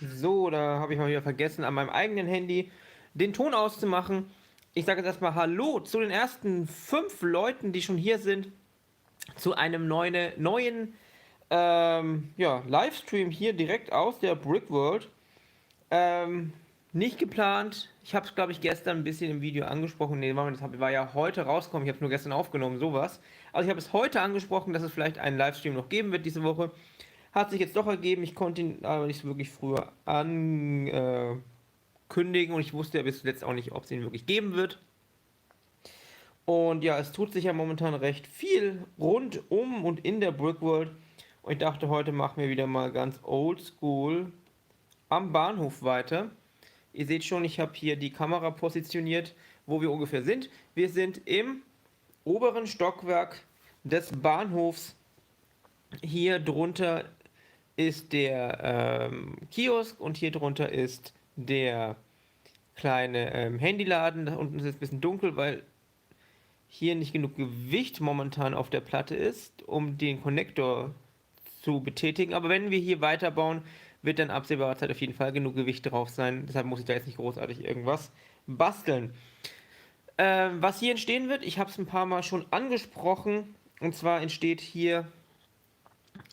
So, da habe ich mal wieder vergessen, an meinem eigenen Handy den Ton auszumachen. Ich sage jetzt erstmal Hallo zu den ersten 5 Leuten, die schon hier sind, zu einem neuen ja, Livestream hier direkt aus der Brickworld. Nicht geplant. Ich habe es, glaube ich, gestern ein bisschen im Video angesprochen. Nee, das war ja heute rausgekommen. Ich habe es nur gestern aufgenommen, sowas. Also ich habe es heute angesprochen, dass es vielleicht einen Livestream noch geben wird diese Woche. Hat sich jetzt doch ergeben. Ich konnte ihn aber nicht so wirklich früher ankündigen und ich wusste ja bis zuletzt auch nicht, ob es ihn wirklich geben wird. Und ja, es tut sich ja momentan recht viel rund um und in der Brickworld. Und ich dachte, heute machen wir wieder mal ganz oldschool am Bahnhof weiter. Ihr seht schon, ich habe hier die Kamera positioniert, wo wir ungefähr sind. Wir sind im oberen Stockwerk des Bahnhofs. Hier drunter ist der Kiosk und hier drunter ist der kleine Handyladen. Da unten ist es ein bisschen dunkel, weil hier nicht genug Gewicht momentan auf der Platte ist, um den Konnektor zu betätigen. Aber wenn wir hier weiterbauen, wird dann absehbarer Zeit auf jeden Fall genug Gewicht drauf sein. Deshalb muss ich da jetzt nicht großartig irgendwas basteln. Was hier entstehen wird, ich habe es ein paar Mal schon angesprochen. Und zwar entsteht hier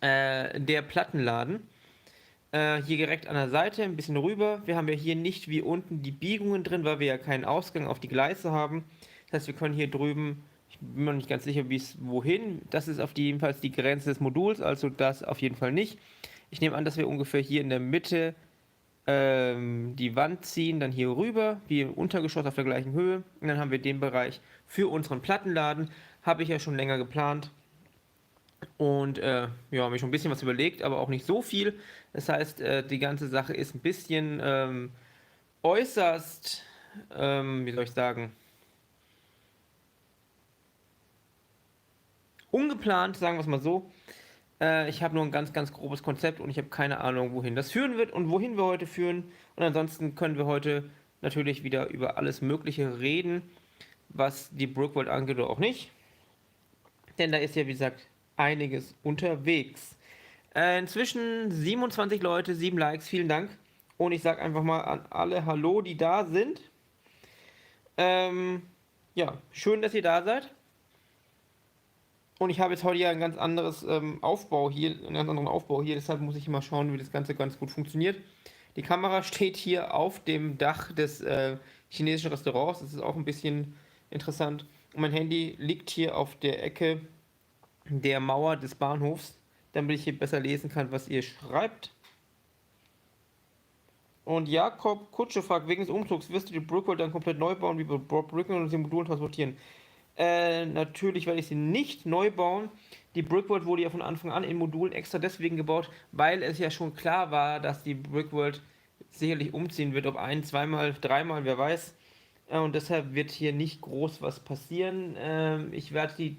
der Plattenladen. Hier direkt an der Seite, ein bisschen rüber. Wir haben ja hier nicht wie unten die Biegungen drin, weil wir ja keinen Ausgang auf die Gleise haben. Das heißt, wir können hier drüben, ich bin mir noch nicht ganz sicher, wohin. Das ist auf jeden Fall die Grenze des Moduls, also das auf jeden Fall nicht. Ich nehme an, dass wir ungefähr hier in der Mitte die Wand ziehen, dann hier rüber, wie im Untergeschoss auf der gleichen Höhe. Und dann haben wir den Bereich für unseren Plattenladen. Habe ich ja schon länger geplant. Und ja, habe mir schon ein bisschen was überlegt, aber auch nicht so viel. Das heißt, die ganze Sache ist ein bisschen äußerst, wie soll ich sagen, ungeplant, sagen wir es mal so. Ich habe nur ein ganz, ganz grobes Konzept und ich habe keine Ahnung, wohin das führen wird und wohin wir heute führen. Und ansonsten können wir heute natürlich wieder über alles Mögliche reden, was die Brickworld angeht oder auch nicht. Denn da ist ja, wie gesagt, einiges unterwegs. Inzwischen 27 Leute, 7 Likes, vielen Dank. Und ich sage einfach mal an alle Hallo, die da sind. Ja, schön, dass ihr da seid. Und ich habe jetzt heute ja ein ganz anderes Aufbau hier, einen ganz anderen Aufbau hier, deshalb muss ich mal schauen, wie das Ganze ganz gut funktioniert. Die Kamera steht hier auf dem Dach des chinesischen Restaurants, das ist auch ein bisschen interessant. Und mein Handy liegt hier auf der Ecke der Mauer des Bahnhofs, damit ich hier besser lesen kann, was ihr schreibt. Und Jakob Kutsche fragt, wegen des Umzugs, wirst du die Brickworld dann komplett neu bauen, wie bei Bob Brickworld und sie Modulen transportieren? Natürlich werde ich sie nicht neu bauen. Die Brickworld wurde ja von Anfang an in Modulen extra deswegen gebaut, weil es ja schon klar war, dass die Brickworld sicherlich umziehen wird, ob ein, zweimal, dreimal, wer weiß. Und deshalb wird hier nicht groß was passieren. Ich werde die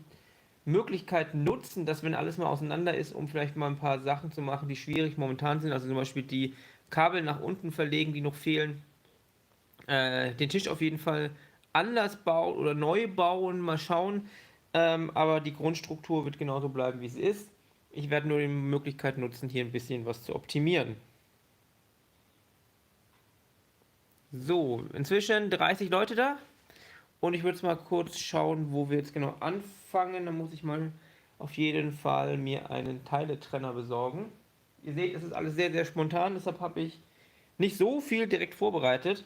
Möglichkeit nutzen, dass wenn alles mal auseinander ist, um vielleicht mal ein paar Sachen zu machen, die schwierig momentan sind, also zum Beispiel die Kabel nach unten verlegen, die noch fehlen. Den Tisch auf jeden Fall anders bauen oder neu bauen, mal schauen. Aber die Grundstruktur wird genauso bleiben, wie sie ist. Ich werde nur die Möglichkeit nutzen, hier ein bisschen was zu optimieren. So, inzwischen 30 Leute da. Und ich würde jetzt mal kurz schauen, wo wir jetzt genau anfangen. Da muss ich mal auf jeden Fall mir einen Teiletrenner besorgen. Ihr seht, es ist alles sehr, sehr spontan. Deshalb habe ich nicht so viel direkt vorbereitet.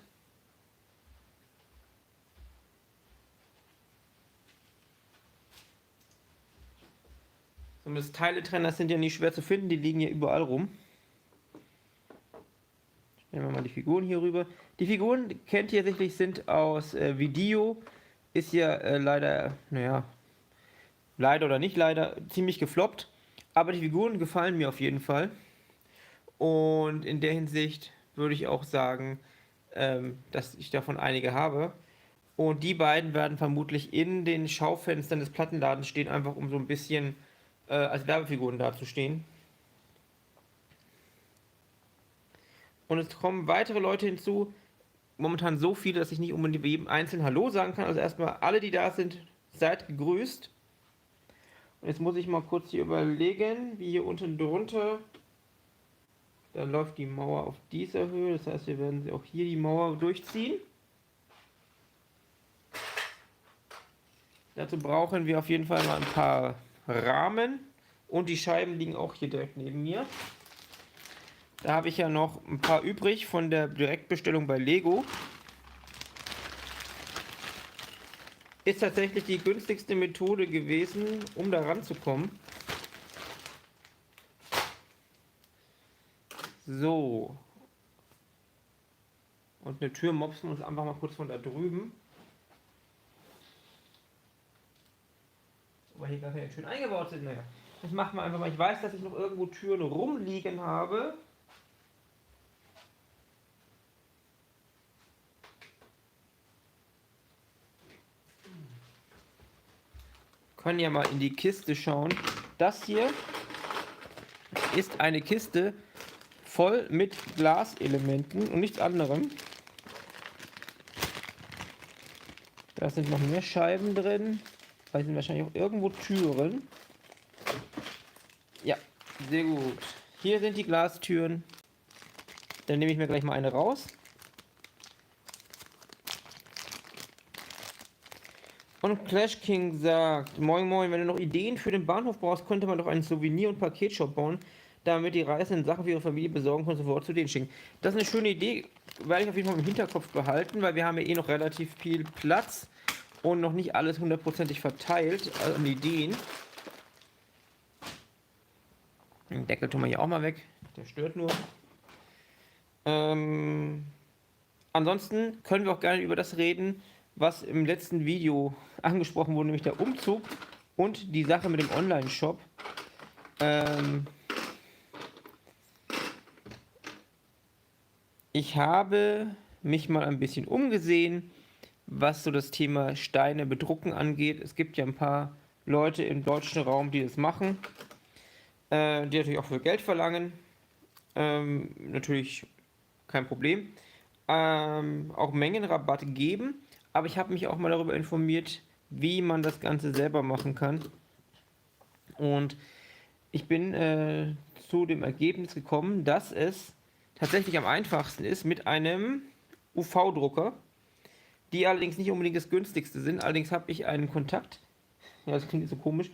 Und Teiletrenner sind ja nicht schwer zu finden. Die liegen ja überall rum. Stellen wir mal die Figuren hier rüber. Die Figuren, kennt ihr sicherlich, sind aus Video. Ist ja leider, naja, leider oder nicht leider, ziemlich gefloppt. Aber die Figuren gefallen mir auf jeden Fall. Und in der Hinsicht würde ich auch sagen, dass ich davon einige habe. Und die beiden werden vermutlich in den Schaufenstern des Plattenladens stehen, einfach um so ein bisschen als Werbefiguren dazustehen. Und es kommen weitere Leute hinzu. Momentan so viele, dass ich nicht unbedingt jedem einzeln Hallo sagen kann. Also erstmal alle, die da sind, seid gegrüßt. Und jetzt muss ich mal kurz hier überlegen, wie hier unten drunter Dann läuft die Mauer auf dieser Höhe, das heißt, wir werden sie auch hier die Mauer durchziehen. Dazu brauchen wir auf jeden Fall mal ein paar Rahmen und die Scheiben liegen auch hier direkt neben mir. Da habe ich ja noch ein paar übrig von der Direktbestellung bei Lego. Ist tatsächlich die günstigste Methode gewesen, um da ranzukommen. So. Und eine Tür mopsen wir uns einfach mal kurz von da drüben. Weil hier gar keine Türen eingebaut sind. Naja, das machen wir einfach mal. Ich weiß, dass ich noch irgendwo Türen rumliegen habe. Können ja mal in die Kiste schauen. Das hier ist eine Kiste voll mit Glaselementen und nichts anderem. Da sind noch mehr Scheiben drin. Da sind wahrscheinlich auch irgendwo Türen. Ja, sehr gut. Hier sind die Glastüren. Dann nehme ich mir gleich mal eine raus. Und Clash King sagt, moin moin, wenn du noch Ideen für den Bahnhof brauchst, könnte man doch einen Souvenir- und Paketshop bauen, damit die Reisenden Sachen für ihre Familie besorgen können und sofort zu denen schicken. Das ist eine schöne Idee, werde ich auf jeden Fall im Hinterkopf behalten, weil wir haben ja eh noch relativ viel Platz und noch nicht alles hundertprozentig verteilt an Ideen. Den Deckel tun wir hier auch mal weg, der stört nur. Ansonsten können wir auch gerne über das reden, was im letzten Video angesprochen wurde, nämlich der Umzug und die Sache mit dem Online-Shop. Ich habe mich mal ein bisschen umgesehen, was so das Thema Steine bedrucken angeht. Es gibt ja ein paar Leute im deutschen Raum, die das machen, die natürlich auch für Geld verlangen. Natürlich kein Problem. Auch Mengenrabatt geben. Aber ich habe mich auch mal darüber informiert, wie man das Ganze selber machen kann. Und ich bin zu dem Ergebnis gekommen, dass es tatsächlich am einfachsten ist mit einem UV-Drucker, die allerdings nicht unbedingt das günstigste sind. Allerdings habe ich einen Kontakt, ja, das klingt jetzt so komisch,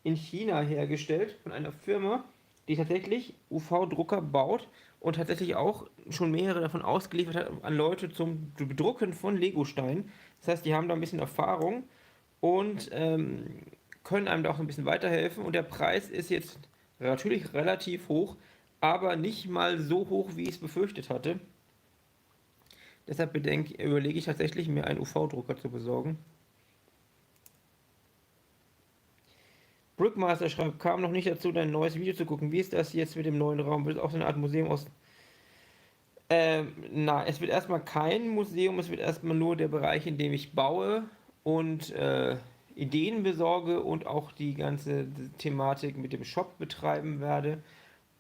in China hergestellt von einer Firma, die tatsächlich UV-Drucker baut und tatsächlich auch schon mehrere davon ausgeliefert hat an Leute zum Bedrucken von Legosteinen. Das heißt, die haben da ein bisschen Erfahrung und können einem da auch ein bisschen weiterhelfen. Und der Preis ist jetzt natürlich relativ hoch, aber nicht mal so hoch, wie ich es befürchtet hatte. Deshalb überlege ich tatsächlich, mir einen UV-Drucker zu besorgen. Brickmaster schreibt, kam noch nicht dazu, dein neues Video zu gucken. Wie ist das jetzt mit dem neuen Raum? Wird es auch so eine Art Museum aus... na, es wird erstmal kein Museum, es wird erstmal nur der Bereich, in dem ich baue und Ideen besorge und auch die ganze Thematik mit dem Shop betreiben werde.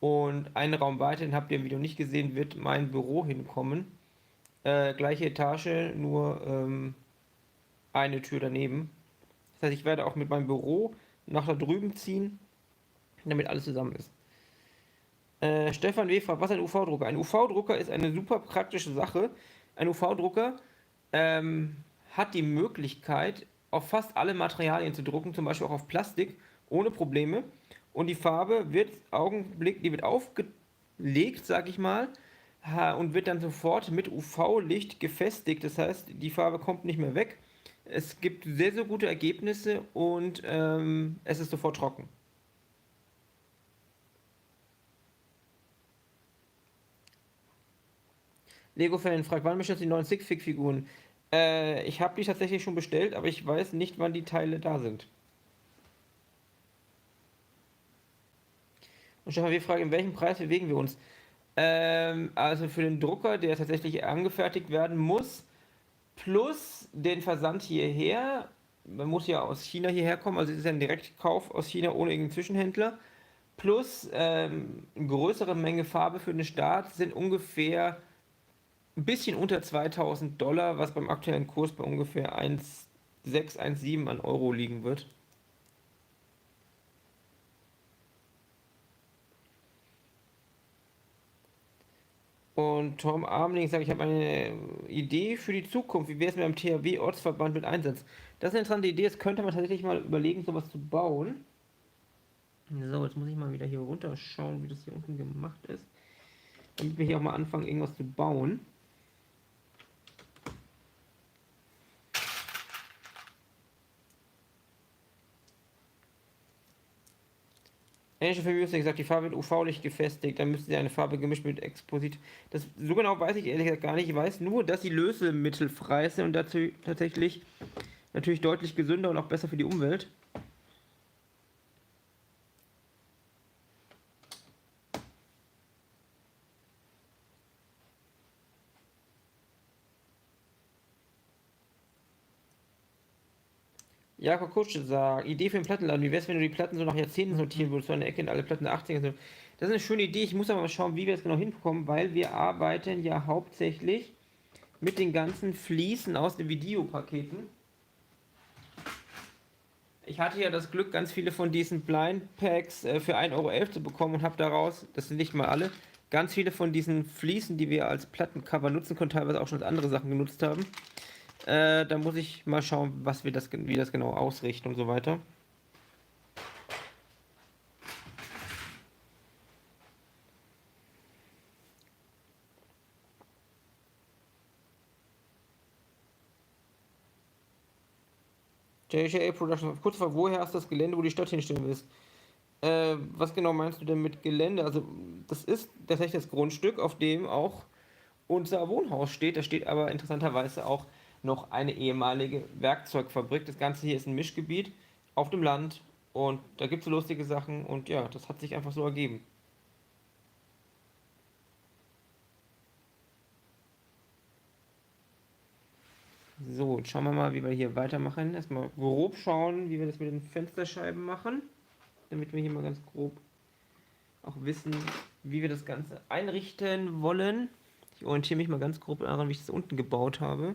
Und einen Raum weiter, den habt ihr im Video nicht gesehen, wird mein Büro hinkommen. Gleiche Etage, nur eine Tür daneben. Das heißt, ich werde auch mit meinem Büro nach da drüben ziehen, damit alles zusammen ist. Stefan W. fragt, was ist ein UV-Drucker? Ein UV-Drucker ist eine super praktische Sache. Ein UV-Drucker hat die Möglichkeit, auf fast alle Materialien zu drucken, zum Beispiel auch auf Plastik, ohne Probleme. Und die Farbe wird die wird aufgelegt, sag ich mal, und wird dann sofort mit UV-Licht gefestigt. Das heißt, die Farbe kommt nicht mehr weg. Es gibt sehr, sehr gute Ergebnisse und es ist sofort trocken. Lego-Fan fragt, wann bestellst du die neuen Six-Fig-Figuren? Ich habe die tatsächlich schon bestellt, aber ich weiß nicht, wann die Teile da sind. Und Stefan, wir fragen, in welchem Preis bewegen wir uns? Also für den Drucker, der tatsächlich angefertigt werden muss, plus den Versand hierher. Man muss ja aus China hierher kommen, also es ist ja ein Direktkauf aus China ohne irgendeinen Zwischenhändler. Plus eine größere Menge Farbe für den Start sind ungefähr ein bisschen unter 2000 Dollar, was beim aktuellen Kurs bei ungefähr 1,6, 1,7 an Euro liegen wird. Und Tom Armling sagt, ich habe eine Idee für die Zukunft. Wie wäre es mit einem THW-Ortsverband mit Einsatz? Das ist eine interessante Idee. Das könnte man tatsächlich mal überlegen, sowas zu bauen. So, jetzt muss ich mal wieder hier runterschauen, wie das hier unten gemacht ist. Damit wir hier auch mal anfangen, irgendwas zu bauen. Angel für Music sagt, die Farbe wird UV-Licht gefestigt, dann müsste sie eine Farbe gemischt mit Exposit. Das, so genau weiß ich ehrlich gesagt gar nicht. Ich weiß nur, dass sie lösemittelfrei sind und dazu tatsächlich natürlich deutlich gesünder und auch besser für die Umwelt. Jakob Kutsche sagt, Idee für den Plattenladen. Wie wär's, wenn du die Platten so nach Jahrzehnten sortieren würdest, so eine Ecke in alle Platten der 80er sind? Das ist eine schöne Idee. Ich muss aber mal schauen, wie wir das genau hinbekommen, weil wir arbeiten ja hauptsächlich mit den ganzen Fliesen aus den Videopaketen. Ich hatte ja das Glück, ganz viele von diesen Blind Packs für 1,11 € zu bekommen und habe daraus, das sind nicht mal alle, ganz viele von diesen Fliesen, die wir als Plattencover nutzen können, teilweise auch schon als andere Sachen genutzt haben. Da muss ich mal schauen, wie das genau ausrichten und so weiter. JJA Production, kurz vor, woher hast du das Gelände, wo die Stadt hinstellen willst? Was genau meinst du denn mit Gelände? Also, das ist tatsächlich das Grundstück, auf dem auch unser Wohnhaus steht. Da steht aber interessanterweise auch noch eine ehemalige Werkzeugfabrik. Das Ganze hier ist ein Mischgebiet auf dem Land und da gibt es so lustige Sachen und ja, das hat sich einfach so ergeben. So, jetzt schauen wir mal, wie wir hier weitermachen. Erstmal grob schauen, wie wir das mit den Fensterscheiben machen, damit wir hier mal ganz grob auch wissen, wie wir das Ganze einrichten wollen. Ich orientiere mich mal ganz grob daran, wie ich das unten gebaut habe.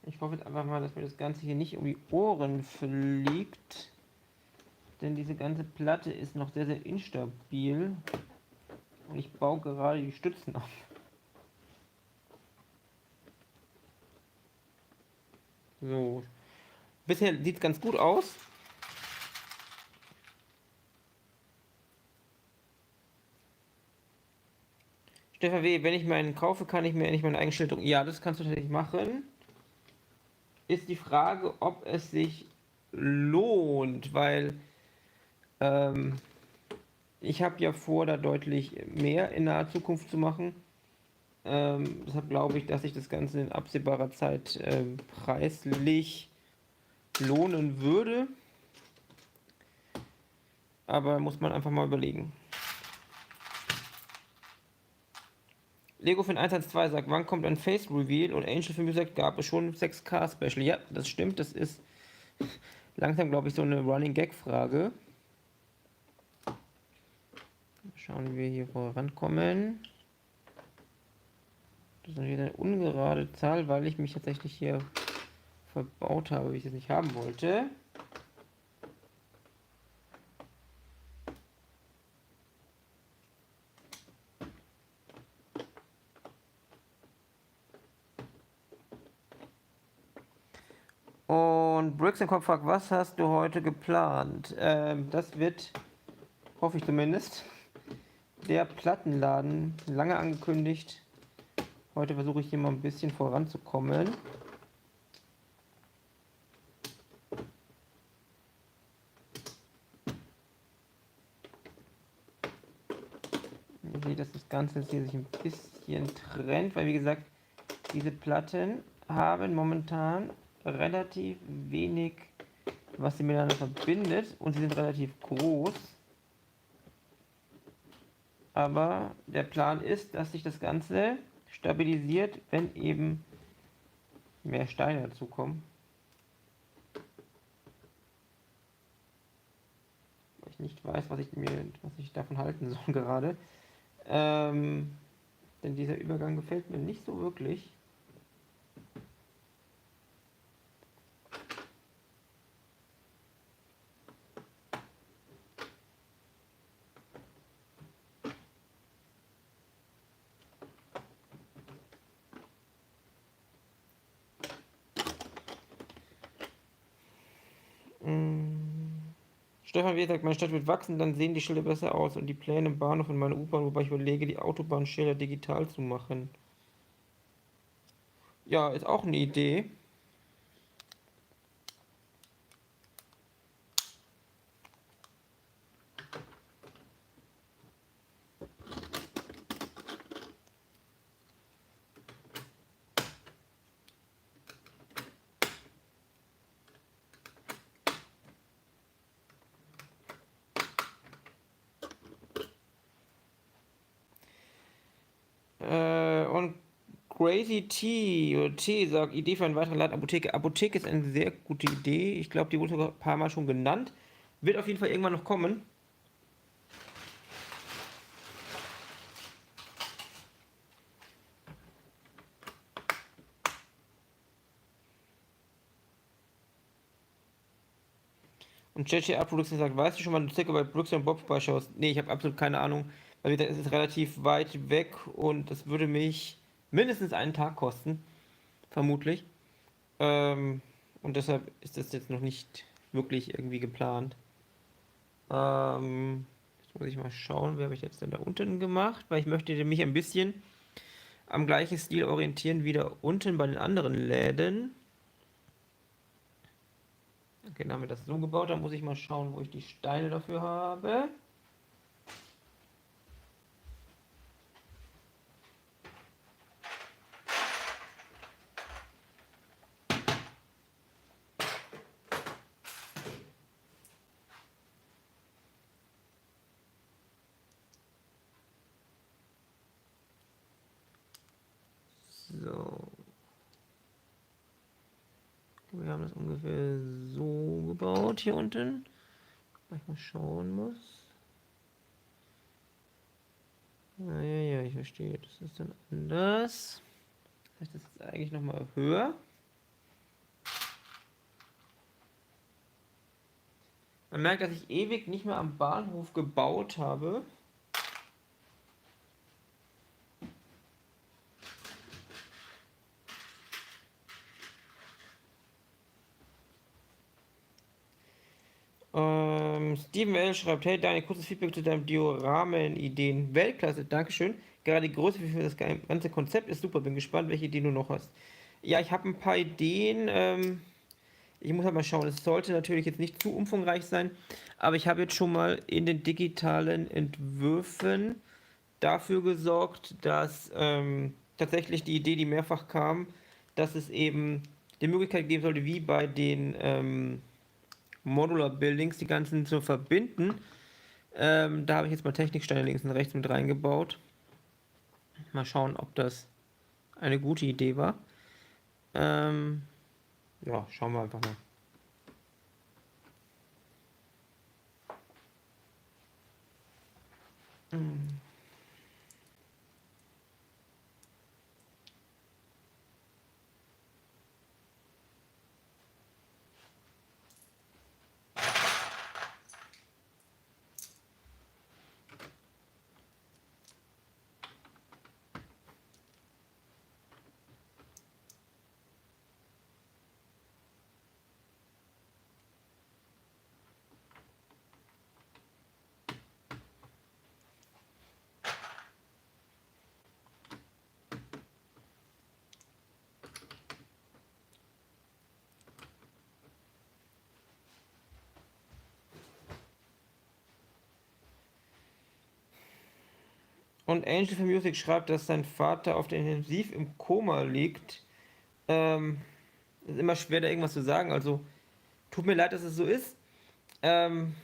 Ich hoffe jetzt einfach mal, dass mir das Ganze hier nicht um die Ohren fliegt. Denn diese ganze Platte ist noch sehr, sehr instabil. Und ich baue gerade die Stützen auf. So. Bisher sieht es ganz gut aus. Stefan W., wenn ich meinen kaufe, kann ich mir endlich meine eigene Schilderung. Ja, das kannst du tatsächlich machen. Ist die Frage, ob es sich lohnt, weil ich habe ja vor, da deutlich mehr in naher Zukunft zu machen. Deshalb glaube ich, dass sich das Ganze in absehbarer Zeit preislich lohnen würde. Aber muss man einfach mal überlegen. Lego Fan 112 sagt, wann kommt ein Face Reveal? Und Angel für mich sagt, gab es schon 6K Special. Ja, das stimmt, das ist langsam, glaube ich, so eine Running Gag Frage. Schauen, wie wir hier vorankommen. Das ist wieder eine ungerade Zahl, weil ich mich tatsächlich hier verbaut habe, wie ich es nicht haben wollte. Und Bricks im Kopf fragt, was hast du heute geplant? Das wird, hoffe ich zumindest, der Plattenladen, lange angekündigt. Heute versuche ich hier mal ein bisschen voranzukommen. Ihr seht, dass das Ganze hier sich ein bisschen trennt, weil wie gesagt, diese Platten haben momentan relativ wenig, was sie miteinander verbindet, und sie sind relativ groß. Aber der Plan ist, dass sich das Ganze stabilisiert, wenn eben mehr Steine dazukommen. Weil ich nicht weiß, was ich davon halten soll gerade. Denn dieser Übergang gefällt mir nicht so wirklich. Stefan wie sagt, meine Stadt wird wachsen, dann sehen die Schilder besser aus und die Pläne im Bahnhof und meine U-Bahn, wobei ich überlege, die Autobahnschilder digital zu machen. Ja, ist auch eine Idee. Und Crazy T oder T sagt, Idee für einen weiteren Laden Apotheke. Apotheke ist eine sehr gute Idee. Ich glaube, die wurde sogar ein paar Mal schon genannt. Wird auf jeden Fall irgendwann noch kommen. Und JJA Production sagt, weißt du schon, wann du circa bei Brooks und Bob vorbeischaust? Nee, ich habe absolut keine Ahnung. Weil wie gesagt, es ist relativ weit weg und das würde mich mindestens einen Tag kosten. Vermutlich. Und deshalb ist das jetzt noch nicht wirklich irgendwie geplant. Jetzt muss ich mal schauen, wie habe ich jetzt denn da unten gemacht, weil ich möchte mich ein bisschen am gleichen Stil orientieren wie da unten bei den anderen Läden. Okay, dann haben wir das so gebaut, dann muss ich mal schauen, wo ich die Steine dafür habe. So. Wir haben das ungefähr so gebaut hier unten. Weil ich mal schauen muss. Ja, ich verstehe. Das ist dann anders. Das heißt, das ist eigentlich nochmal höher. Man merkt, dass ich ewig nicht mehr am Bahnhof gebaut habe. Steven L. schreibt, hey Daniel, kurzes Feedback zu deinem Dioramen-Ideen. Weltklasse, Dankeschön. Gerade die Größe für das ganze Konzept ist super. Bin gespannt, welche Ideen du noch hast. Ja, ich habe ein paar Ideen. Ich muss halt mal schauen. Es sollte natürlich jetzt nicht zu umfangreich sein. Aber ich habe jetzt schon mal in den digitalen Entwürfen dafür gesorgt, dass tatsächlich die Idee, die mehrfach kam, dass es eben die Möglichkeit geben sollte, wie bei den Modular Buildings, die ganzen zu verbinden. Da habe ich jetzt mal Techniksteine links und rechts mit reingebaut. Mal schauen, ob das eine gute Idee war. Ja, schauen wir einfach mal. Und Angel for Music schreibt, dass sein Vater auf der Intensiv im Koma liegt. Ähm, Ist immer schwer, da irgendwas zu sagen. Also, tut mir leid, dass es so ist. Ähm,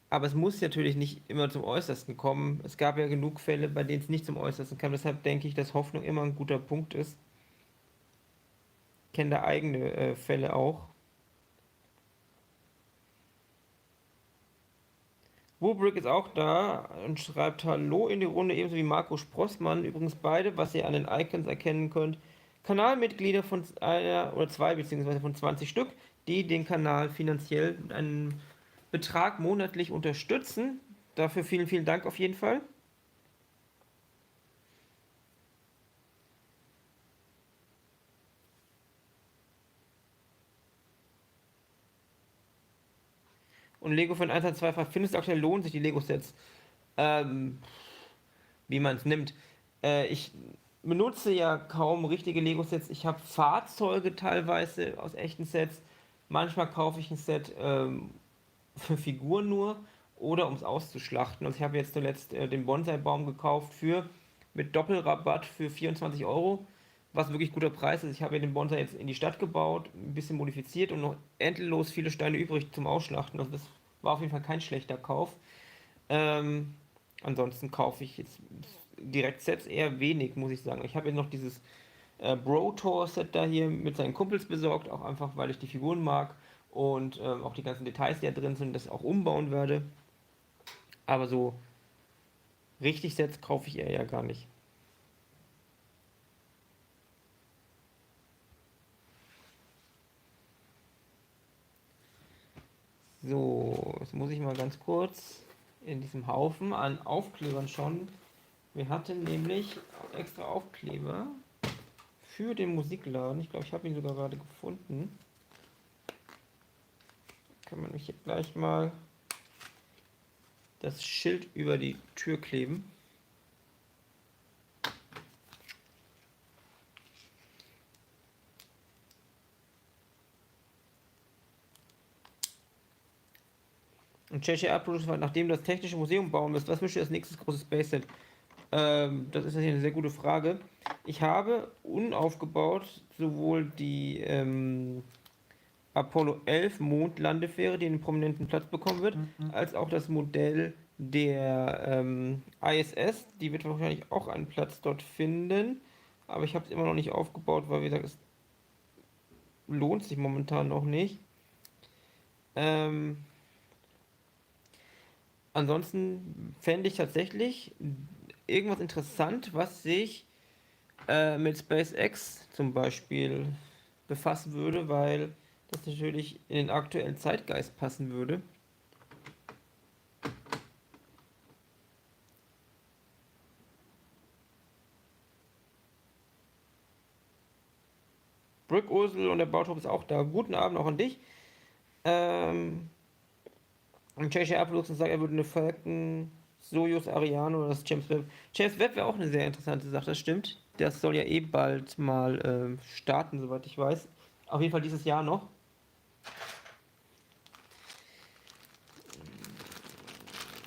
aber es muss natürlich nicht immer zum Äußersten kommen. Es gab ja genug Fälle, bei denen es nicht zum Äußersten kam. Deshalb denke ich, dass Hoffnung immer ein guter Punkt ist. Ich kenne da eigene Fälle auch. Wobrick ist auch da und schreibt Hallo in die Runde, ebenso wie Marco Sprossmann. Übrigens beide, was ihr an den Icons erkennen könnt, Kanalmitglieder von einer oder zwei, beziehungsweise von 20 Stück, die den Kanal finanziell mit einem Betrag monatlich unterstützen. Dafür vielen, vielen Dank auf jeden Fall. Und Lego von 1 an 2 findest du aktuell lohnen sich die Lego-Sets. Ähm, Wie man es nimmt. Ich benutze ja kaum richtige Lego-Sets. Ich habe Fahrzeuge teilweise aus echten Sets. Manchmal kaufe ich ein Set für Figuren nur oder um es auszuschlachten. Also ich habe jetzt zuletzt den Bonsai-Baum gekauft für mit Doppelrabatt für 24 Euro, was wirklich guter Preis ist. Ich habe ja den Bonsai jetzt in die Stadt gebaut, ein bisschen modifiziert und noch endlos viele Steine übrig zum Ausschlachten. Also das war auf jeden Fall kein schlechter Kauf. Ähm, Ansonsten kaufe ich jetzt direkt Sets eher wenig, muss ich sagen. Ich habe jetzt noch dieses Bro Tour Set da hier mit seinen Kumpels besorgt, auch einfach, weil ich die Figuren mag und auch die ganzen Details, die da drin sind, das auch umbauen werde. Aber so richtig Sets kaufe ich eher ja gar nicht. So, jetzt muss ich mal ganz kurz in diesem Haufen an Aufklebern schauen. Wir hatten nämlich extra Aufkleber für den Musikladen. Ich glaube, ich habe ihn sogar gerade gefunden. Kann man mich hier gleich mal das Schild über die Tür kleben. Und JJR Produce, nachdem du das technische Museum bauen wirst, was wünschst du als nächstes großes Space Set? Das ist natürlich eine sehr gute Frage. Ich habe unaufgebaut sowohl die Apollo 11 Mondlandefähre, die einen prominenten Platz bekommen wird, als auch das Modell der ISS. Die wird wahrscheinlich auch einen Platz dort finden. Aber ich habe es immer noch nicht aufgebaut, weil, wie gesagt, es lohnt sich momentan noch nicht. Ähm, Ansonsten fände ich tatsächlich irgendwas interessant, was sich mit SpaceX zum Beispiel befassen würde, weil das natürlich in den aktuellen Zeitgeist passen würde. Brick Ursel und der Bautrupp ist auch da. Guten Abend auch an dich. Und JJ Production sagt, er würde eine Falcon, Soyuz, Ariane oder das James Webb. James Webb wäre auch eine sehr interessante Sache, das stimmt. Das soll ja eh bald mal starten, soweit ich weiß. Auf jeden Fall dieses Jahr noch.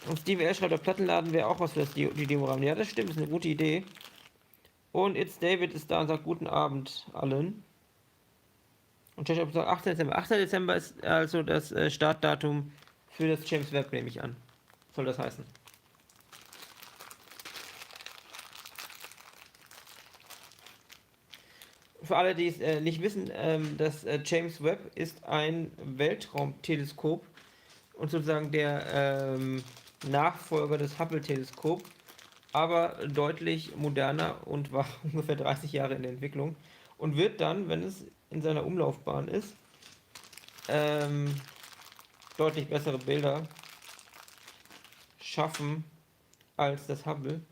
Und Steve L. schreibt, der Plattenladen wäre auch was für das die Demo-Rahmen. Ja, das stimmt, ist eine gute Idee. Und It's David ist da und sagt guten Abend allen. Und JJ sagt 18. Dezember. 18. Dezember ist also das Startdatum für das James Webb, nehme ich an. Soll das heißen. Für alle, die es nicht wissen, das James Webb ist ein Weltraumteleskop und sozusagen der Nachfolger des Hubble-Teleskops, aber deutlich moderner und war ungefähr 30 Jahre in der Entwicklung und wird dann, wenn es in seiner Umlaufbahn ist, ähm, deutlich bessere Bilder schaffen als das Hubble.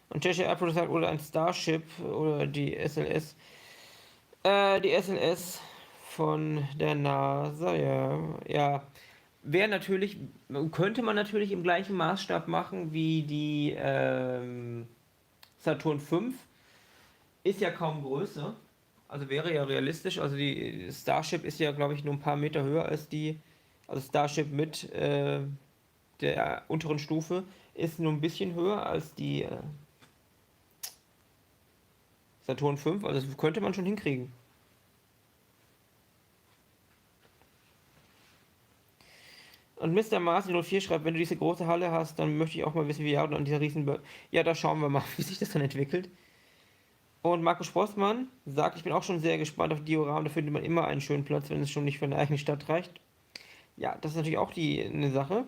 Und JJ Apple sagt, oder ein Starship oder die SLS. Die SLS von der NASA, ja. Ja. wäre natürlich, könnte man natürlich im gleichen Maßstab machen wie die Saturn 5. Ist ja kaum größer. Also wäre ja realistisch. Also die Starship ist ja, glaube ich, nur ein paar Meter höher als die. Also Starship mit der unteren Stufe ist nur ein bisschen höher als die Saturn 5. Also das könnte man schon hinkriegen. Und Mister Mars 04 schreibt, wenn du diese große Halle hast, dann möchte ich auch mal wissen, wie Jahren an dieser riesen... Ja, da schauen wir mal, wie sich das dann entwickelt. Und Markus Sprossmann sagt, ich bin auch schon sehr gespannt auf Dioramen, da findet man immer einen schönen Platz, wenn es schon nicht für eine eigene Stadt reicht. Ja, das ist natürlich auch eine Sache.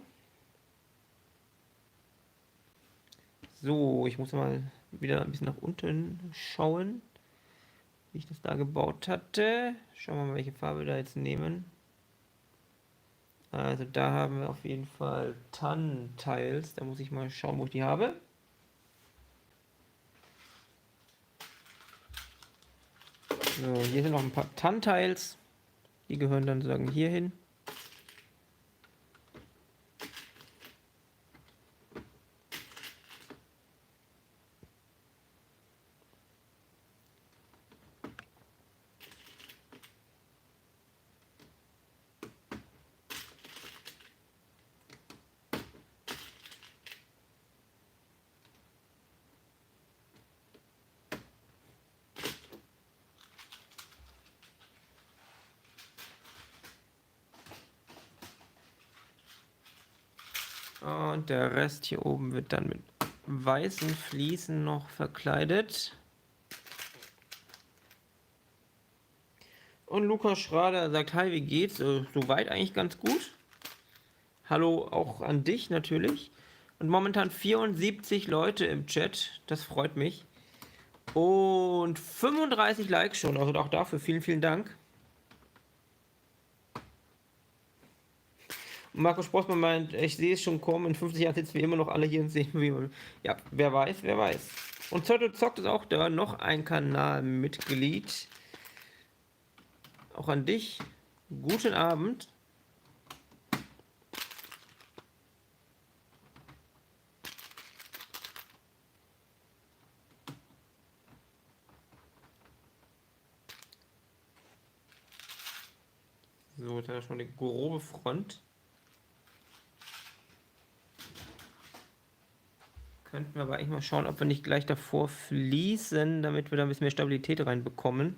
So, ich muss mal wieder ein bisschen nach unten schauen, wie ich das da gebaut hatte. Schauen wir mal, welche Farbe wir da jetzt nehmen. Also da haben wir auf jeden Fall Tannentiles. Da muss ich mal schauen, wo ich die habe. So, hier sind noch ein paar Tannentiles. Die gehören dann sozusagen hier hin. Und der Rest hier oben wird dann mit weißen Fliesen noch verkleidet. Und Lukas Schrader sagt, hi, wie geht's? Soweit eigentlich ganz gut. Hallo auch an dich natürlich. Und momentan 74 Leute im Chat, das freut mich. Und 35 Likes schon, also auch dafür vielen, vielen Dank. Und Markus Sportmann meint, ich sehe es schon kommen, in 50 Jahren sitzen wir immer noch alle hier und sehen, wie wir... Ja, wer weiß, wer weiß. Und Zotto zockt ist auch da, noch ein Kanalmitglied. Auch an dich. Guten Abend. So, da ist schon eine grobe Front. Könnten wir aber eigentlich mal schauen, ob wir nicht gleich davor fließen, damit wir da ein bisschen mehr Stabilität reinbekommen.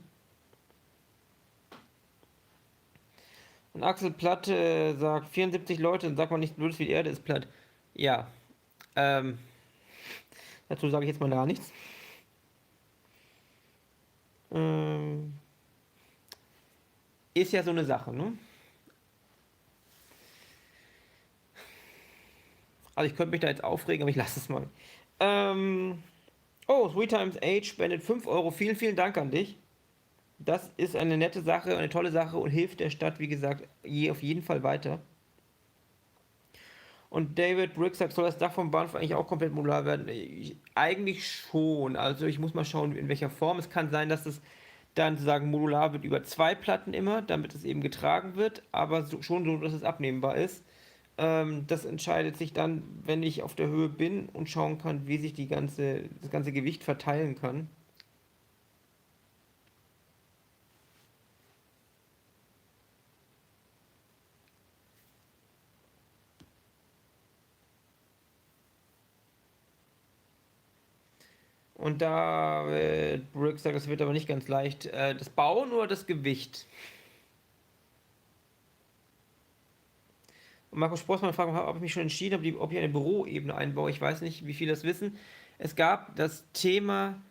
Und Axel Platt sagt 74 Leute, dann sagt man nicht blödes wie die Erde ist platt. Ja, dazu sage ich jetzt mal gar nichts. Ist ja so eine Sache, ne? Also ich könnte mich da jetzt aufregen, aber ich lasse es mal. Oh, 3 times Age spendet 5 Euro. Vielen, vielen Dank an dich. Das ist eine nette Sache, eine tolle Sache und hilft der Stadt, wie gesagt, auf jeden Fall weiter. Und David Brick sagt, soll das Dach vom Bahnhof eigentlich auch komplett modular werden? Eigentlich schon. Also ich muss mal schauen, in welcher Form. Es kann sein, dass es dann sozusagen modular wird über 2 Platten immer, damit es eben getragen wird, aber schon so, dass es abnehmbar ist. Das entscheidet sich dann, wenn ich auf der Höhe bin und schauen kann, wie sich das ganze Gewicht verteilen kann. Und da Brick sagt, das wird aber nicht ganz leicht. Das Bauen oder das Gewicht? Und Markus Sportsmann fragt, ob ich mich schon entschieden habe, ob ich eine Büroebene einbaue. Ich weiß nicht, wie viele das wissen. Es gab das Thema,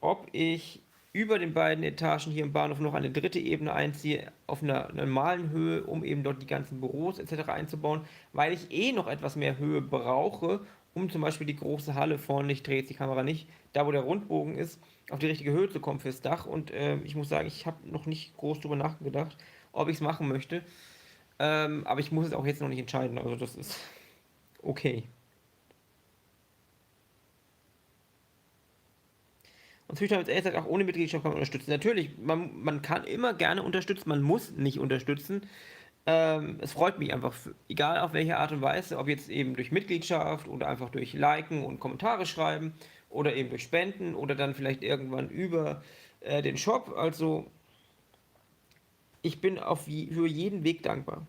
ob ich über den beiden Etagen hier im Bahnhof noch eine dritte Ebene einziehe, auf einer normalen Höhe, um eben dort die ganzen Büros etc. einzubauen, weil ich eh noch etwas mehr Höhe brauche, um zum Beispiel die große Halle vorne, ich drehe jetzt die Kamera nicht, da wo der Rundbogen ist, auf die richtige Höhe zu kommen fürs Dach. Und ich muss sagen, ich habe noch nicht groß drüber nachgedacht, ob ich es machen möchte. Aber ich muss es auch jetzt noch nicht entscheiden, also das ist okay. Und Züchter als sagt, auch ohne Mitgliedschaft kann man unterstützen. Natürlich, man kann immer gerne unterstützen, man muss nicht unterstützen. Es freut mich einfach, egal auf welche Art und Weise, ob jetzt eben durch Mitgliedschaft oder einfach durch Liken und Kommentare schreiben oder eben durch Spenden oder dann vielleicht irgendwann über den Shop. Also ich bin für jeden Weg dankbar.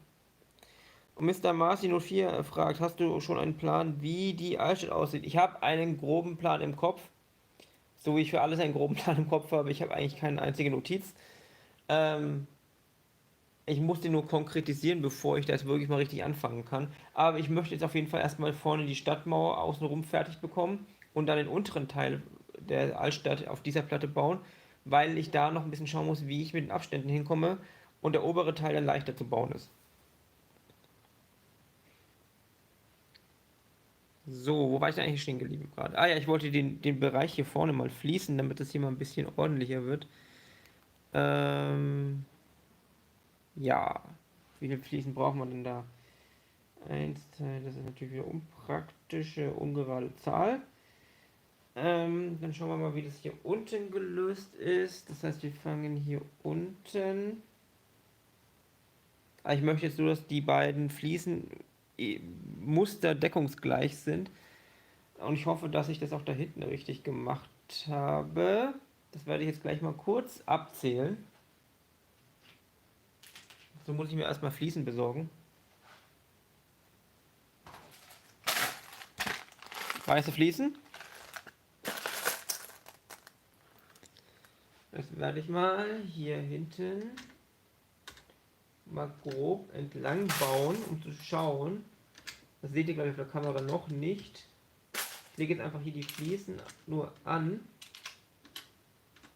Und Mr. Marci04 fragt, hast du schon einen Plan, wie die Altstadt aussieht? Ich habe einen groben Plan im Kopf, so wie ich für alles einen groben Plan im Kopf habe. Ich habe eigentlich keine einzige Notiz. Ähm, Ich muss den nur konkretisieren, bevor ich das wirklich mal richtig anfangen kann. Aber ich möchte jetzt auf jeden Fall erstmal vorne die Stadtmauer außenrum fertig bekommen und dann den unteren Teil der Altstadt auf dieser Platte bauen, weil ich da noch ein bisschen schauen muss, wie ich mit den Abständen hinkomme und der obere Teil dann leichter zu bauen ist. So, wo war ich denn eigentlich stehen geblieben gerade? Ah ja, ich wollte den Bereich hier vorne mal fließen, damit es hier mal ein bisschen ordentlicher wird. Ähm, ja. Wie viel Fliesen braucht man denn da? Eins, 2, das ist natürlich wieder unpraktische, ungerade Zahl. Dann schauen wir mal, wie das hier unten gelöst ist. Das heißt, wir fangen hier unten. Ich möchte jetzt nur, dass die beiden Fliesen Muster deckungsgleich sind. Und ich hoffe, dass ich das auch da hinten richtig gemacht habe. Das werde ich jetzt gleich mal kurz abzählen. So muss ich mir erstmal Fliesen besorgen. Weiße Fliesen. Das werde ich mal hier hinten mal grob entlang bauen, um zu schauen. Das seht ihr, glaube ich, auf der Kamera noch nicht. Ich lege jetzt einfach hier die Fliesen nur an,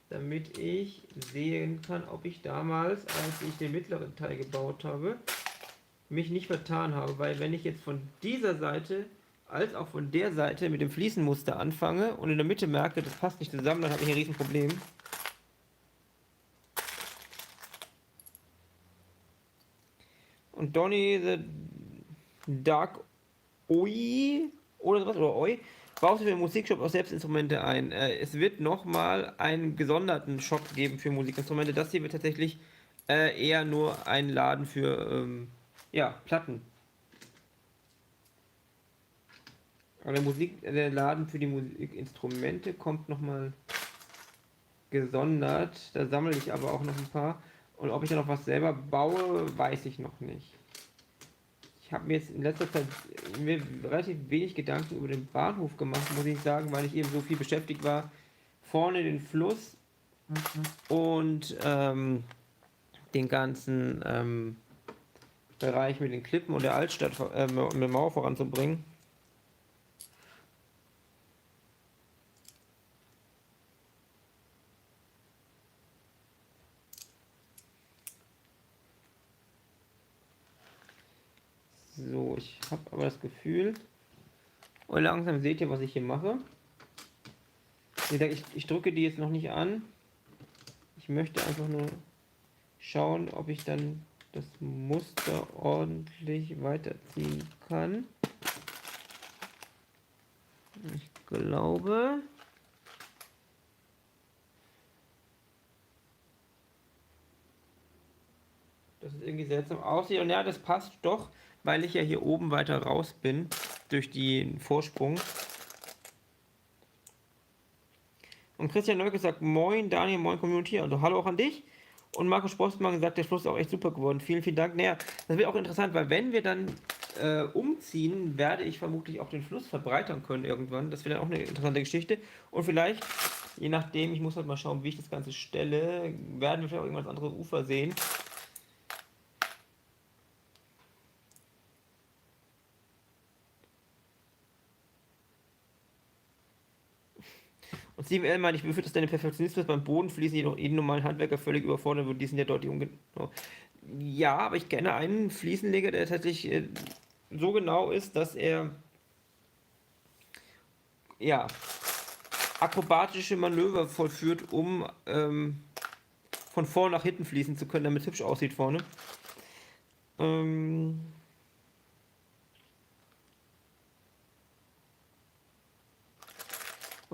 damit ich sehen kann, ob ich damals, als ich den mittleren Teil gebaut habe, mich nicht vertan habe. Weil wenn ich jetzt von dieser Seite als auch von der Seite mit dem Fliesenmuster anfange und in der Mitte merke, das passt nicht zusammen, dann habe ich ein Riesenproblem. Und Donny the Dark Oi oder sowas, oder Oi, baust du für den Musikshop auch selbst Instrumente ein? Es wird nochmal einen gesonderten Shop geben für Musikinstrumente. Das hier wird tatsächlich eher nur ein Laden für ja, Platten. Aber der Laden für die Musikinstrumente kommt nochmal gesondert. Da sammle ich aber auch noch ein paar. Und ob ich da noch was selber baue, weiß ich noch nicht. Ich habe mir jetzt in letzter Zeit relativ wenig Gedanken über den Bahnhof gemacht, muss ich sagen, weil ich eben so viel beschäftigt war. Vorne den Fluss und den ganzen Bereich mit den Klippen und der Altstadt mit der Mauer voranzubringen. So, ich habe aber das Gefühl, und langsam seht ihr, was ich hier mache. Wie gesagt, ich drücke die jetzt noch nicht an. Ich möchte einfach nur schauen, ob ich dann das Muster ordentlich weiterziehen kann. Ich glaube, dass es irgendwie seltsam aussieht. Und ja, das passt doch, weil ich ja hier oben weiter raus bin durch den Vorsprung. Und Christian Neuke sagt, moin Daniel, moin Community, also hallo auch an dich. Und Markus Postmann sagt, der Schluss ist auch echt super geworden. Vielen, vielen Dank. Naja, das wird auch interessant, weil wenn wir dann umziehen, werde ich vermutlich auch den Fluss verbreitern können irgendwann. Das wird dann auch eine interessante Geschichte. Und vielleicht, je nachdem, ich muss halt mal schauen, wie ich das Ganze stelle, werden wir vielleicht auch irgendwann das andere Ufer sehen. Und 7L meint, ich befürchte, dass deine Perfektionismus beim Bodenfließen jedoch jeden normalen Handwerker völlig überfordern würde. Die sind ja deutlich ungenau. Ja, aber ich kenne einen Fliesenleger, der tatsächlich so genau ist, dass er ja akrobatische Manöver vollführt, um von vorne nach hinten fließen zu können, damit es hübsch aussieht vorne. Und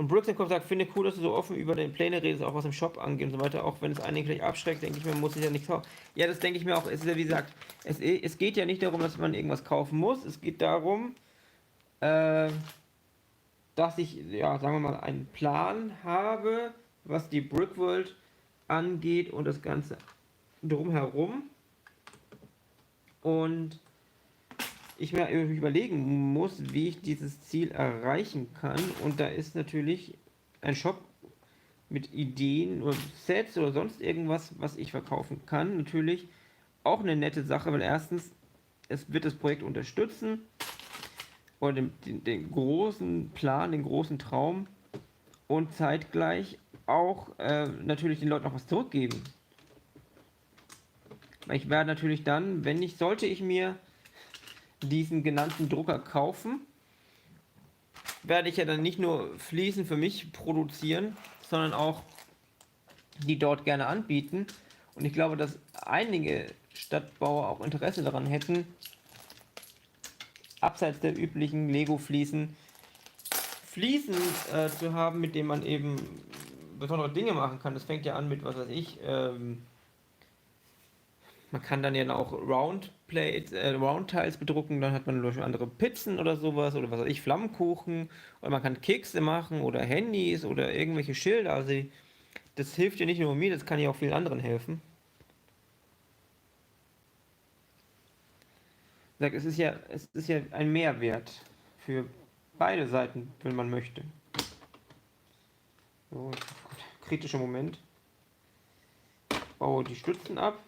Und Brooks Kopf sagt, finde cool, dass du so offen über den Pläne redest, auch was im Shop angeht und so weiter, auch wenn es einige vielleicht abschreckt, denke ich mir, muss ich ja nicht kaufen. Ja, das denke ich mir auch, es ist ja wie gesagt, es geht ja nicht darum, dass man irgendwas kaufen muss, es geht darum, äh, dass ich, ja, sagen wir mal, einen Plan habe, was die Brickworld angeht und das Ganze drumherum. Und ich mir überlegen muss, wie ich dieses Ziel erreichen kann. Und da ist natürlich ein Shop mit Ideen oder Sets oder sonst irgendwas, was ich verkaufen kann, natürlich auch eine nette Sache, weil erstens, es wird das Projekt unterstützen oder den großen Plan, den großen Traum und zeitgleich auch natürlich den Leuten auch was zurückgeben. Weil ich werde natürlich dann, sollte ich mir diesen genannten Drucker kaufen, werde ich ja dann nicht nur Fliesen für mich produzieren, sondern auch die dort gerne anbieten. Und ich glaube, dass einige Stadtbauer auch Interesse daran hätten, abseits der üblichen Lego-Fliesen, Fliesen zu haben, mit denen man eben besondere Dinge machen kann. Das fängt ja an mit, was weiß ich, man kann dann ja auch Round-Tiles bedrucken, dann hat man durch andere Pizzen oder sowas, oder was weiß ich, Flammkuchen, oder man kann Kekse machen, oder Handys, oder irgendwelche Schilder, also das hilft ja nicht nur mir, das kann ja auch vielen anderen helfen. Sag, es ist ja ein Mehrwert für beide Seiten, wenn man möchte. So, kritischer Moment. Baue die Stützen ab.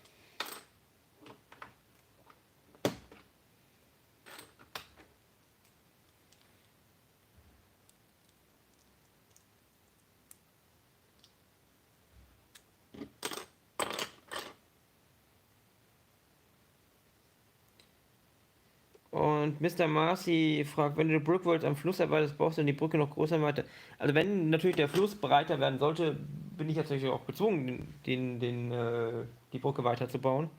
Und Mr. Marcy fragt, wenn du die Brickworlds am Fluss erweiterst, brauchst du die Brücke noch größer weiter. Also wenn natürlich der Fluss breiter werden sollte, bin ich natürlich auch gezwungen, die Brücke weiterzubauen.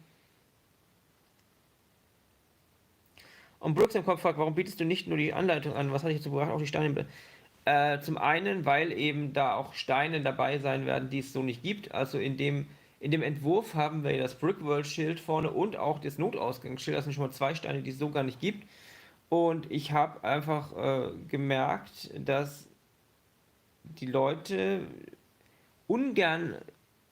Und Brooks im Kopf fragt, warum bietest du nicht nur die Anleitung an? Was hatte ich dazu gebracht? Auch die Steine. Zum einen, weil eben da auch Steine dabei sein werden, die es so nicht gibt. Also in dem Entwurf haben wir das Brickworld-Schild vorne und auch das Notausgangsschild. Das sind schon mal zwei Steine, die es so gar nicht gibt. Und ich habe einfach gemerkt, dass die Leute ungern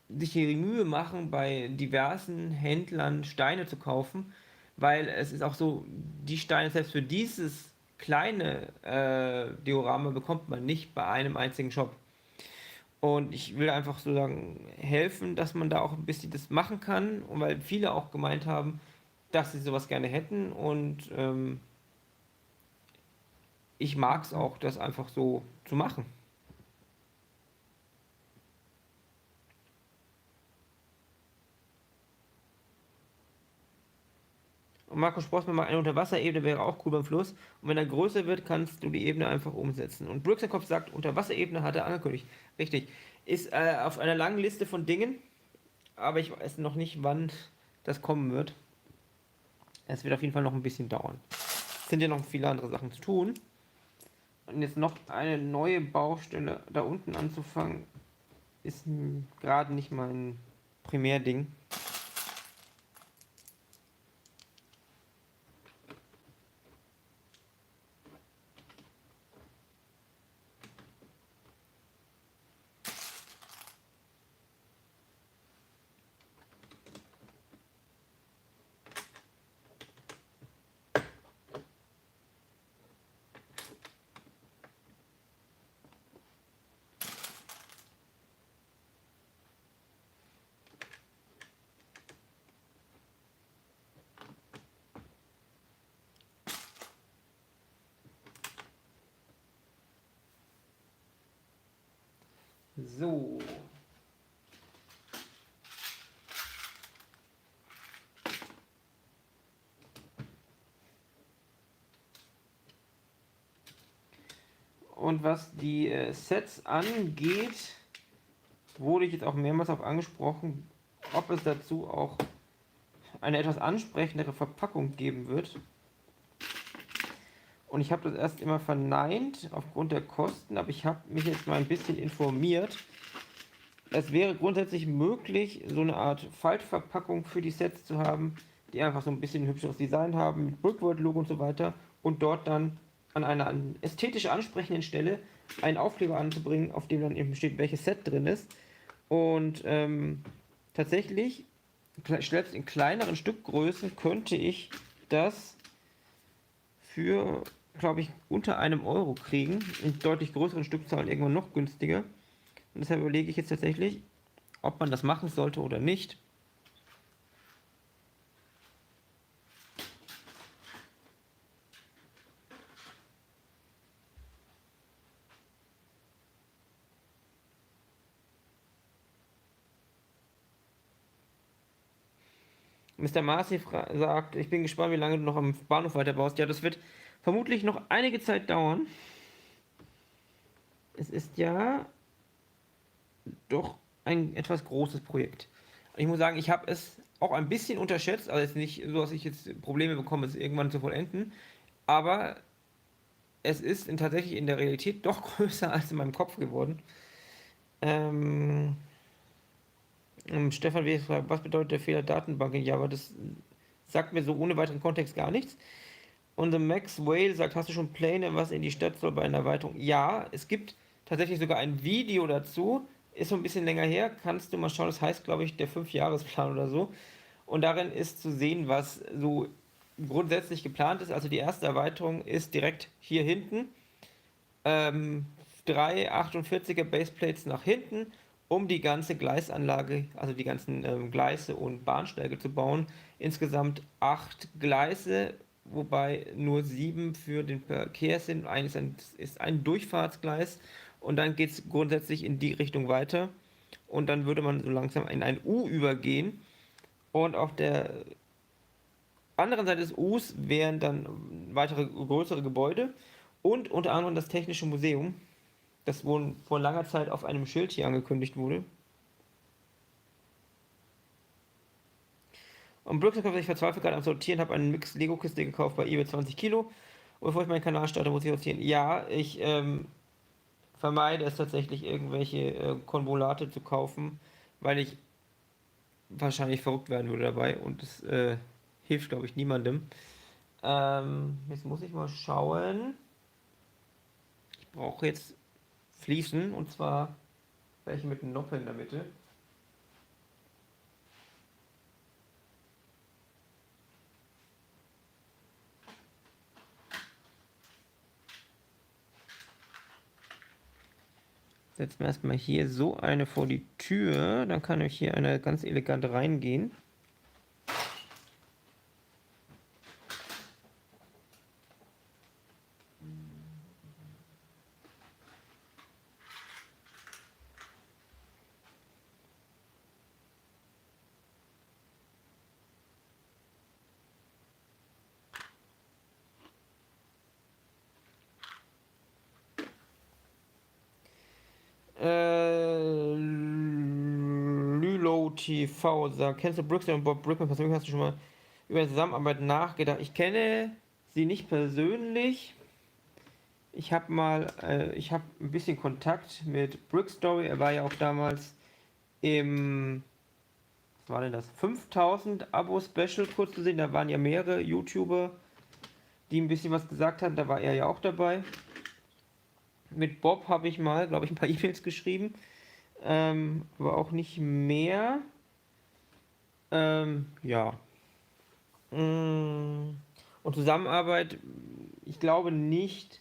sich die Mühe machen, bei diversen Händlern Steine zu kaufen, weil es ist auch so, die Steine selbst für dieses kleine Diorama bekommt man nicht bei einem einzigen Shop. Und ich will einfach so sagen, helfen, dass man da auch ein bisschen das machen kann. Und weil viele auch gemeint haben, dass sie sowas gerne hätten. Und ich mag es auch, das einfach so zu machen. Und Marco Sprossmann mal eine Unterwasserebene wäre auch cool beim Fluss. Und wenn er größer wird, kannst du die Ebene einfach umsetzen. Und Brooks sagt, Unterwasserebene hat er angekündigt. Richtig. Ist auf einer langen Liste von Dingen, aber ich weiß noch nicht, wann das kommen wird. Es wird auf jeden Fall noch ein bisschen dauern. Es sind ja noch viele andere Sachen zu tun. Und jetzt noch eine neue Baustelle da unten anzufangen, ist gerade nicht mein Primärding. So. Und was die Sets angeht, wurde ich jetzt auch mehrmals auf angesprochen, ob es dazu auch eine etwas ansprechendere Verpackung geben wird. Und ich habe das erst immer verneint aufgrund der Kosten, aber ich habe mich jetzt mal ein bisschen informiert. Es wäre grundsätzlich möglich, so eine Art Faltverpackung für die Sets zu haben, die einfach so ein bisschen ein hübscheres Design haben, mit Brickworld-Logo und so weiter, und dort dann an einer ästhetisch ansprechenden Stelle einen Aufkleber anzubringen, auf dem dann eben steht, welches Set drin ist. Und tatsächlich, selbst in kleineren Stückgrößen, könnte ich das für, glaube ich, unter einem Euro kriegen. In deutlich größeren Stückzahlen irgendwann noch günstiger. Und deshalb überlege ich jetzt tatsächlich, ob man das machen sollte oder nicht. Mr. Marcy sagt, ich bin gespannt, wie lange du noch am Bahnhof weiterbaust. Ja, das wird vermutlich noch einige Zeit dauern. Es ist ja doch ein etwas großes Projekt. Ich muss sagen, ich habe es auch ein bisschen unterschätzt, also jetzt nicht so, dass ich jetzt Probleme bekomme, es irgendwann zu vollenden, aber es ist tatsächlich in der Realität doch größer als in meinem Kopf geworden. Ähm, Stefan W. fragt, was bedeutet der Fehler Datenbank in Java? Das sagt mir so ohne weiteren Kontext gar nichts. Und The Max Whale sagt, hast du schon Pläne, was in die Stadt soll bei einer Erweiterung? Ja, es gibt tatsächlich sogar ein Video dazu. Ist so ein bisschen länger her. Kannst du mal schauen. Das heißt, glaube ich, der 5-Jahresplan oder so. Und darin ist zu sehen, was so grundsätzlich geplant ist. Also die erste Erweiterung ist direkt hier hinten. 3 48er Baseplates nach hinten, um die ganze Gleisanlage, also die ganzen Gleise und Bahnsteige zu bauen. Insgesamt 8 Gleise, wobei nur 7 für den Verkehr sind. Eines ist ein Durchfahrtsgleis, und dann geht es grundsätzlich in die Richtung weiter. Und dann würde man so langsam in ein U übergehen. Und auf der anderen Seite des Us wären dann weitere größere Gebäude und unter anderem das Technische Museum, das wohl vor langer Zeit auf einem Schild hier angekündigt wurde. Und Brooks sagt, ich verzweifle gerade am Sortieren, habe einen Mix Lego-Kiste gekauft bei eBay 20 Kilo. Und bevor ich meinen Kanal starte, muss ich sortieren. Ja, ich vermeide es tatsächlich, irgendwelche Konvolate zu kaufen, weil ich wahrscheinlich verrückt werden würde dabei, und das hilft, glaube ich, niemandem. Jetzt muss ich mal schauen. Ich brauche jetzt Fliesen, und zwar welche mit einem Noppel in der Mitte. Setzen wir erstmal hier so eine vor die Tür, dann kann euch hier eine ganz elegant reingehen. Lülo TV sagt, kennst du Brooks und Bob Brickman persönlich? Hast du schon mal über die Zusammenarbeit nachgedacht? Ich kenne sie nicht persönlich. Ich habe ein bisschen Kontakt mit Brickstory. Er war ja auch damals im, was war denn das? 5000 Abo-Special kurz zu sehen. Da waren ja mehrere YouTuber, die ein bisschen was gesagt haben. Da war er ja auch dabei. Mit Bob habe ich mal, glaube ich, ein paar E-Mails geschrieben. Aber auch nicht mehr. Ja. Und Zusammenarbeit, ich glaube nicht,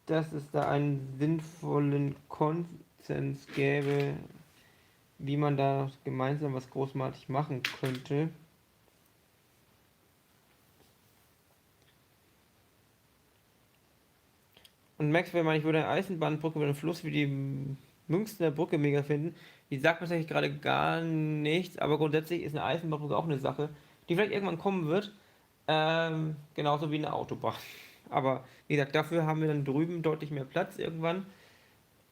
dass es da einen sinnvollen Konsens gäbe, wie man da gemeinsam was großartig machen könnte. Und Maxwell meint, ich würde eine Eisenbahnbrücke über den Fluss wie die Münchner Brücke mega finden. Die sagt mir tatsächlich gerade gar nichts, aber grundsätzlich ist eine Eisenbahnbrücke auch eine Sache, die vielleicht irgendwann kommen wird. Genauso wie eine Autobahn. Aber wie gesagt, dafür haben wir dann drüben deutlich mehr Platz irgendwann.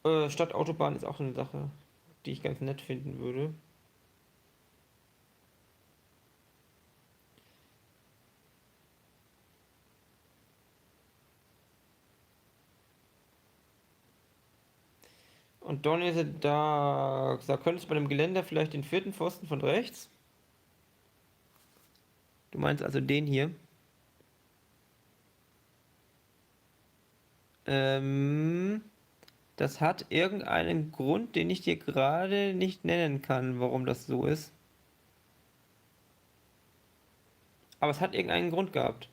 Stadtautobahn ist auch so eine Sache, die ich ganz nett finden würde. Und dann ist er da. Da könntest du bei dem Geländer vielleicht den vierten Pfosten von rechts. Du meinst also den hier. Ähm, Das hat irgendeinen Grund, den ich dir gerade nicht nennen kann, warum das so ist. Aber es hat irgendeinen Grund gehabt.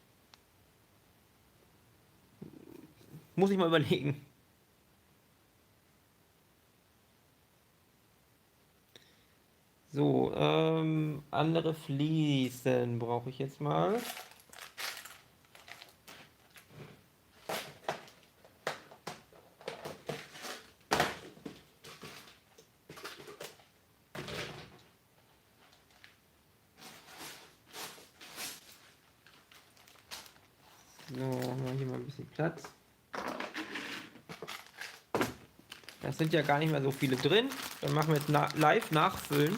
Muss ich mal überlegen. So, andere Fliesen brauche ich jetzt mal. So, haben wir hier mal ein bisschen Platz. Das sind ja gar nicht mehr so viele drin. Dann machen wir jetzt live nachfüllen.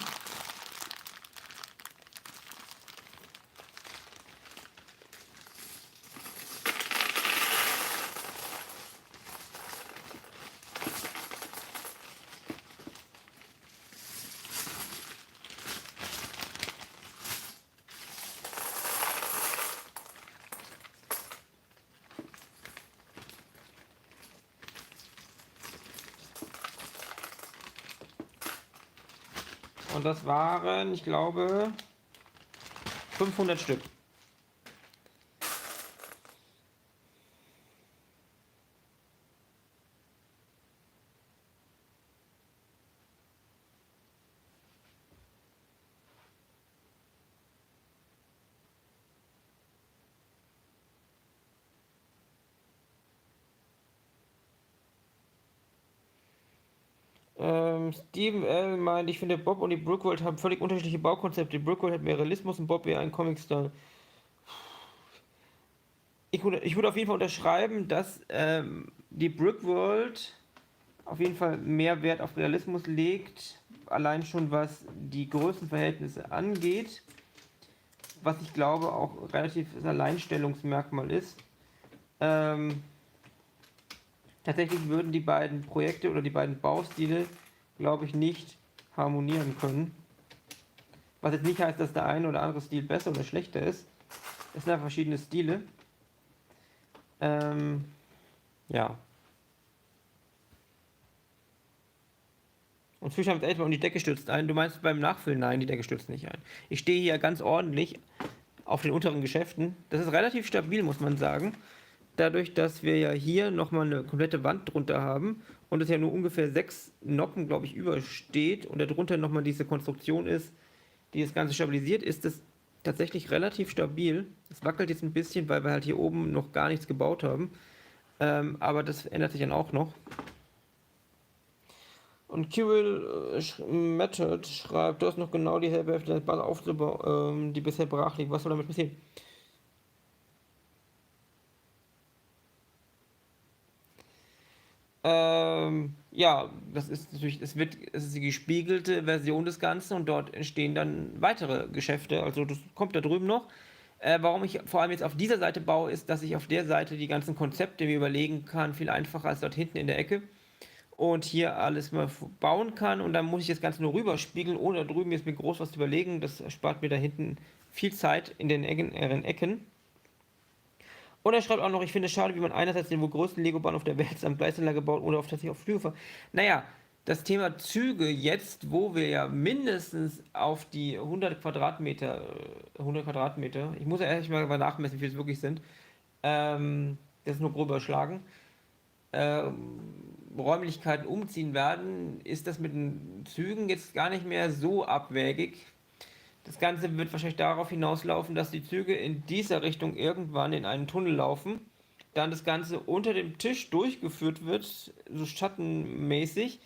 Und das waren, ich glaube, 500 Stück. Steven L. meint, ich finde, Bob und die Brookworld haben völlig unterschiedliche Baukonzepte. Die Brookworld hat mehr Realismus und Bob eher einen Comic-Style. Ich würde auf jeden Fall unterschreiben, dass die Brickworld auf jeden Fall mehr Wert auf Realismus legt, allein schon was die Größenverhältnisse angeht, was ich glaube auch relativ das Alleinstellungsmerkmal ist. Ähm, Tatsächlich würden die beiden Projekte oder die beiden Baustile, glaube ich, nicht harmonieren können. Was jetzt nicht heißt, dass der eine oder andere Stil besser oder schlechter ist. Es sind einfach verschiedene Stile. Ähm, ja. Und Fischer haben es echt mal um die Decke stürzt ein. Du meinst beim Nachfüllen? Nein, die Decke stürzt nicht ein. Ich stehe hier ganz ordentlich auf den unteren Geschäften. Das ist relativ stabil, muss man sagen. Dadurch, dass wir ja hier nochmal eine komplette Wand drunter haben und es ja nur ungefähr 6 Noppen, glaube ich, übersteht und darunter nochmal diese Konstruktion ist, die das Ganze stabilisiert, ist es tatsächlich relativ stabil. Es wackelt jetzt ein bisschen, weil wir halt hier oben noch gar nichts gebaut haben. Aber das ändert sich dann auch noch. Und Kirill Method schreibt, du hast noch genau die halbe Hälfte der Ball aufzubauen, die bisher brach liegt. Was soll damit passieren? Ja, das ist natürlich, es ist die gespiegelte Version des Ganzen und dort entstehen dann weitere Geschäfte. Also das kommt da drüben noch. Warum ich vor allem jetzt auf dieser Seite baue, ist, dass ich auf der Seite die ganzen Konzepte mir überlegen kann, viel einfacher als dort hinten in der Ecke. Und hier alles mal bauen kann und dann muss ich das Ganze nur rüberspiegeln, ohne da drüben jetzt mir groß was zu überlegen. Das erspart mir da hinten viel Zeit in den Ecken. Und er schreibt auch noch, ich finde es schade, wie man einerseits den wohl größten Lego-Bahn auf der Welt samt Gleisanlage baut oder tatsächlich auf Flüge fahren. Naja, das Thema Züge jetzt, wo wir ja mindestens auf die 100 Quadratmeter, ich muss ja ehrlich mal nachmessen, wie viel es wirklich sind, das ist nur grob überschlagen, Räumlichkeiten umziehen werden, ist das mit den Zügen jetzt gar nicht mehr so abwägig. Das Ganze wird wahrscheinlich darauf hinauslaufen, dass die Züge in dieser Richtung irgendwann in einen Tunnel laufen, dann das Ganze unter dem Tisch durchgeführt wird, so schattenmäßig,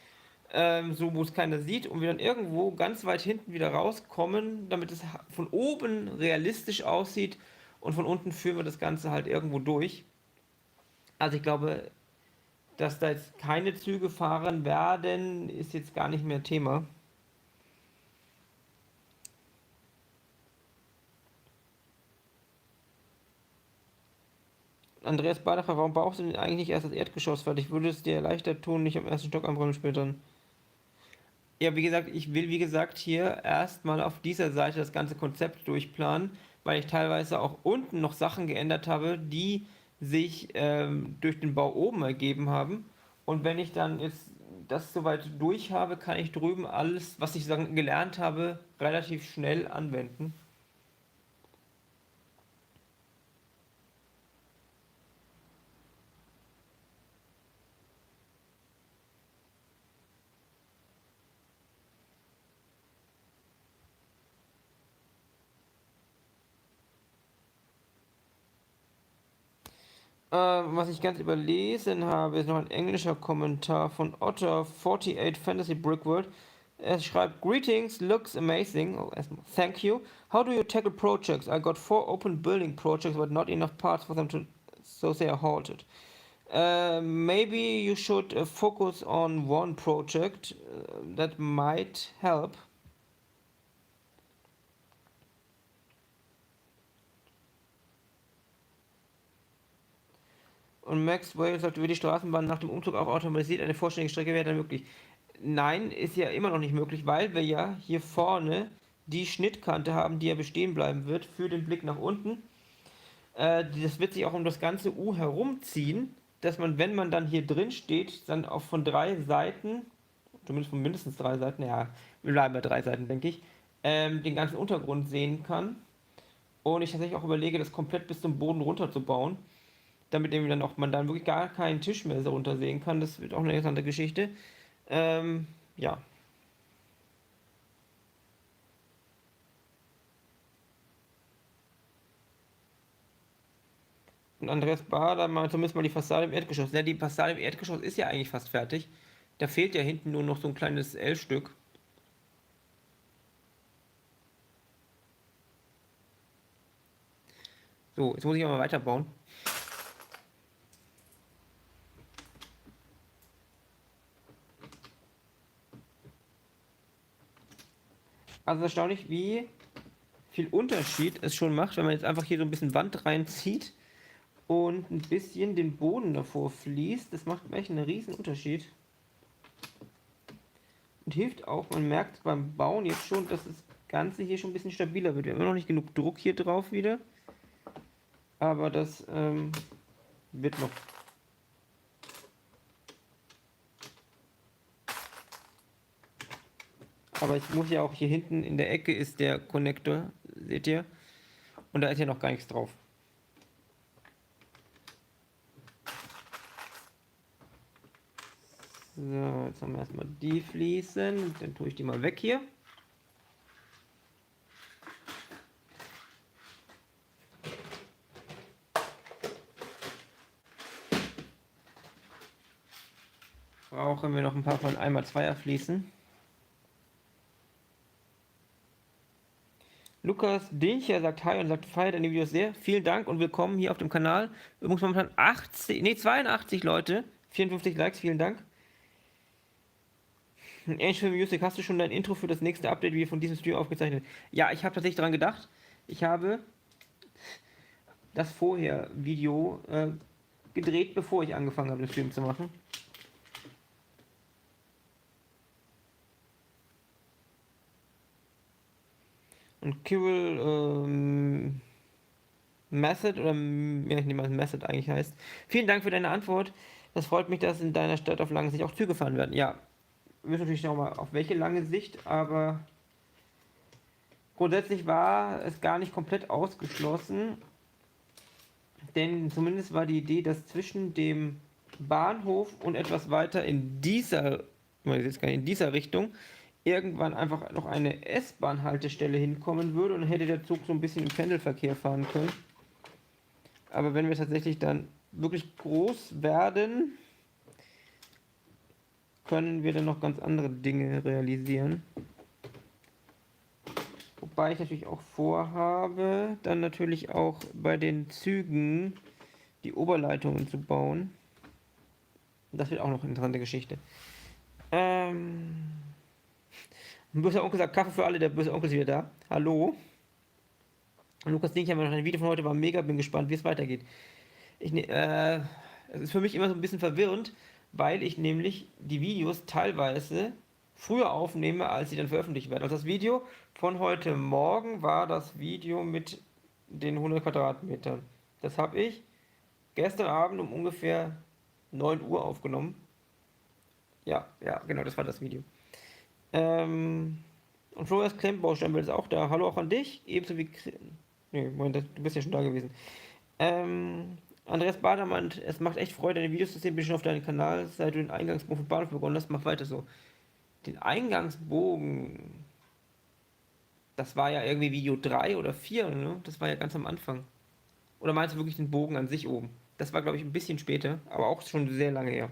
so wo es keiner sieht, und wir dann irgendwo ganz weit hinten wieder rauskommen, damit es von oben realistisch aussieht und von unten führen wir das Ganze halt irgendwo durch. Also ich glaube, dass da jetzt keine Züge fahren werden, ist jetzt gar nicht mehr Thema. Andreas Badacher, warum brauchst du denn eigentlich nicht erst das Erdgeschoss fertig? Würde es dir leichter tun, nicht am ersten Stock anbrennen später? Ja, wie gesagt, ich will, wie gesagt, hier erstmal auf dieser Seite das ganze Konzept durchplanen, weil ich teilweise auch unten noch Sachen geändert habe, die sich durch den Bau oben ergeben haben. Und wenn ich dann jetzt das soweit durch habe, kann ich drüben alles, was ich sagen, gelernt habe, relativ schnell anwenden. Was ich ganz überlesen habe, ist noch ein englischer Kommentar von Otter48 Fantasy Brickworld. Er schreibt, Greetings, looks amazing. Oh, erstmal, thank you. How do you tackle projects? I got 4 open building projects, but not enough parts for them to, so they are halted. Maybe you should focus on one project. That might help. Und Max Whale sagt, wird die Straßenbahn nach dem Umzug auch automatisiert? Eine vollständige Strecke wäre dann möglich. Nein, ist ja immer noch nicht möglich, weil wir ja hier vorne die Schnittkante haben, die ja bestehen bleiben wird für den Blick nach unten. Das wird sich auch um das ganze U herumziehen, dass man, wenn man dann hier drin steht, dann auch von 3 Seiten, zumindest von mindestens 3 Seiten, ja, wir bleiben bei 3 Seiten, denke ich, den ganzen Untergrund sehen kann. Und ich tatsächlich auch überlege, das komplett bis zum Boden runter zu bauen, damit eben dann auch man dann wirklich gar keinen Tisch mehr so runter sehen kann. Das wird auch eine interessante Geschichte. Ja. Und Andreas Bader mal zumindest mal die Fassade im Erdgeschoss. Ja, die Fassade im Erdgeschoss ist ja eigentlich fast fertig. Da fehlt ja hinten nur noch so ein kleines L-Stück. So, jetzt muss ich aber weiterbauen. Also erstaunlich, wie viel Unterschied es schon macht, wenn man jetzt einfach hier so ein bisschen Wand reinzieht und ein bisschen den Boden davor fließt. Das macht echt einen riesen Unterschied. Und hilft auch, man merkt beim Bauen jetzt schon, dass das Ganze hier schon ein bisschen stabiler wird. Wir haben immer noch nicht genug Druck hier drauf wieder. Aber das wird noch. Aber ich muss ja auch hier hinten in der Ecke ist der Konnektor, seht ihr? Und da ist ja noch gar nichts drauf. So, jetzt haben wir erstmal die Fliesen. Dann tue ich die mal weg hier. Brauchen wir noch ein paar von 1x2er Fliesen. Lukas Dincher sagt Hi und sagt, feiert deine Videos sehr. Vielen Dank und willkommen hier auf dem Kanal. Übrigens momentan 82 Leute. 54 Likes, vielen Dank. Angel Music, hast du schon dein Intro für das nächste Update wie von diesem Stream aufgezeichnet? Ja, ich habe tatsächlich daran gedacht. Ich habe das Vorher-Video gedreht, bevor ich angefangen habe, den Stream zu machen. Und Kirill Method, oder ja, ich nehme mal Method eigentlich heißt. Vielen Dank für deine Antwort. Das freut mich, dass in deiner Stadt auf lange Sicht auch Züge fahren werden. Ja, wir müssen natürlich noch mal auf welche lange Sicht, aber grundsätzlich war es gar nicht komplett ausgeschlossen, denn zumindest war die Idee, dass zwischen dem Bahnhof und etwas weiter in dieser Richtung irgendwann einfach noch eine S-Bahn-Haltestelle hinkommen würde und dann hätte der Zug so ein bisschen im Pendelverkehr fahren können. Aber wenn wir tatsächlich dann wirklich groß werden, können wir dann noch ganz andere Dinge realisieren. Wobei ich natürlich auch vorhabe, dann natürlich auch bei den Zügen die Oberleitungen zu bauen. Das wird auch noch eine interessante Geschichte. Böser Onkel sagt Kaffee für alle, der böse Onkel ist wieder da. Hallo. Und Lukas Ding, ich habe noch ein Video von heute, war mega, bin gespannt, wie es weitergeht. Es ist für mich immer so ein bisschen verwirrend, weil ich nämlich die Videos teilweise früher aufnehme, als sie dann veröffentlicht werden. Also das Video von heute Morgen war das Video mit den 100 Quadratmetern. Das habe ich gestern Abend um ungefähr 9 Uhr aufgenommen. Ja, ja, genau, das war das Video. Ähm, und Florians Klemmbausteinbild ist auch da. Hallo auch an dich. Ebenso wie. Nee, Moment, du bist ja schon da gewesen. Andreas Bader meint, es macht echt Freude, deine Videos zu sehen. Bin schon auf deinem Kanal, seit du den Eingangsbogen von Bahnhof begonnen hast. Mach weiter so. Den Eingangsbogen, das war ja irgendwie Video 3 oder 4, ne? Das war ja ganz am Anfang. Oder meinst du wirklich den Bogen an sich oben? Das war, glaube ich, ein bisschen später, aber auch schon sehr lange her.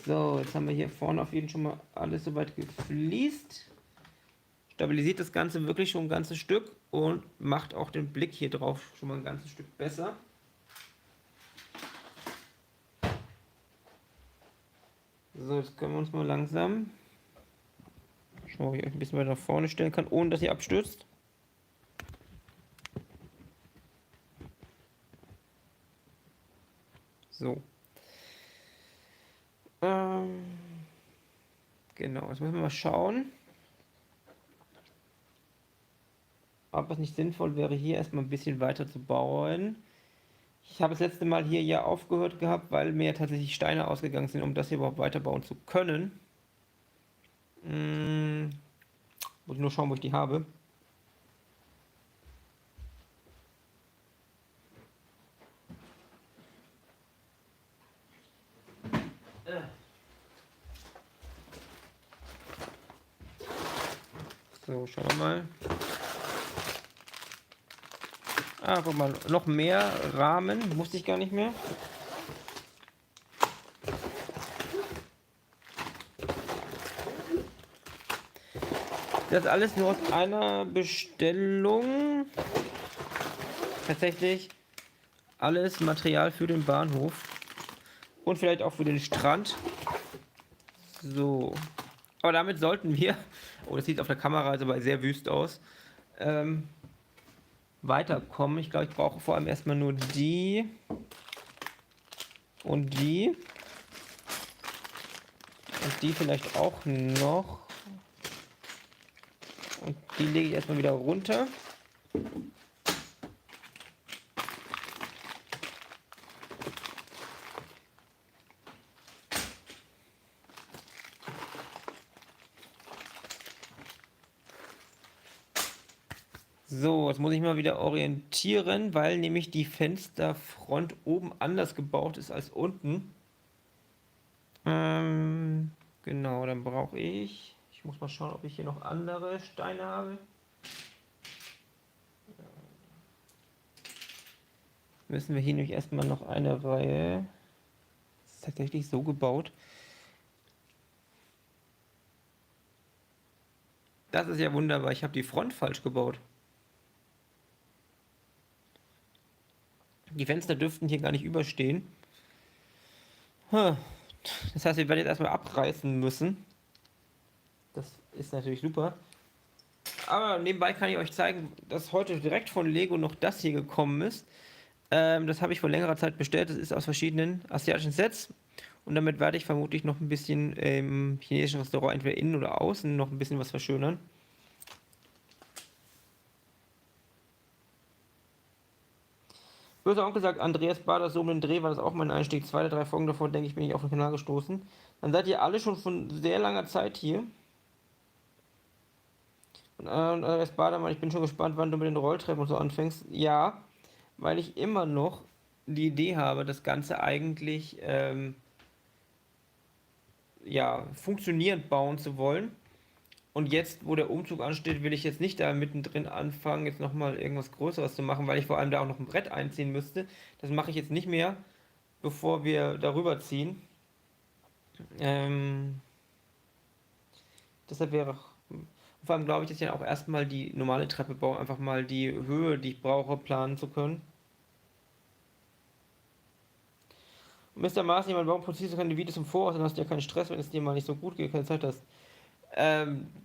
So, jetzt haben wir hier vorne auf jeden Fall schon mal alles soweit gefliest. Stabilisiert das Ganze wirklich schon ein ganzes Stück und macht auch den Blick hier drauf schon mal ein ganzes Stück besser. So, jetzt können wir uns mal langsam schauen, ob ich euch ein bisschen weiter nach vorne stellen kann, ohne dass ihr abstürzt. So. Genau, jetzt müssen wir mal schauen, ob es nicht sinnvoll wäre, hier erstmal ein bisschen weiter zu bauen. Ich habe das letzte Mal hier ja aufgehört gehabt, weil mir tatsächlich Steine ausgegangen sind, um das hier überhaupt weiterbauen zu können. Muss ich nur schauen, wo ich die habe. So, schauen wir mal. Ah, guck mal, noch mehr Rahmen, musste ich gar nicht mehr. Das ist alles nur aus einer Bestellung. Tatsächlich alles Material für den Bahnhof. Und vielleicht auch für den Strand. So. Aber damit sollten wir, oh, das sieht auf der Kamera also aber sehr wüst aus, weiterkommen. Ich glaube, ich brauche vor allem erstmal nur die und die. Und die vielleicht auch noch. Und die lege ich erstmal wieder runter. So, jetzt muss ich mal wieder orientieren, weil nämlich die Fensterfront oben anders gebaut ist als unten. Genau, dann brauche ich. Ich muss mal schauen, ob ich hier noch andere Steine habe. Müssen wir hier nämlich erstmal noch eine Reihe. Das ist tatsächlich so gebaut. Das ist ja wunderbar. Ich habe die Front falsch gebaut. Die Fenster dürften hier gar nicht überstehen. Das heißt, wir werden jetzt erstmal abreißen müssen. Das ist natürlich super. Aber nebenbei kann ich euch zeigen, dass heute direkt von Lego noch das hier gekommen ist. Das habe ich vor längerer Zeit bestellt. Das ist aus verschiedenen asiatischen Sets. Und damit werde ich vermutlich noch ein bisschen im chinesischen Restaurant, entweder innen oder außen, noch ein bisschen was verschönern. Böser Onkel sagt, Andreas Baders so um den Dreh war das auch mein Einstieg. 2 oder 3 Folgen davor, denke ich, bin ich auf den Kanal gestoßen. Dann seid ihr alle schon von sehr langer Zeit hier. Und Andreas Badermann, ich bin schon gespannt, wann du mit den Rolltreppen und so anfängst. Ja, weil ich immer noch die Idee habe, das Ganze eigentlich ja, funktionierend bauen zu wollen. Und jetzt, wo der Umzug ansteht, will ich jetzt nicht da mittendrin anfangen, jetzt nochmal irgendwas Größeres zu machen, weil ich vor allem da auch noch ein Brett einziehen müsste. Das mache ich jetzt nicht mehr, bevor wir darüber ziehen. Deshalb wäre vor allem glaube ich, dass ich dann auch erstmal die normale Treppe baue, einfach mal die Höhe, die ich brauche, planen zu können. Mr. Mars, jemand, warum produzierst du keine Videos im Voraus? Dann hast du ja keinen Stress, wenn es dir mal nicht so gut geht, keine Zeit hast.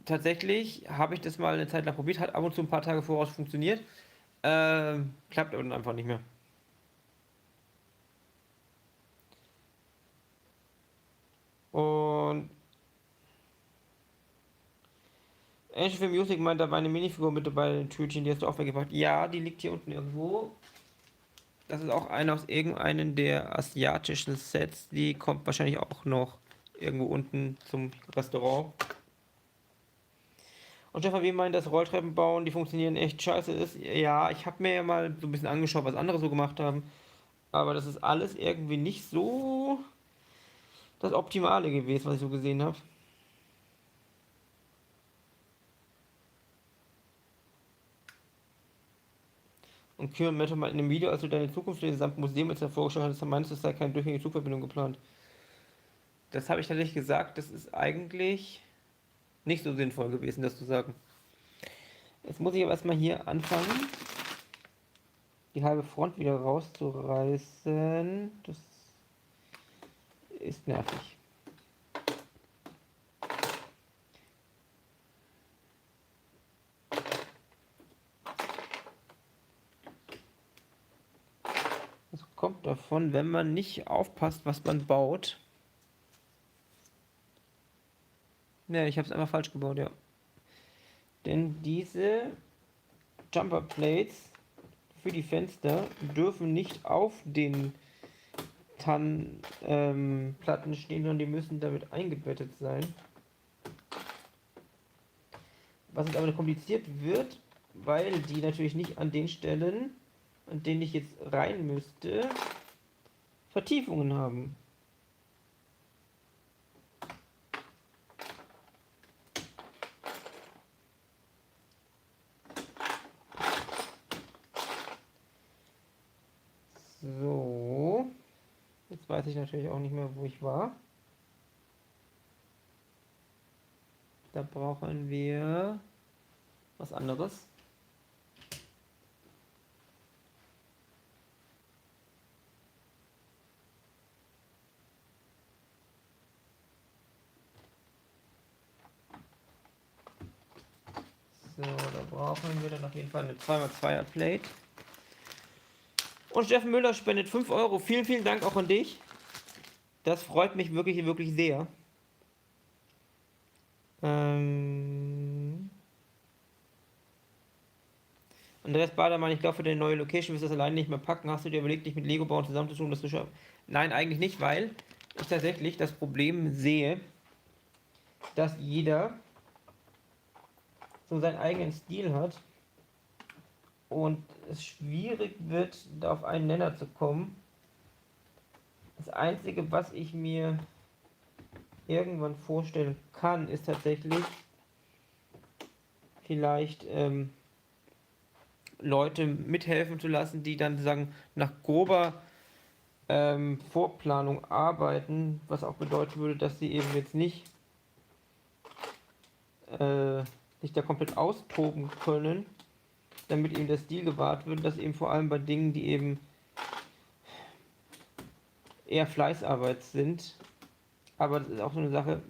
Tatsächlich habe ich das mal eine Zeit lang probiert, hat ab und zu ein paar Tage voraus funktioniert. Klappt aber dann einfach nicht mehr. Und Angel for Music meint, da war eine Minifigur mit dabei, ein Tütchen, die hast du auch weggebracht. Ja, die liegt hier unten irgendwo. Das ist auch eine aus irgendeinem der asiatischen Sets. Die kommt wahrscheinlich auch noch irgendwo unten zum Restaurant. Und Stefan, wie meint, dass Rolltreppen bauen, die funktionieren echt scheiße ist? Ja, ich habe mir ja mal so ein bisschen angeschaut, was andere so gemacht haben. Aber das ist alles irgendwie nicht so das Optimale gewesen, was ich so gesehen habe. Und Kieran meinte mal in einem Video, als du deine Zukunft für das gesamte Museum jetzt vorgestellt hast, meinst du, es sei keine durchgängige Zugverbindung geplant. Das habe ich tatsächlich gesagt, das ist eigentlich nicht so sinnvoll gewesen, das zu sagen. Jetzt muss ich aber erstmal hier anfangen, die halbe Front wieder rauszureißen. Das ist nervig. Das kommt davon, wenn man nicht aufpasst, was man baut. Ne, ich habe es einfach falsch gebaut, ja. Denn diese Jumper Plates für die Fenster dürfen nicht auf den Tannenplatten stehen, sondern die müssen damit eingebettet sein. Was jetzt aber kompliziert wird, weil die natürlich nicht an den Stellen, an denen ich jetzt rein müsste, Vertiefungen haben. So, jetzt weiß ich natürlich auch nicht mehr, wo ich war. Da brauchen wir was anderes. So, da brauchen wir dann auf jeden Fall eine 2x2er Plate. Und Steffen Müller spendet 5 Euro. Vielen, vielen Dank auch an dich. Das freut mich wirklich, wirklich sehr. Andreas Badermann, ich glaube, für deine neue Location wirst du das alleine nicht mehr packen. Hast du dir überlegt, dich mit Lego bauen zusammenzutun, das zu schaffen? Nein, eigentlich nicht, weil ich tatsächlich das Problem sehe, dass jeder so seinen eigenen Stil hat und es schwierig wird, da auf einen Nenner zu kommen. Das Einzige, was ich mir irgendwann vorstellen kann, ist tatsächlich vielleicht Leute mithelfen zu lassen, die dann sagen, nach grober Vorplanung arbeiten, was auch bedeuten würde, dass sie eben jetzt nicht sich da komplett austoben können, damit eben der Stil gewahrt wird, dass eben vor allem bei Dingen, die eben eher Fleißarbeit sind, aber das ist auch so eine Sache,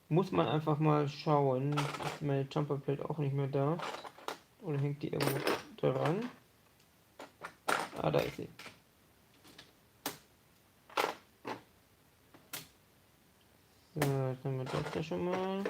muss man einfach mal schauen. Ist meine Jumperplate auch nicht mehr da? Oder hängt die irgendwo dran? Ah, da ist sie. So, jetzt haben wir das ja schon mal.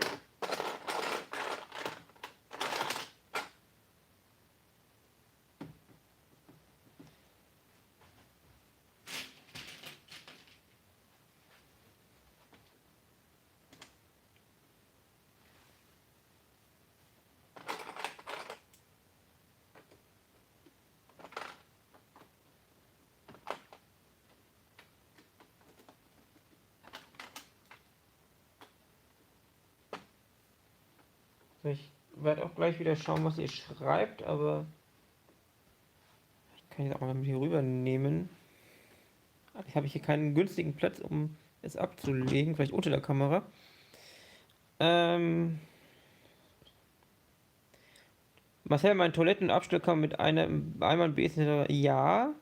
So, ich werde auch gleich wieder schauen, was ihr schreibt, aber ich kann jetzt auch mal mit hier rüber nehmen. Jetzt habe ich hier keinen günstigen Platz, um es abzulegen, vielleicht unter der Kamera. Marcel, mein Toilettenabstellkammer mit einem Eimer Besen. Ja.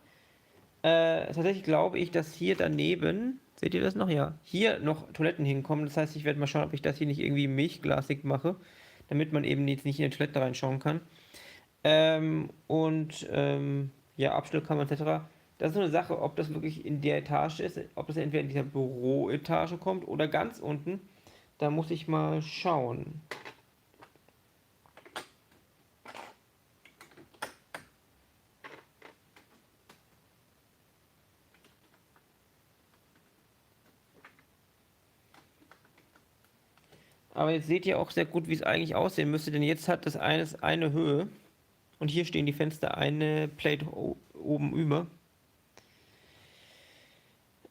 Tatsächlich glaube ich, dass hier daneben, seht ihr das noch? Ja. Hier noch Toiletten hinkommen. Das heißt, ich werde mal schauen, ob ich das hier nicht irgendwie milchglasig mache, damit man eben jetzt nicht in die Toilette reinschauen kann. Ja, Abstellkammer etc. Das ist so eine Sache, ob das wirklich in der Etage ist, ob das entweder in dieser Büroetage kommt oder ganz unten. Da muss ich mal schauen. Aber jetzt seht ihr auch sehr gut, wie es eigentlich aussehen müsste, denn jetzt hat das eine Höhe und hier stehen die Fenster eine Plate oben über.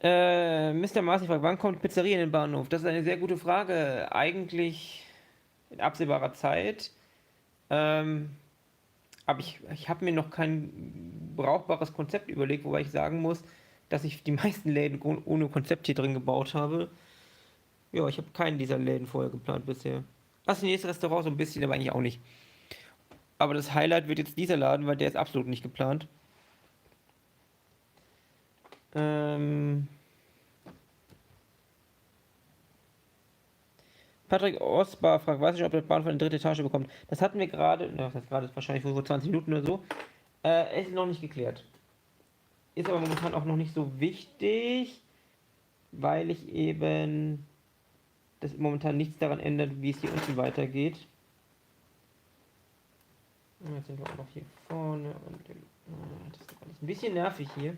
Mr. Mars, ich frage, wann kommt Pizzeria in den Bahnhof? Das ist eine sehr gute Frage. Eigentlich in absehbarer Zeit. Ähm, aber ich habe mir noch kein brauchbares Konzept überlegt, wobei ich sagen muss, dass ich die meisten Läden ohne Konzept hier drin gebaut habe. Ja, ich habe keinen dieser Läden vorher geplant bisher. Das nächste Restaurant so ein bisschen, aber eigentlich auch nicht. Aber das Highlight wird jetzt dieser Laden, weil der ist absolut nicht geplant. Ähm, Patrick Osbar fragt, weiß nicht, ob der Bahnhof eine dritte Etage bekommt. Das hatten wir gerade, na, das heißt gerade, ist wahrscheinlich vor 20 Minuten oder so. Ist noch nicht geklärt. Ist aber momentan auch noch nicht so wichtig, weil ich eben das momentan nichts daran ändert, wie es hier unten weitergeht. Jetzt sind wir auch noch hier vorne und das ist alles ein bisschen nervig hier.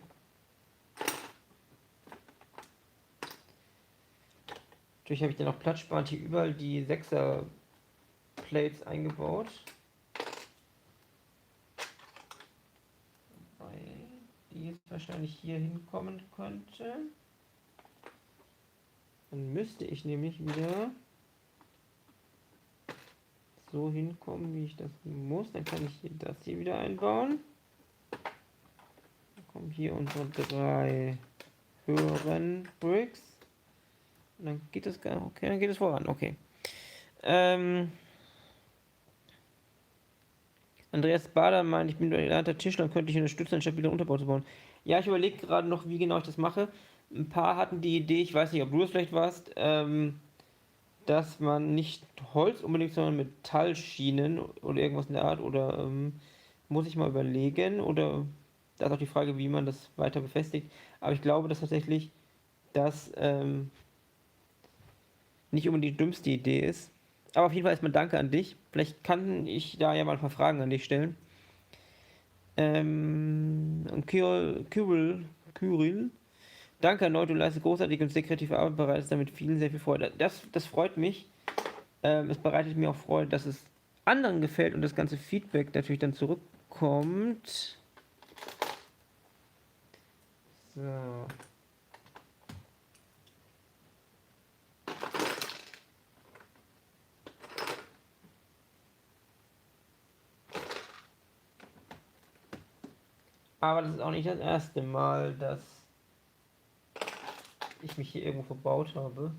Natürlich habe ich dann auch platzsparend hier überall die 6er Plates eingebaut. Weil die jetzt wahrscheinlich hier hinkommen könnte. Dann müsste ich nämlich wieder so hinkommen, wie ich das muss. Dann kann ich hier das hier wieder einbauen. Dann kommen hier unsere 3 höheren Bricks. Und dann geht es gar okay, dann geht es voran, okay. Andreas Bader meint, ich bin gelernter Tischler und könnte dich unterstützen, einen stabilen Unterbau zu bauen. Ja, ich überlege gerade noch, wie genau ich das mache. Ein paar hatten die Idee, ich weiß nicht, ob du es vielleicht warst, dass man nicht Holz unbedingt, sondern Metallschienen oder irgendwas in der Art, oder muss ich mal überlegen, oder da ist auch die Frage, wie man das weiter befestigt. Aber ich glaube, dass tatsächlich das nicht unbedingt die dümmste Idee ist. Aber auf jeden Fall erstmal danke an dich. Vielleicht kann ich da ja mal ein paar Fragen an dich stellen. Und Kyrill, danke erneut, du leistest großartige und sehr kreative Arbeit, bereitest damit vielen sehr viel Freude. Das freut mich. Es bereitet mir auch Freude, dass es anderen gefällt und das ganze Feedback natürlich dann zurückkommt. So. Aber das ist auch nicht das erste Mal, dass ich mich hier irgendwo verbaut habe.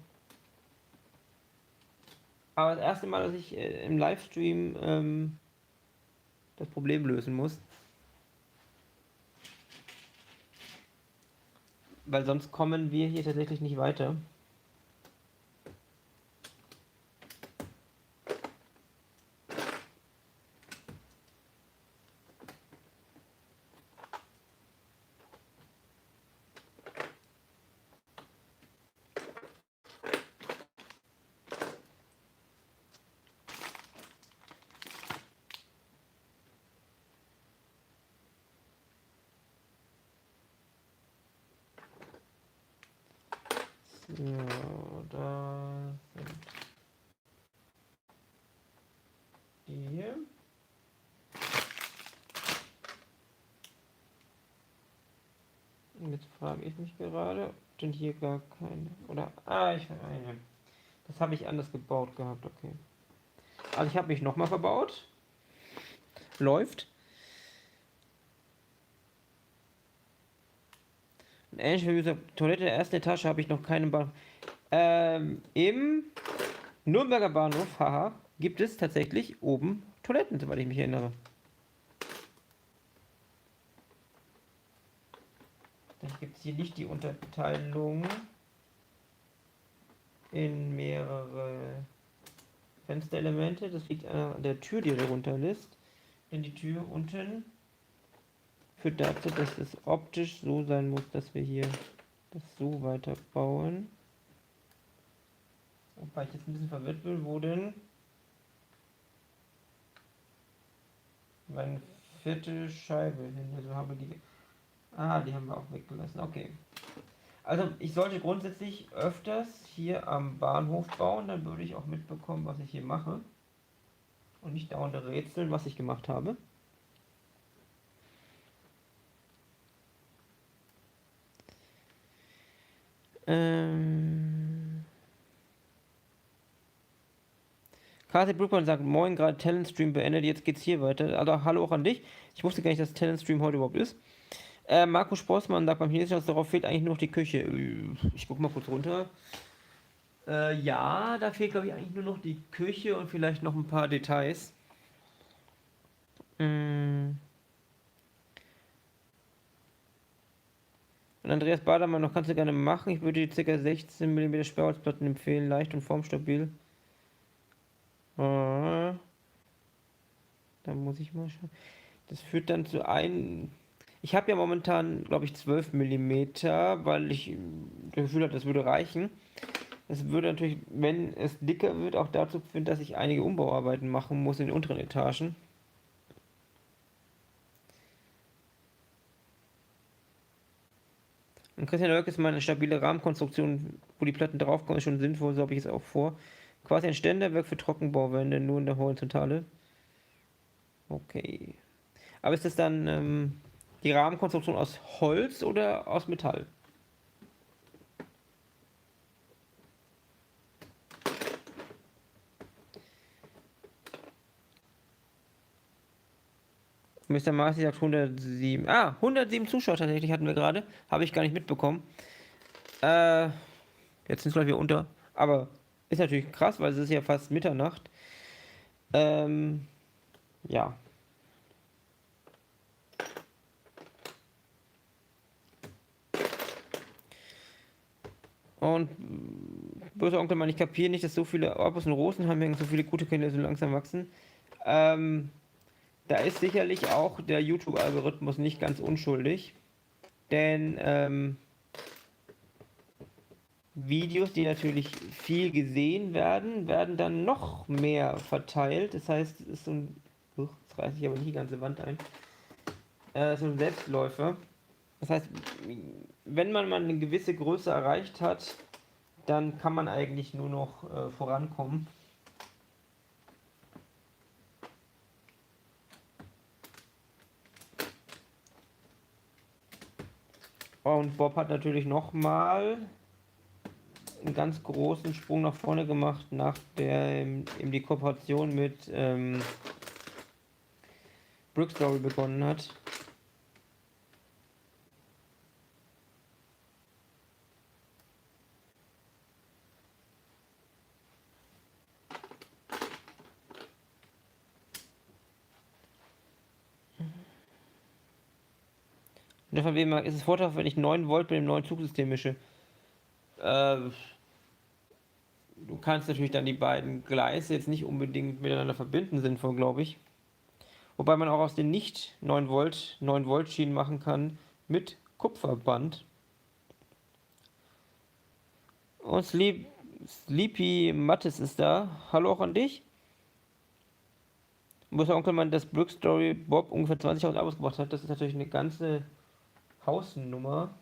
Aber das erste Mal, dass ich im Livestream das Problem lösen muss. Weil sonst kommen wir hier tatsächlich nicht weiter. So, da sind die hier. Und jetzt frage ich mich gerade, ob denn hier gar keine. Oder. Ich habe eine. Das habe ich anders gebaut gehabt, okay. Also ich habe mich nochmal verbaut. Läuft. Und ähnlich wie gesagt, Toilette der ersten Etage habe ich noch keinen Bahnhof. Im Nürnberger Bahnhof, haha, gibt es tatsächlich oben Toiletten, soweit ich mich erinnere. Da gibt es hier nicht die Unterteilung in mehrere Fensterelemente. Das liegt an der Tür, die darunter ist. Denn die Tür unten führt dazu, dass es optisch so sein muss, dass wir hier das so weiterbauen. Wobei ich jetzt ein bisschen verwirrt bin, wo denn meine vierte Scheibe hin. Also habe die. Ah, die haben wir auch weggelassen. Okay. Also ich sollte grundsätzlich öfters hier am Bahnhof bauen, dann würde ich auch mitbekommen, was ich hier mache. Und nicht dauernd rätseln, was ich gemacht habe. Kasi Brookman sagt, moin, gerade Talentstream beendet, jetzt geht's hier weiter. Also hallo auch an dich. Ich wusste gar nicht, dass Talentstream heute überhaupt ist. Marco Sportsmann sagt, beim chinesischen Restaurant fehlt eigentlich nur noch die Küche. Ich guck mal kurz runter. Ja, da fehlt glaube ich eigentlich nur noch die Küche und vielleicht noch ein paar Details. Und Andreas Badermann, noch kannst du gerne machen. Ich würde die ca. 16 mm Sperrholzplatten empfehlen, leicht und formstabil. Da muss ich mal schauen. Das führt dann zu einem. Ich habe ja momentan, glaube ich, 12 mm, weil ich das Gefühl habe, das würde reichen. Das würde natürlich, wenn es dicker wird, auch dazu führen, dass ich einige Umbauarbeiten machen muss in den unteren Etagen. Und Christian Oelk ist mal eine stabile Rahmenkonstruktion, wo die Platten draufkommen, ist schon sinnvoll, so habe ich es auch vor. Quasi ein Ständerwerk für Trockenbauwände, nur in der Horizontale. Okay. Aber ist das dann die Rahmenkonstruktion aus Holz oder aus Metall? Mr. Marcy sagt 107. Ah, 107 Zuschauer tatsächlich hatten wir gerade. Habe ich gar nicht mitbekommen. Jetzt sind es, glaube ich, unter. Aber ist natürlich krass, weil es ist ja fast Mitternacht. Ja. Und böser Onkel, man, ich kapiere nicht, dass so viele Orbus und Rosenheim so viele gute Kinder so langsam wachsen. Da ist sicherlich auch der YouTube-Algorithmus nicht ganz unschuldig. Denn Videos, die natürlich viel gesehen werden, werden dann noch mehr verteilt. Das heißt, es ist so ein. Jetzt reiße ich aber nicht die ganze Wand ein. So ein Selbstläufer. Das heißt, wenn man mal eine gewisse Größe erreicht hat, dann kann man eigentlich nur noch vorankommen. Und Bob hat natürlich nochmal einen ganz großen Sprung nach vorne gemacht, nachdem eben die Kooperation mit Brickstory begonnen hat. Und der von wem ist es vorteilhaft, wenn ich 9 Volt mit dem neuen Zugsystem mische? Du kannst natürlich dann die beiden Gleise jetzt nicht unbedingt miteinander verbinden, sinnvoll, glaube ich. Wobei man auch aus den nicht 9 Volt Schienen machen kann mit Kupferband. Und Sleepy Mattis ist da. Hallo auch an dich. Muss der Onkel meinen, dass Brickstory Bob ungefähr 20.000 Abos gebracht hat. Das ist natürlich eine ganze Hausnummer.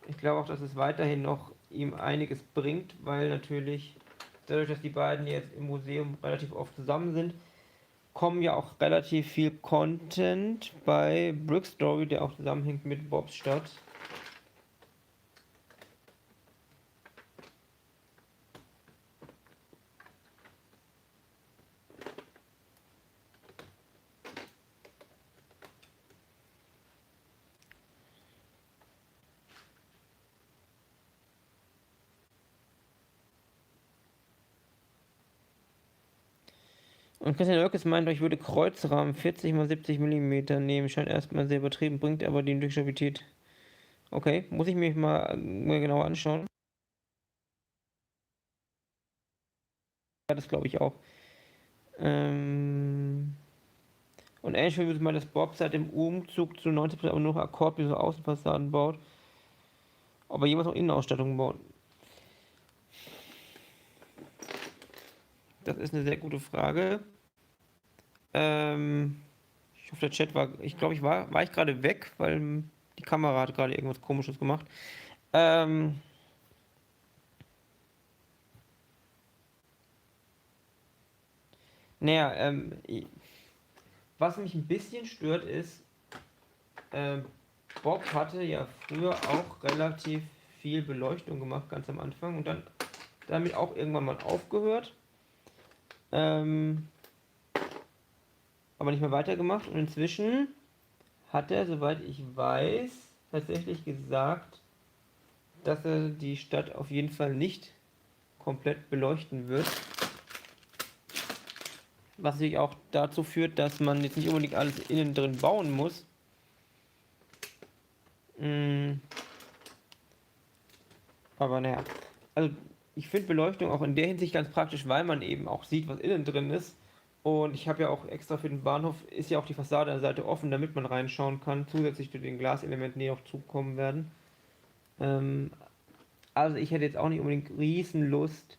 Ich glaube auch, dass es weiterhin noch ihm einiges bringt, weil natürlich dadurch, dass die beiden jetzt im Museum relativ oft zusammen sind, kommen ja auch relativ viel Content bei Brickstory, der auch zusammenhängt mit Bobs Stadt. Und Christian Oelkes meint, ich würde Kreuzrahmen 40 x 70 mm nehmen. Scheint erstmal sehr übertrieben, bringt aber die Stabilität. Okay, muss ich mich mal genauer anschauen. das glaube ich auch. Und ähnlich wie man das Bob seit dem Umzug zu 90% aber nur noch Akkord wie so Außenfassaden baut. Ob er jemals noch Innenausstattung baut. Das ist eine sehr gute Frage. Ich hoffe, der Chat war. Ich glaube, war ich gerade weg, weil die Kamera hat gerade irgendwas Komisches gemacht. Naja, was mich ein bisschen stört ist, Bob hatte ja früher auch relativ viel Beleuchtung gemacht, ganz am Anfang, und dann damit auch irgendwann mal aufgehört. Aber nicht mehr weitergemacht. Und inzwischen hat er, soweit ich weiß, tatsächlich gesagt, dass er die Stadt auf jeden Fall nicht komplett beleuchten wird. Was natürlich auch dazu führt, dass man jetzt nicht unbedingt alles innen drin bauen muss. Aber naja, also ich finde Beleuchtung auch in der Hinsicht ganz praktisch, weil man eben auch sieht, was innen drin ist. Und ich habe ja auch extra für den Bahnhof, ist ja auch die Fassade an der Seite offen, damit man reinschauen kann, zusätzlich zu den Glaselementen, die noch zukommen werden. Also ich hätte jetzt auch nicht unbedingt riesen Lust,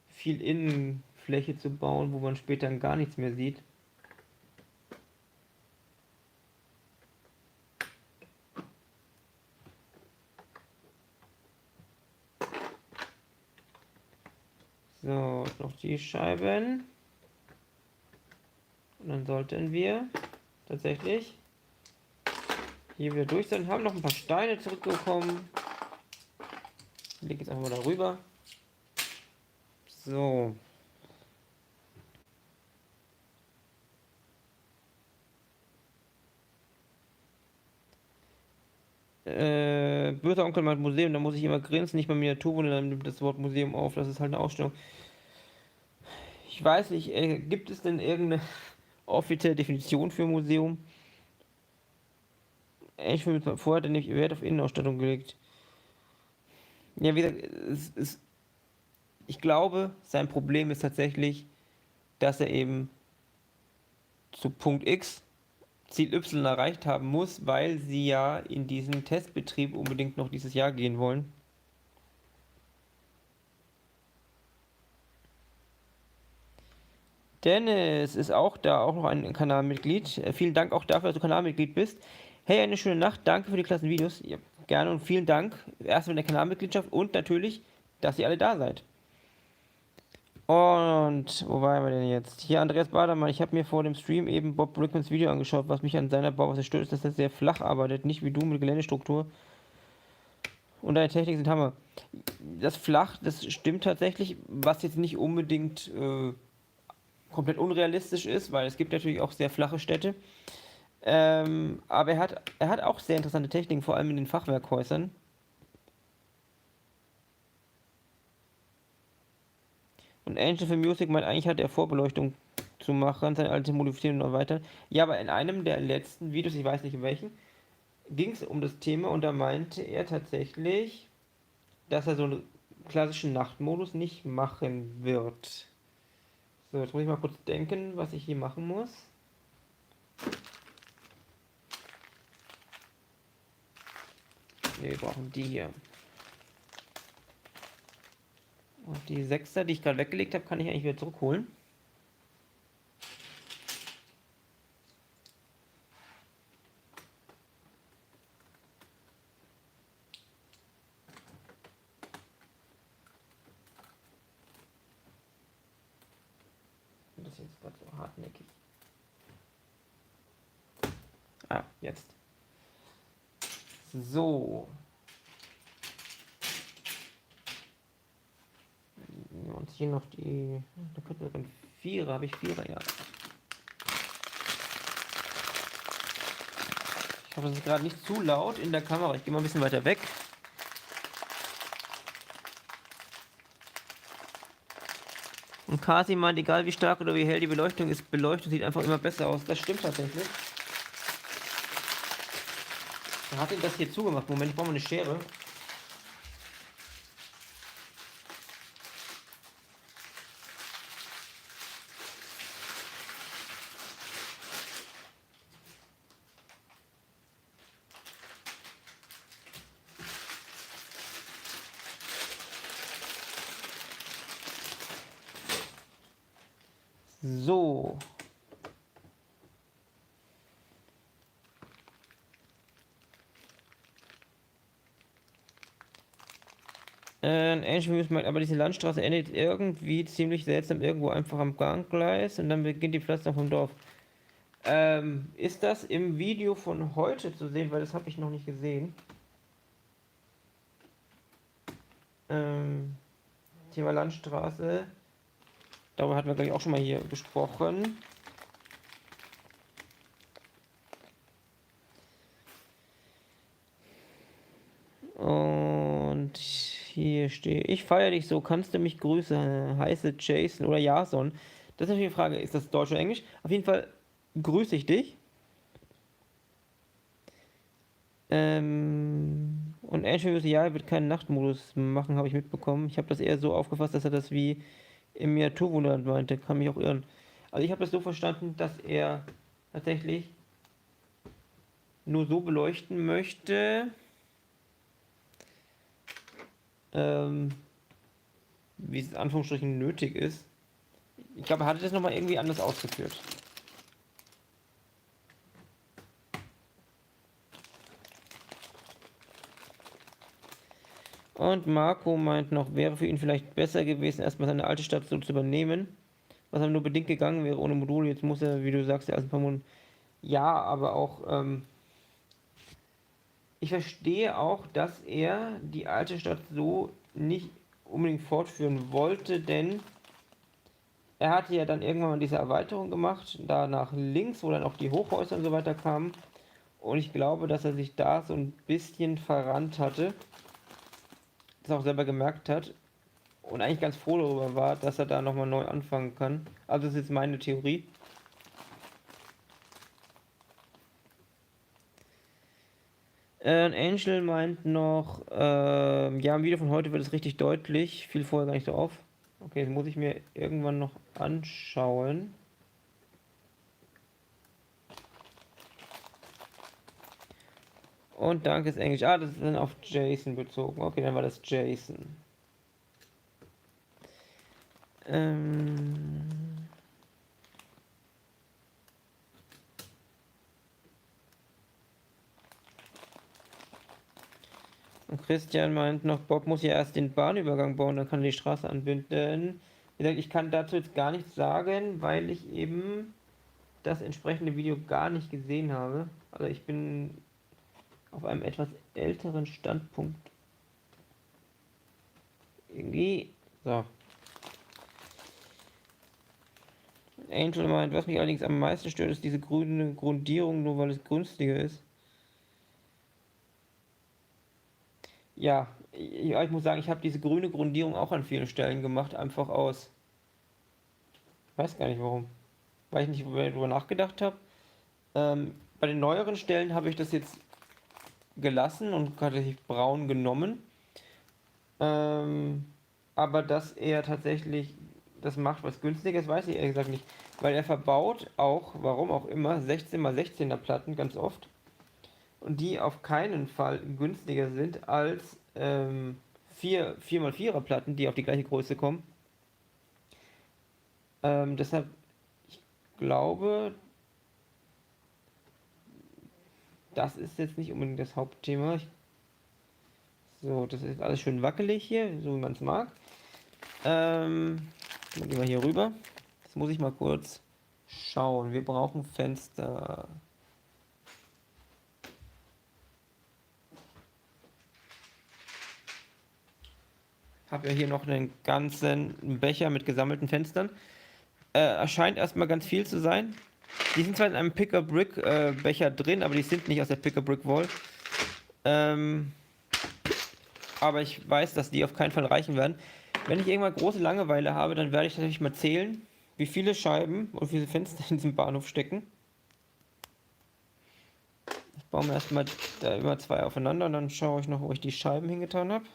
viel Innenfläche zu bauen, wo man später gar nichts mehr sieht. So, noch die Scheiben. Und dann sollten wir tatsächlich hier wieder durch sein. Haben noch ein paar Steine zurückgekommen. Ich lege jetzt einfach mal darüber. So. Böser Onkel meint Museum, da muss ich immer grinsen, nicht mal Miniaturwunder, dann nimmt das Wort Museum auf, das ist halt eine Ausstellung. Ich weiß nicht, gibt es denn irgendeine offizielle Definition für Museum? Ich will vorher den Wert auf Innenausstattung gelegt. Ja, wie gesagt, ich glaube, sein Problem ist tatsächlich, dass er eben zu Punkt X Ziel Y erreicht haben muss, weil sie ja in diesen Testbetrieb unbedingt noch dieses Jahr gehen wollen. Dennis ist auch da, auch noch ein Kanalmitglied. Vielen Dank auch dafür, dass du Kanalmitglied bist. Hey, eine schöne Nacht. Danke für die klassen Videos. Ja, gerne und vielen Dank. Erstmal der Kanalmitgliedschaft und natürlich, dass ihr alle da seid. Und wo waren wir denn jetzt? Hier Andreas Badermann. Ich habe mir vor dem Stream eben Bob Brickmans Video angeschaut. Was mich an seiner Bauweise stört, ist, dass er sehr flach arbeitet. Nicht wie du mit Geländestruktur. Und deine Technik sind Hammer. Das flach, das stimmt tatsächlich. Was jetzt nicht unbedingt komplett unrealistisch ist, weil es gibt natürlich auch sehr flache Städte. Aber er hat auch sehr interessante Techniken, vor allem in den Fachwerkhäusern. Und Angel for Music meint, eigentlich hat er Vorbeleuchtung zu machen, seine alte modifizieren und weiter. Ja, aber in einem der letzten Videos, ich weiß nicht in welchen, ging es um das Thema und da meinte er tatsächlich, dass er so einen klassischen Nachtmodus nicht machen wird. So, jetzt muss ich mal kurz denken, was ich hier machen muss. Ne, wir brauchen die hier. Und die 6er, die ich gerade weggelegt habe, kann ich eigentlich wieder zurückholen. Das ist jetzt gerade so hartnäckig. Ah, jetzt. So. Und hier noch die. Da könnte man einen Vierer, habe ich Vierer, ja. Ich hoffe, das ist gerade nicht zu laut in der Kamera. Ich gehe mal ein bisschen weiter weg. Und Kasi meint, egal wie stark oder wie hell die Beleuchtung ist, Beleuchtung sieht einfach immer besser aus. Das stimmt tatsächlich. Er hat ihm das hier zugemacht. Moment, ich brauche mal eine Schere. So. Ancient Views meint, aber diese Landstraße endet irgendwie ziemlich seltsam irgendwo einfach am Ganggleis und dann beginnt die Pflasterung vom Dorf. Ist das im Video von heute zu sehen, weil das habe ich noch nicht gesehen. Thema Landstraße. Darüber hatten wir, glaube ich, auch schon mal hier gesprochen. Und hier stehe ich feiere dich so, kannst du mich grüßen, heiße Jason oder Jason. Das ist natürlich die Frage, ist das Deutsch oder Englisch? Auf jeden Fall grüße ich dich. Und Ancient ja, wird keinen Nachtmodus machen, habe ich mitbekommen. Ich habe das eher so aufgefasst, dass er das wie im Miniaturwunderland meinte. Kann mich auch irren. Also ich habe das so verstanden, dass er tatsächlich nur so beleuchten möchte, wie es in Anführungsstrichen nötig ist. Ich glaube, er hatte das nochmal irgendwie anders ausgeführt. Und Marco meint noch, wäre für ihn vielleicht besser gewesen, erstmal seine alte Stadt so zu übernehmen, was aber nur bedingt gegangen wäre ohne Module. Jetzt muss er, wie du sagst, erst ein paar Monate. Ja, aber auch, ich verstehe auch, dass er die alte Stadt so nicht unbedingt fortführen wollte, denn er hatte ja dann irgendwann mal diese Erweiterung gemacht, da nach links, wo dann auch die Hochhäuser und so weiter kamen. Und ich glaube, dass er sich da so ein bisschen verrannt hatte, das auch selber gemerkt hat und eigentlich ganz froh darüber war, dass er da nochmal neu anfangen kann. Also das ist jetzt meine Theorie. Angel meint noch, ja, im Video von heute wird es richtig deutlich, fiel vorher gar nicht so auf. Okay, das muss ich mir irgendwann noch anschauen. Und danke ist Englisch. Ah, das ist dann auf Jason bezogen. Okay, dann war das Jason. Und Christian meint noch, Bob muss ja erst den Bahnübergang bauen, dann kann er die Straße anbinden. Wie gesagt, ich kann dazu jetzt gar nichts sagen, weil ich eben das entsprechende Video gar nicht gesehen habe. Also ich bin auf einem etwas älteren Standpunkt. Irgendwie. So. Angel meint, was mich allerdings am meisten stört, ist diese grüne Grundierung, nur weil es günstiger ist. Ja, ich muss sagen, ich habe diese grüne Grundierung auch an vielen Stellen gemacht, einfach aus. Weiß gar nicht warum. Weil ich nicht darüber nachgedacht habe. Bei den neueren Stellen habe ich das jetzt gelassen und tatsächlich braun genommen. Aber dass er tatsächlich das macht, was günstiger ist, weiß ich ehrlich gesagt nicht. Weil er verbaut auch, warum auch immer, 16x16er Platten ganz oft. Und die auf keinen Fall günstiger sind als 4x4er Platten, die auf die gleiche Größe kommen. Deshalb, ich glaube, das ist jetzt nicht unbedingt das Hauptthema. So, das ist alles schön wackelig hier, so wie man es mag. Dann gehen wir hier rüber. Das muss ich mal kurz schauen. Wir brauchen Fenster. Habe ja hier noch einen ganzen Becher mit gesammelten Fenstern. Erscheint erstmal ganz viel zu sein. Die sind zwar in einem Pick-a-Brick Becher drin, aber die sind nicht aus der Pick-a-Brick Wall. Aber ich weiß, dass die auf keinen Fall reichen werden. Wenn ich irgendwann große Langeweile habe, dann werde ich natürlich mal zählen, wie viele Scheiben und wie viele Fenster in diesem Bahnhof stecken. Ich baue mir erstmal da immer zwei aufeinander und dann schaue ich noch, wo ich die Scheiben hingetan habe.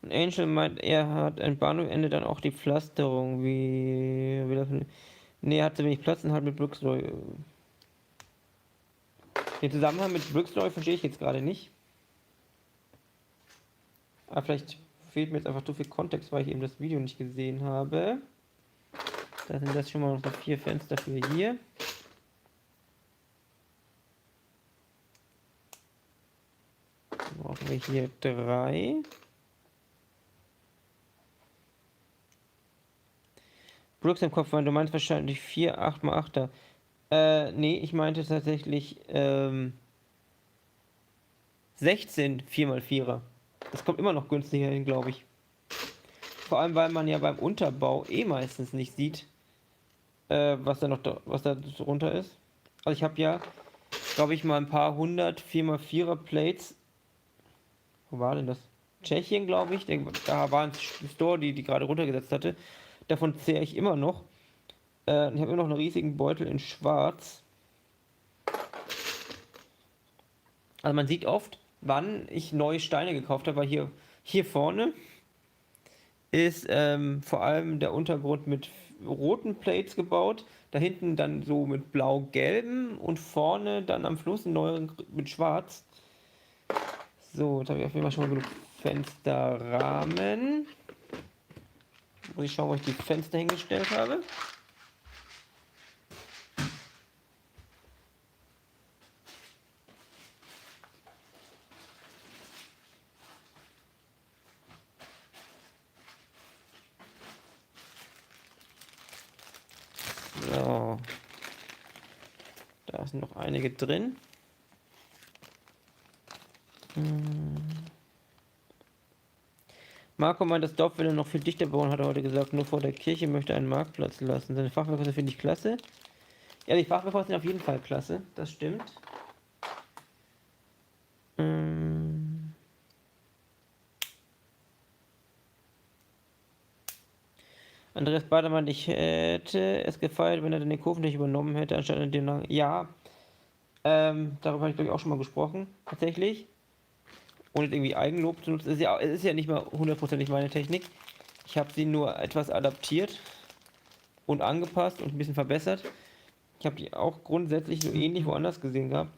Und Angel meint, er hat ein Bahnhofende dann auch die Pflasterung. Wie will er. Nee, er hat zu wenig Platz und halt mit Brooksloy. Den Zusammenhang mit Brooksloy verstehe ich jetzt gerade nicht. Aber vielleicht fehlt mir jetzt einfach zu viel Kontext, weil ich eben das Video nicht gesehen habe. Da sind das schon mal noch so 4 Fenster für hier. Dann brauchen wir hier 3. Brooks im Kopf, du meinst wahrscheinlich 4, 8 mal 8er. Nee, ich meinte tatsächlich 16 4x4er. Das kommt immer noch günstiger hin, glaube ich. Vor allem, weil man ja beim Unterbau meistens nicht sieht, was da drunter ist. Also ich habe ja, glaube ich, mal ein paar 100 4x4er Plates. Wo war denn das? Tschechien, glaube ich. Da war ein Store, die gerade runtergesetzt hatte. Davon zehre ich immer noch. Ich habe immer noch einen riesigen Beutel in schwarz. Also man sieht oft, wann ich neue Steine gekauft habe, weil hier vorne ist vor allem der Untergrund mit roten Plates gebaut. Da hinten dann so mit blau-gelben und vorne dann am Fluss ein neuer mit schwarz. So, jetzt habe ich auf jeden Fall schon mal genug Fensterrahmen. Muss ich schauen, wo ich die Fenster hingestellt habe. So. Da sind noch einige drin. Marco meint, das Dorf will er noch viel dichter bauen, hat er heute gesagt. Nur vor der Kirche möchte er einen Marktplatz lassen. Seine Fachwerkhäuser finde ich klasse. Ja, die Fachwerkhäuser sind auf jeden Fall klasse. Das stimmt. Andreas Badermann, ich hätte es gefeiert, wenn er den Kofen nicht übernommen hätte, anstatt den lang. Ja, darüber habe ich, glaube ich, auch schon mal gesprochen, tatsächlich. Ohne irgendwie Eigenlob zu nutzen. Es ist ja nicht mal hundertprozentig meine Technik. Ich habe sie nur etwas adaptiert und angepasst und ein bisschen verbessert. Ich habe die auch grundsätzlich so ähnlich woanders gesehen gehabt.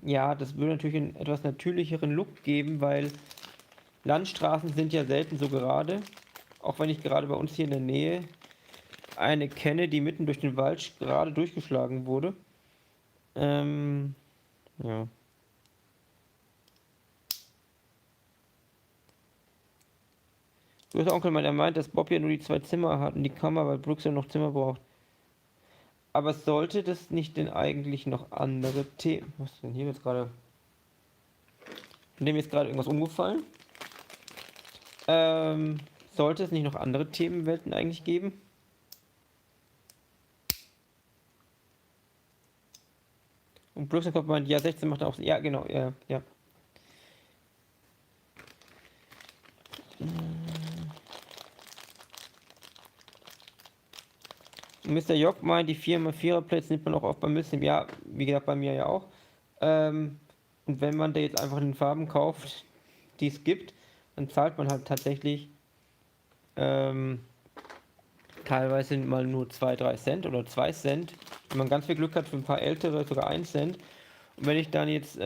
Ja, das würde natürlich einen etwas natürlicheren Look geben, weil Landstraßen sind ja selten so gerade. Auch wenn ich gerade bei uns hier in der Nähe eine kenne, die mitten durch den Wald gerade durchgeschlagen wurde. Ja. Du hast Onkel meint, er meint, dass Bob ja nur die 2 Zimmer hat und die Kammer, weil Brooks ja noch Zimmer braucht. Aber sollte das nicht denn eigentlich noch andere Themen... Was ist denn hier jetzt gerade? Von dem ist gerade irgendwas umgefallen. Sollte es nicht noch andere Themenwelten eigentlich geben? Und Brooks meint, ja, 16 macht er auch... Ja, genau, ja, ja. Mr. Jock meint, die 4x4er Plates nimmt man auch oft beim Muslim. Ja, wie gesagt, bei mir ja auch. Und wenn man da jetzt einfach in den Farben kauft, die es gibt, dann zahlt man halt tatsächlich teilweise mal nur 2, 3 Cent oder 2 Cent. Wenn man ganz viel Glück hat, für ein paar ältere sogar 1 Cent. Und wenn ich dann jetzt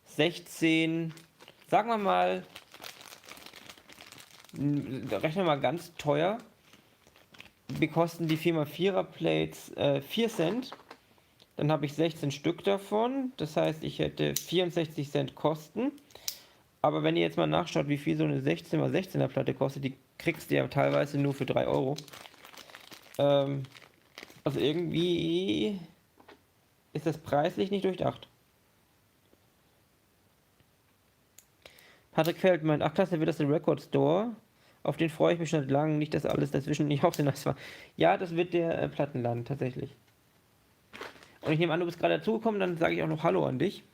16, sagen wir mal, rechnen wir mal ganz teuer, kosten die 4x4er Plates 4 Cent. Dann habe ich 16 Stück davon. Das heißt, ich hätte 64 Cent Kosten. Aber wenn ihr jetzt mal nachschaut, wie viel so eine 16x16er Platte kostet, die kriegst du ja teilweise nur für 3 Euro. Also irgendwie ist das preislich nicht durchdacht. Patrick Feld meint, ach klasse, wird das der Record Store? Auf den freue ich mich schon lange, nicht, dass alles dazwischen nicht auch so nass war. Ja, das wird der Plattenladen tatsächlich. Und ich nehme an, du bist gerade dazugekommen, dann sage ich auch noch Hallo an dich.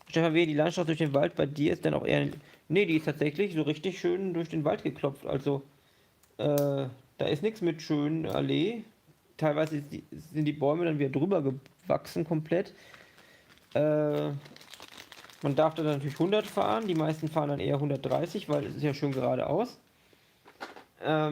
Stefan W., die Landschaft durch den Wald bei dir ist dann auch eher... Ne, die ist tatsächlich so richtig schön durch den Wald geklopft. Also, da ist nichts mit schönen Allee. Teilweise sind die Bäume dann wieder drüber wachsen komplett. Man darf da natürlich 100 fahren, die meisten fahren dann eher 130, weil es ist ja schön geradeaus. Ja.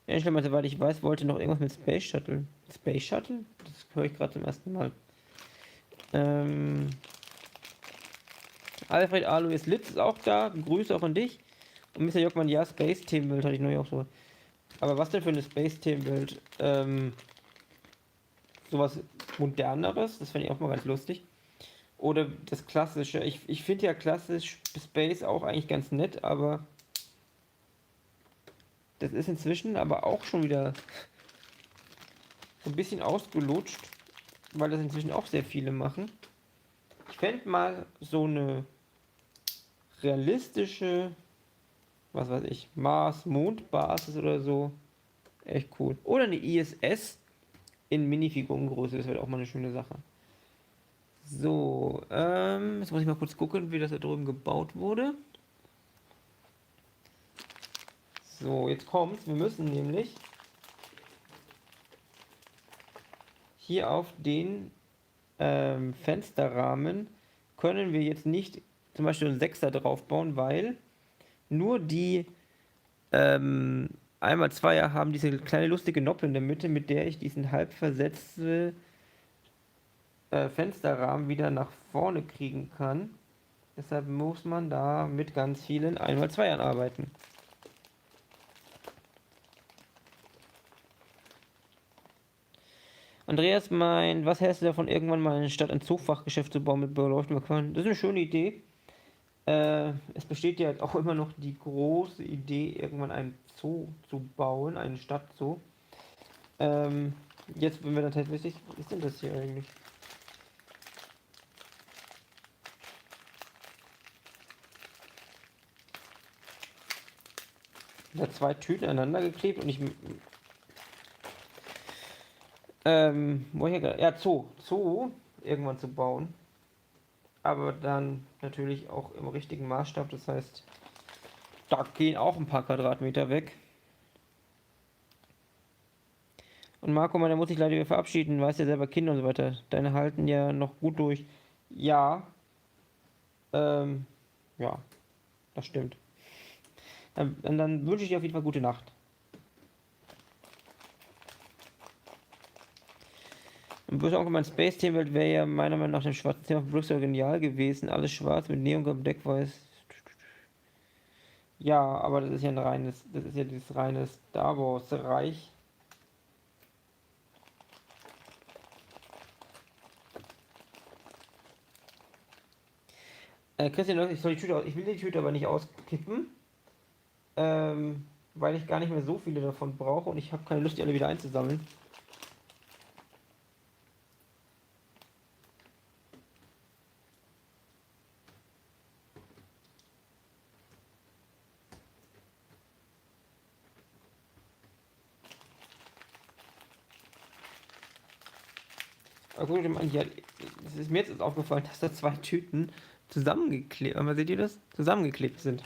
Ja, schlimmer, soweit ich weiß, wollte noch irgendwas mit Space Shuttle. Space Shuttle? Das höre ich gerade zum ersten Mal. Alfred Alois Litz ist auch da. Grüße auch an dich. Und Mr. Jockmann, ja, Space Themenwelt hatte ich neulich auch so. Aber was denn für eine Space Themenwelt? Sowas moderneres, das fände ich auch mal ganz lustig. Oder das klassische. Ich finde ja klassisch Space auch eigentlich ganz nett, aber das ist inzwischen aber auch schon wieder so ein bisschen ausgelutscht, weil das inzwischen auch sehr viele machen. Ich fände mal so eine realistische, was weiß ich, Mars-Mond-Basis oder so. Echt cool. Oder eine ISS in Minifigurengröße, das wäre auch mal eine schöne Sache. So, jetzt muss ich mal kurz gucken, wie das da drüben gebaut wurde. So, jetzt kommt's. Wir müssen nämlich hier auf den Fensterrahmen können wir jetzt nicht zum Beispiel einen Sechser drauf bauen, weil nur die einmal Zweier haben diese kleine lustige Noppe in der Mitte, mit der ich diesen halb versetzte Fensterrahmen wieder nach vorne kriegen kann. Deshalb muss man da mit ganz vielen einmal Zweiern arbeiten. Andreas meint, was hältst du davon, irgendwann mal eine Stadt ein Zoofachgeschäft zu bauen mit beleuchteten Balkonen? Das ist eine schöne Idee. Es besteht ja auch immer noch die große Idee, irgendwann einen Zoo zu bauen, einen Stadtzoo. Jetzt, wenn wir dann tatsächlich, was ist denn das hier eigentlich? Da zwei Tüten aneinander geklebt und ich. Wo ich ja, Zoo irgendwann zu bauen. Aber dann natürlich auch im richtigen Maßstab. Das heißt, da gehen auch ein paar Quadratmeter weg. Und Marco, der muss sich leider wieder verabschieden, weiß ja selber Kinder und so weiter. Deine halten ja noch gut durch. Ja, ja, das stimmt. Dann wünsche ich dir auf jeden Fall gute Nacht. Und böse Onkel, mein Space-Thema wäre ja meiner Meinung nach dem schwarzen Thema von Brooks genial gewesen. Alles schwarz mit Neon gedeckt weiß. Ja, aber das ist ja das ist ja dieses reine Star Wars Reich. Christian, ich will die Tüte aber nicht auskippen, weil ich gar nicht mehr so viele davon brauche und ich habe keine Lust, die alle wieder einzusammeln. Aber gut, ja, es ist mir jetzt aufgefallen, dass da zwei Tüten zusammengeklebt, aber seht ihr das? Zusammengeklebt sind.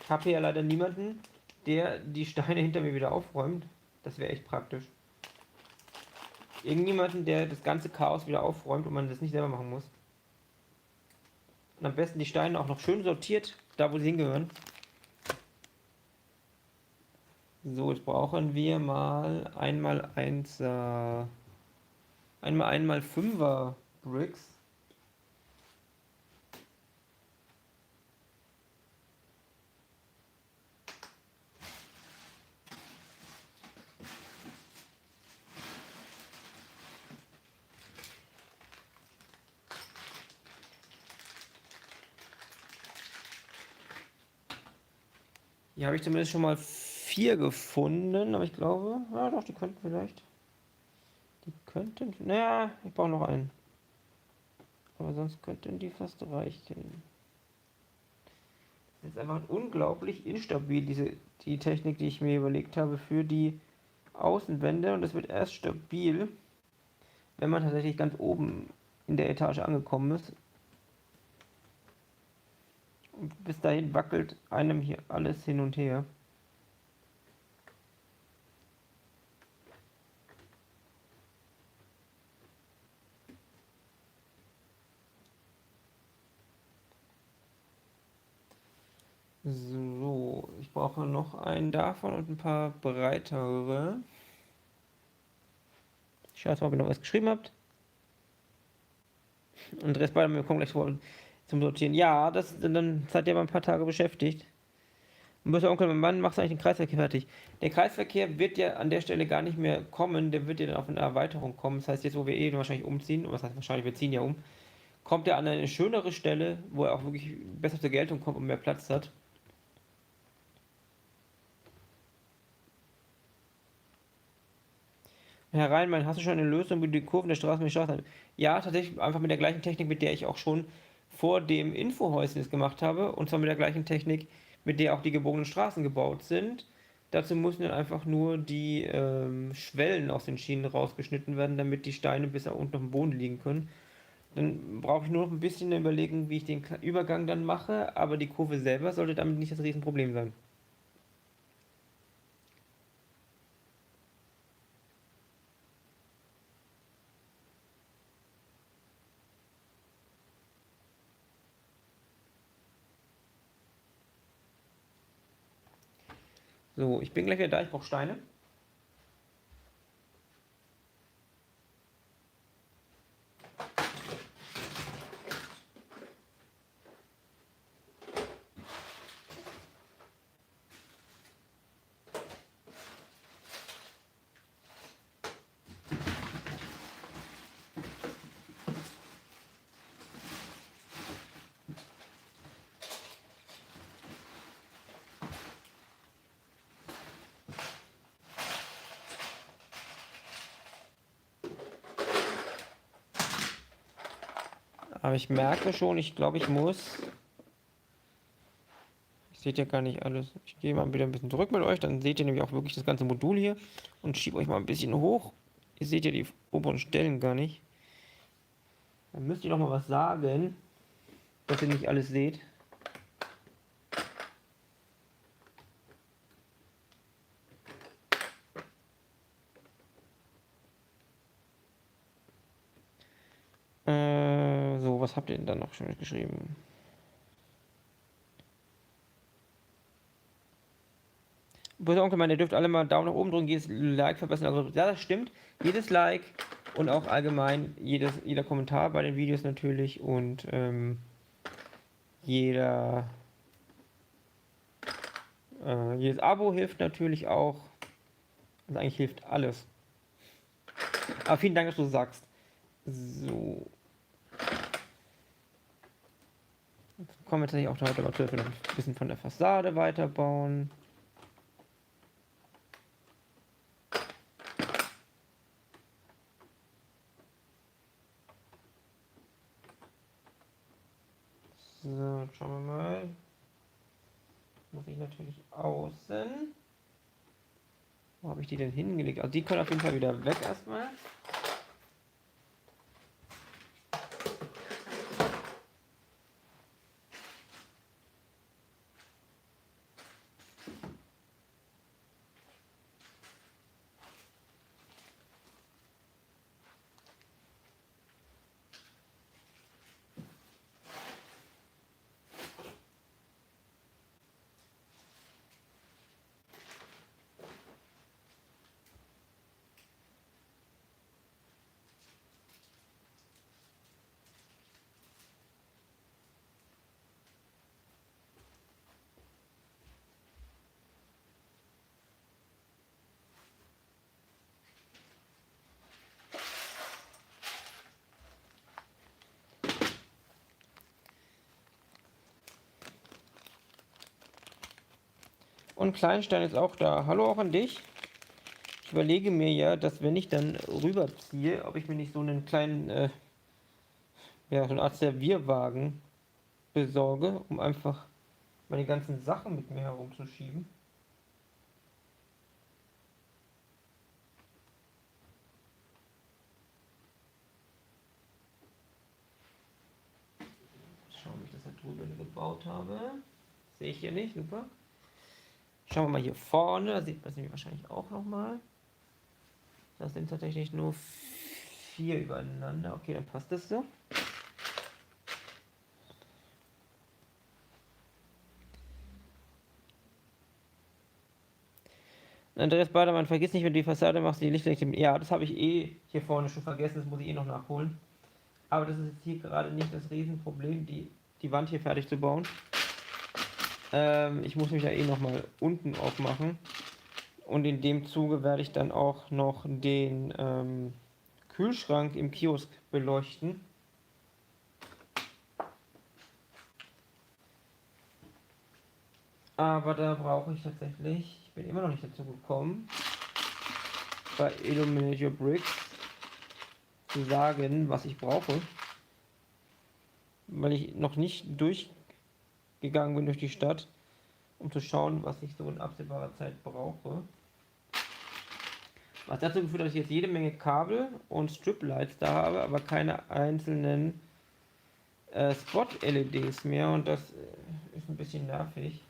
Ich habe hier ja leider niemanden, der die Steine hinter mir wieder aufräumt. Das wäre echt praktisch. Irgendjemanden, der das ganze Chaos wieder aufräumt und man das nicht selber machen muss. Und am besten die Steine auch noch schön sortiert, da wo sie hingehören. So, jetzt brauchen wir mal einmal 1 einmal 5er Bricks. Hier habe ich zumindest schon mal 4 gefunden, aber ich glaube, ja doch, die könnten vielleicht. Die könnten, naja, ich brauche noch einen. Aber sonst könnten die fast reichen. Das ist einfach unglaublich instabil, die Technik, die ich mir überlegt habe für die Außenwände. Und das wird erst stabil, wenn man tatsächlich ganz oben in der Etage angekommen ist. Und bis dahin wackelt einem hier alles hin und her. So, ich brauche noch einen davon und ein paar breitere. Ich schaue jetzt mal, ob ihr noch was geschrieben habt. Und der Rest beide, wir kommen gleich zum Sortieren. Ja, dann seid ihr aber ein paar Tage beschäftigt. Und bist Onkel, wann machst du eigentlich den Kreisverkehr fertig? Der Kreisverkehr wird ja an der Stelle gar nicht mehr kommen, der wird ja dann auf eine Erweiterung kommen. Das heißt, jetzt, wo wir wahrscheinlich umziehen, was heißt wahrscheinlich, wir ziehen ja um, kommt er an eine schönere Stelle, wo er auch wirklich besser zur Geltung kommt und mehr Platz hat. Herr Reinmann, hast du schon eine Lösung, wie du die Kurven der Straßen geschaut hast? Ja, tatsächlich einfach mit der gleichen Technik, mit der ich auch schon vor dem Infohäuschen das gemacht habe. Und zwar mit der gleichen Technik, mit der auch die gebogenen Straßen gebaut sind. Dazu müssen dann einfach nur die Schwellen aus den Schienen rausgeschnitten werden, damit die Steine bis da unten auf dem Boden liegen können. Dann brauche ich nur noch ein bisschen überlegen, wie ich den Übergang dann mache, aber die Kurve selber sollte damit nicht das Riesenproblem sein. So, ich bin gleich wieder da, ich brauche Steine. Aber ich merke schon, ich glaube, ich muss. Ich seht ja gar nicht alles. Ich gehe mal wieder ein bisschen zurück mit euch, dann seht ihr nämlich auch wirklich das ganze Modul hier und schiebe euch mal ein bisschen hoch. Ihr seht ja die oberen Stellen gar nicht. Dann müsst ihr noch mal was sagen, dass ihr nicht alles seht. So, was habt ihr denn dann noch schon geschrieben? Böser Onkel, ihr dürft alle mal einen Daumen nach oben drücken, jedes Like verbessern. Also, ja, das stimmt. Jedes Like und auch allgemein jeder Kommentar bei den Videos natürlich und jedes Abo hilft natürlich auch. Also eigentlich hilft alles. Aber vielen Dank, dass du sagst. So. Jetzt kommen wir tatsächlich auch heute mal zu, noch ein bisschen von der Fassade weiterbauen. So, schauen wir mal. Muss ich natürlich außen. Wo habe ich die denn hingelegt? Also die können auf jeden Fall wieder weg erstmal. Und Kleinstein ist auch da. Hallo auch an dich. Ich überlege mir ja, dass wenn ich dann rüberziehe, ob ich mir nicht so einen kleinen, ja, so eine Art Servierwagen besorge, um einfach meine ganzen Sachen mit mir herumzuschieben. Schauen, wie ich das da drüben gebaut habe. Sehe ich hier nicht, super. Schauen wir mal hier vorne, da sieht man es wahrscheinlich auch nochmal. Das sind tatsächlich nur 4 übereinander. Okay, dann passt das so. Andreas Badermann, vergiss nicht, wenn du die Fassade machst, die Lichter. Ja, das habe ich hier vorne schon vergessen, das muss ich noch nachholen. Aber das ist jetzt hier gerade nicht das Riesenproblem, die Wand hier fertig zu bauen. Ich muss mich da nochmal unten aufmachen. Und in dem Zuge werde ich dann auch noch den Kühlschrank im Kiosk beleuchten. Aber da brauche ich tatsächlich, ich bin immer noch nicht dazu gekommen, bei Illuminator Bricks zu sagen, was ich brauche. Weil ich noch nicht durchgegangen bin durch die Stadt, um zu schauen, was ich so in absehbarer Zeit brauche. Was dazu geführt hat, dass ich jetzt jede Menge Kabel und Striplights da habe, aber keine einzelnen Spot-LEDs mehr, und das ist ein bisschen nervig.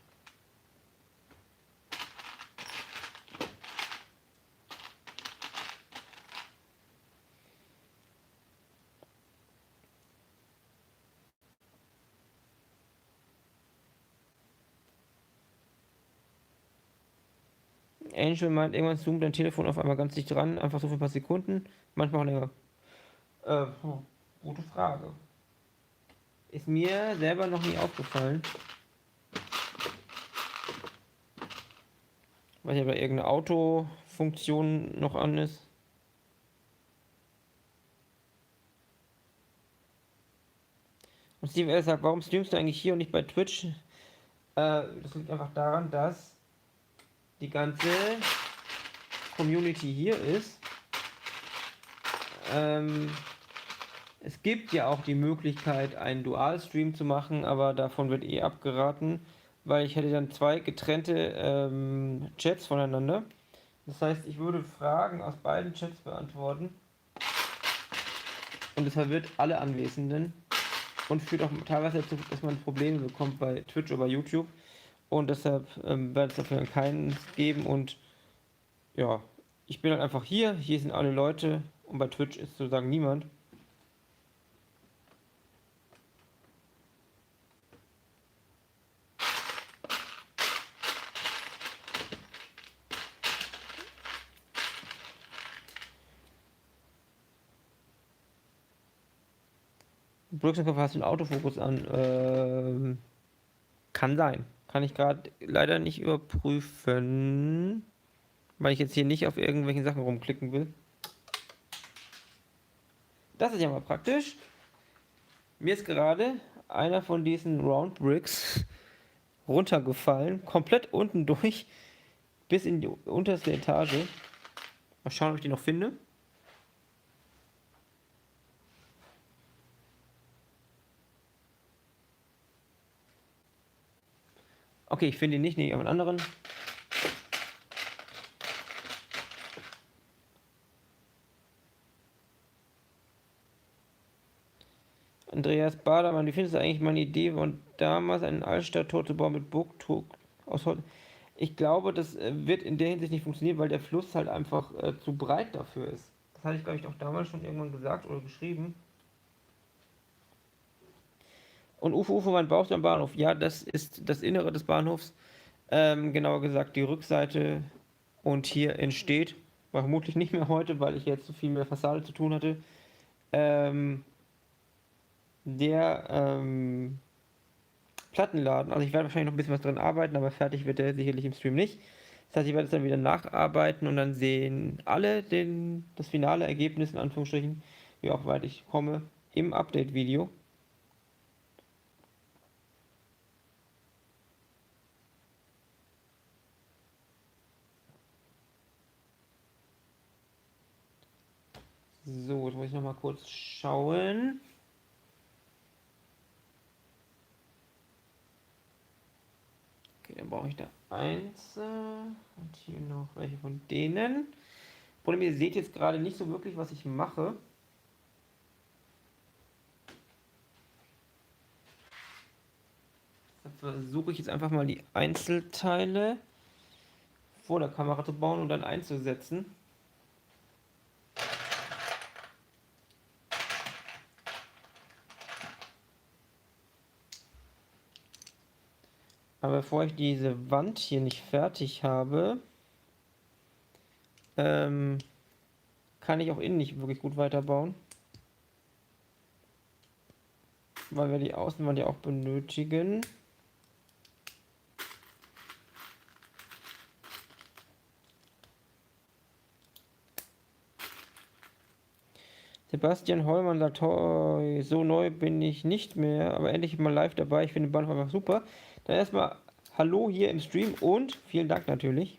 Angel meint, irgendwann zoomt dein Telefon auf einmal ganz dicht dran, einfach so für ein paar Sekunden, manchmal auch länger. Gute Frage. Ist mir selber noch nie aufgefallen. Weiß nicht, ob da irgendeine Autofunktion noch an ist. Und Steve L. sagt, warum streamst du eigentlich hier und nicht bei Twitch? Das liegt einfach daran, dass die ganze Community hier ist. Es gibt ja auch die Möglichkeit, einen Dual-Stream zu machen, aber davon wird abgeraten, weil ich hätte dann 2 getrennte Chats voneinander. Das heißt, ich würde Fragen aus beiden Chats beantworten. Und das verwirrt alle Anwesenden und führt auch teilweise dazu, dass man Probleme bekommt bei Twitch oder bei YouTube. Und deshalb wird es dafür keinen geben. Und ja, ich bin halt einfach hier sind alle Leute, und bei Twitch ist sozusagen niemand. Brooks, hast du einen Autofokus an? Kann sein. Kann ich gerade leider nicht überprüfen, weil ich jetzt hier nicht auf irgendwelchen Sachen rumklicken will. Das ist ja mal praktisch. Mir ist gerade einer von diesen Round Bricks runtergefallen, komplett unten durch, bis in die unterste Etage. Mal schauen, ob ich die noch finde. Okay, ich finde ihn nicht, nee, aber einen anderen. Andreas Badermann, wie findest du eigentlich meine Idee von damals, einen Altstadttor zu bauen mit Burgtog aus Holz? Ich glaube, das wird in der Hinsicht nicht funktionieren, weil der Fluss halt einfach zu breit dafür ist. Das hatte ich, glaube ich, auch damals schon irgendwann gesagt oder geschrieben. Und Ufo, wann baust du am Bahnhof? Ja, das ist das Innere des Bahnhofs. Genauer gesagt die Rückseite, und hier entsteht, vermutlich nicht mehr heute, weil ich jetzt so viel mit der Fassade zu tun hatte, der Plattenladen. Also ich werde wahrscheinlich noch ein bisschen was dran arbeiten, aber fertig wird der sicherlich im Stream nicht. Das heißt, ich werde es dann wieder nacharbeiten und dann sehen alle das finale Ergebnis, in Anführungsstrichen, wie auch weit ich komme, im Update-Video. So, jetzt muss ich noch mal kurz schauen. dann brauche ich da eins. Und hier noch welche von denen. Problem, ihr seht jetzt gerade nicht so wirklich, was ich mache. Deshalb versuche ich jetzt einfach mal die Einzelteile vor der Kamera zu bauen und dann einzusetzen. Aber bevor ich diese Wand hier nicht fertig habe, kann ich auch innen nicht wirklich gut weiterbauen. Weil wir die Außenwand ja auch benötigen. Sebastian Hollmann sagt, "Hoi, so neu bin ich nicht mehr, aber endlich mal live dabei. Ich finde den Bahnhof einfach super." Dann erstmal Hallo hier im Stream und vielen Dank natürlich.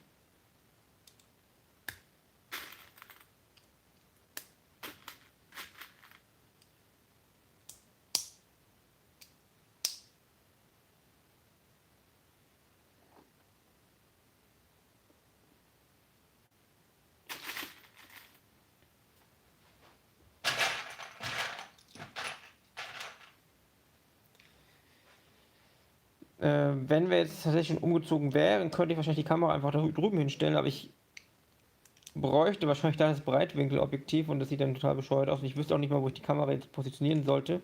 Wenn wir jetzt tatsächlich schon umgezogen wären, könnte ich wahrscheinlich die Kamera einfach da drüben hinstellen, aber ich bräuchte wahrscheinlich da das Breitwinkelobjektiv und das sieht dann total bescheuert aus und ich wüsste auch nicht mal, wo ich die Kamera jetzt positionieren sollte.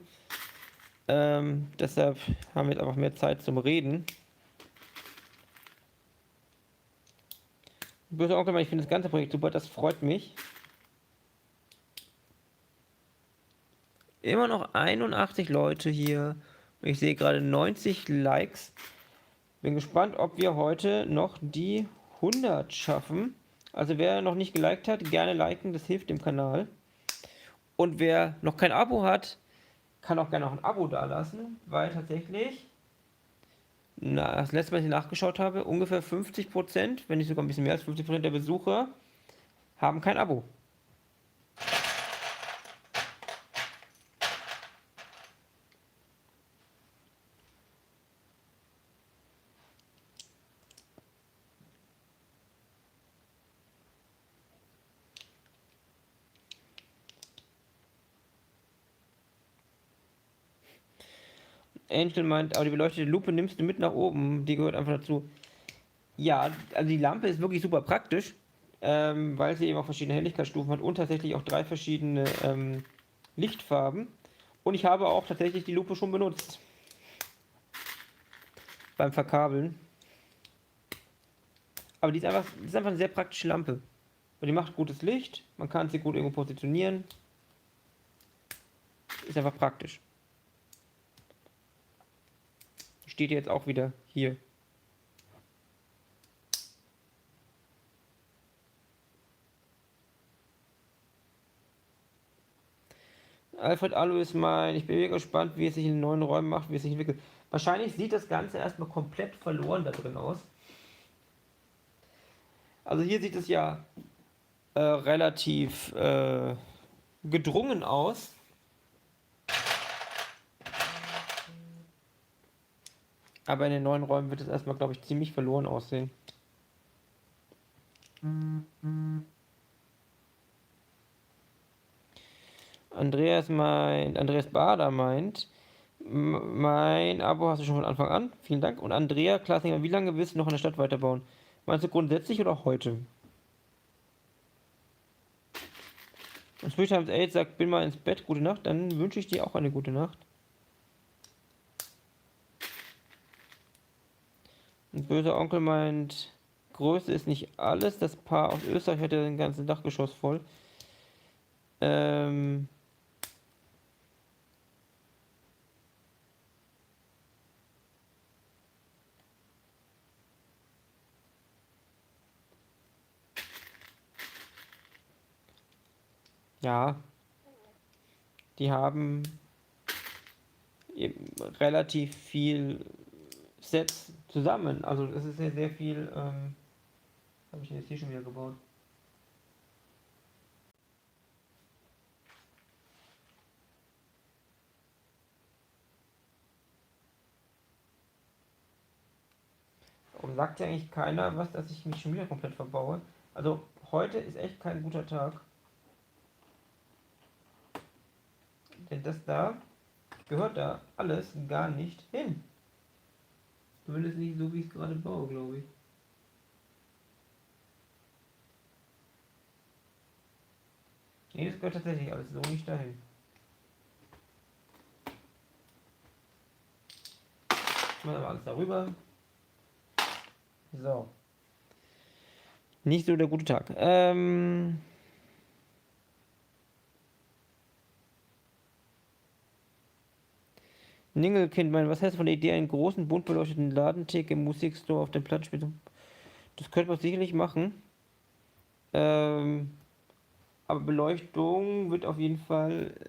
Deshalb haben wir jetzt einfach mehr Zeit zum Reden. Böse Onkel, ich finde das ganze Projekt super, das freut mich. Immer noch 81 Leute hier. Ich sehe gerade 90 Likes. Bin gespannt, ob wir heute noch die 100 schaffen. Also wer noch nicht geliked hat, gerne liken, das hilft dem Kanal. Und wer noch kein Abo hat, kann auch gerne noch ein Abo dalassen, weil tatsächlich, das letzte Mal, als ich nachgeschaut habe, ungefähr 50%, wenn nicht sogar ein bisschen mehr als 50% der Besucher haben kein Abo. Angel meint, aber die beleuchtete Lupe nimmst du mit nach oben, die gehört einfach dazu. Ja, also die Lampe ist wirklich super praktisch, weil sie eben auch verschiedene Helligkeitsstufen hat und tatsächlich auch 3 verschiedene Lichtfarben. Und ich habe auch tatsächlich die Lupe schon benutzt. Beim Verkabeln. Aber die ist einfach eine sehr praktische Lampe. Und die macht gutes Licht, man kann sie gut irgendwo positionieren. Ist einfach praktisch. Steht jetzt auch wieder hier. Alfred Alois meint, ich bin mega gespannt, wie es sich in den neuen Räumen macht, wie es sich entwickelt. Wahrscheinlich sieht das Ganze erstmal komplett verloren da drin aus. Also hier sieht es ja relativ gedrungen aus. Aber in den neuen Räumen wird es erstmal, glaube ich, ziemlich verloren aussehen. Andreas Bader meint, mein Abo hast du schon von Anfang an. Vielen Dank. Und Andrea Klassinger, wie lange willst du noch in der Stadt weiterbauen? Meinst du grundsätzlich oder heute? Und Switch Times 8 sagt, bin mal ins Bett, gute Nacht. Dann wünsche ich dir auch eine gute Nacht. Und böser Onkel meint, Größe ist nicht alles. Das Paar aus Österreich hat ja den ganzen Dachgeschoss voll. Ja, die haben eben relativ viel Sets zusammen. Also es ist ja sehr viel. Habe ich jetzt hier schon wieder gebaut? Warum sagt ja eigentlich keiner was, dass ich mich schon wieder komplett verbaue? Also heute ist echt kein guter Tag. Denn das da gehört da alles gar nicht hin. Zumindest nicht so, wie ich es gerade baue, glaube ich. Nee, das gehört tatsächlich alles so nicht dahin. Machen wir alles darüber. So. Nicht so der gute Tag. Ningelkind, was hältst du von der Idee, einen großen, bunt beleuchteten Ladentheke im Musikstore auf dem Platz spielen? Das könnte man sicherlich machen. Aber Beleuchtung wird auf jeden Fall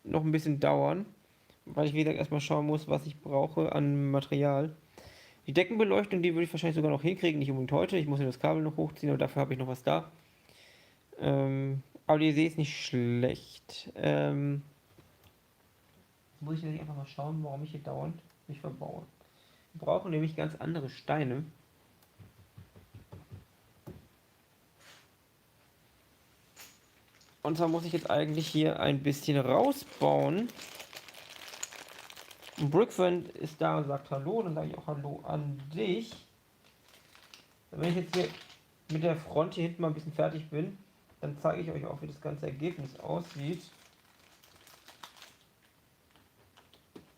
noch ein bisschen dauern, weil ich wie gesagt erstmal schauen muss, was ich brauche an Material. Die Deckenbeleuchtung, die würde ich wahrscheinlich sogar noch hinkriegen, nicht unbedingt heute. Ich muss ja das Kabel noch hochziehen, aber dafür habe ich noch was da. Aber die Idee ist nicht schlecht. Muss ich nämlich einfach mal schauen, warum ich hier dauernd mich verbaue. Wir brauchen nämlich ganz andere Steine. Und zwar muss ich jetzt eigentlich hier ein bisschen rausbauen. Und Brickfriend ist da und sagt Hallo, dann sage ich auch Hallo an dich. Wenn ich jetzt hier mit der Front hier hinten mal ein bisschen fertig bin, dann zeige ich euch auch, wie das ganze Ergebnis aussieht.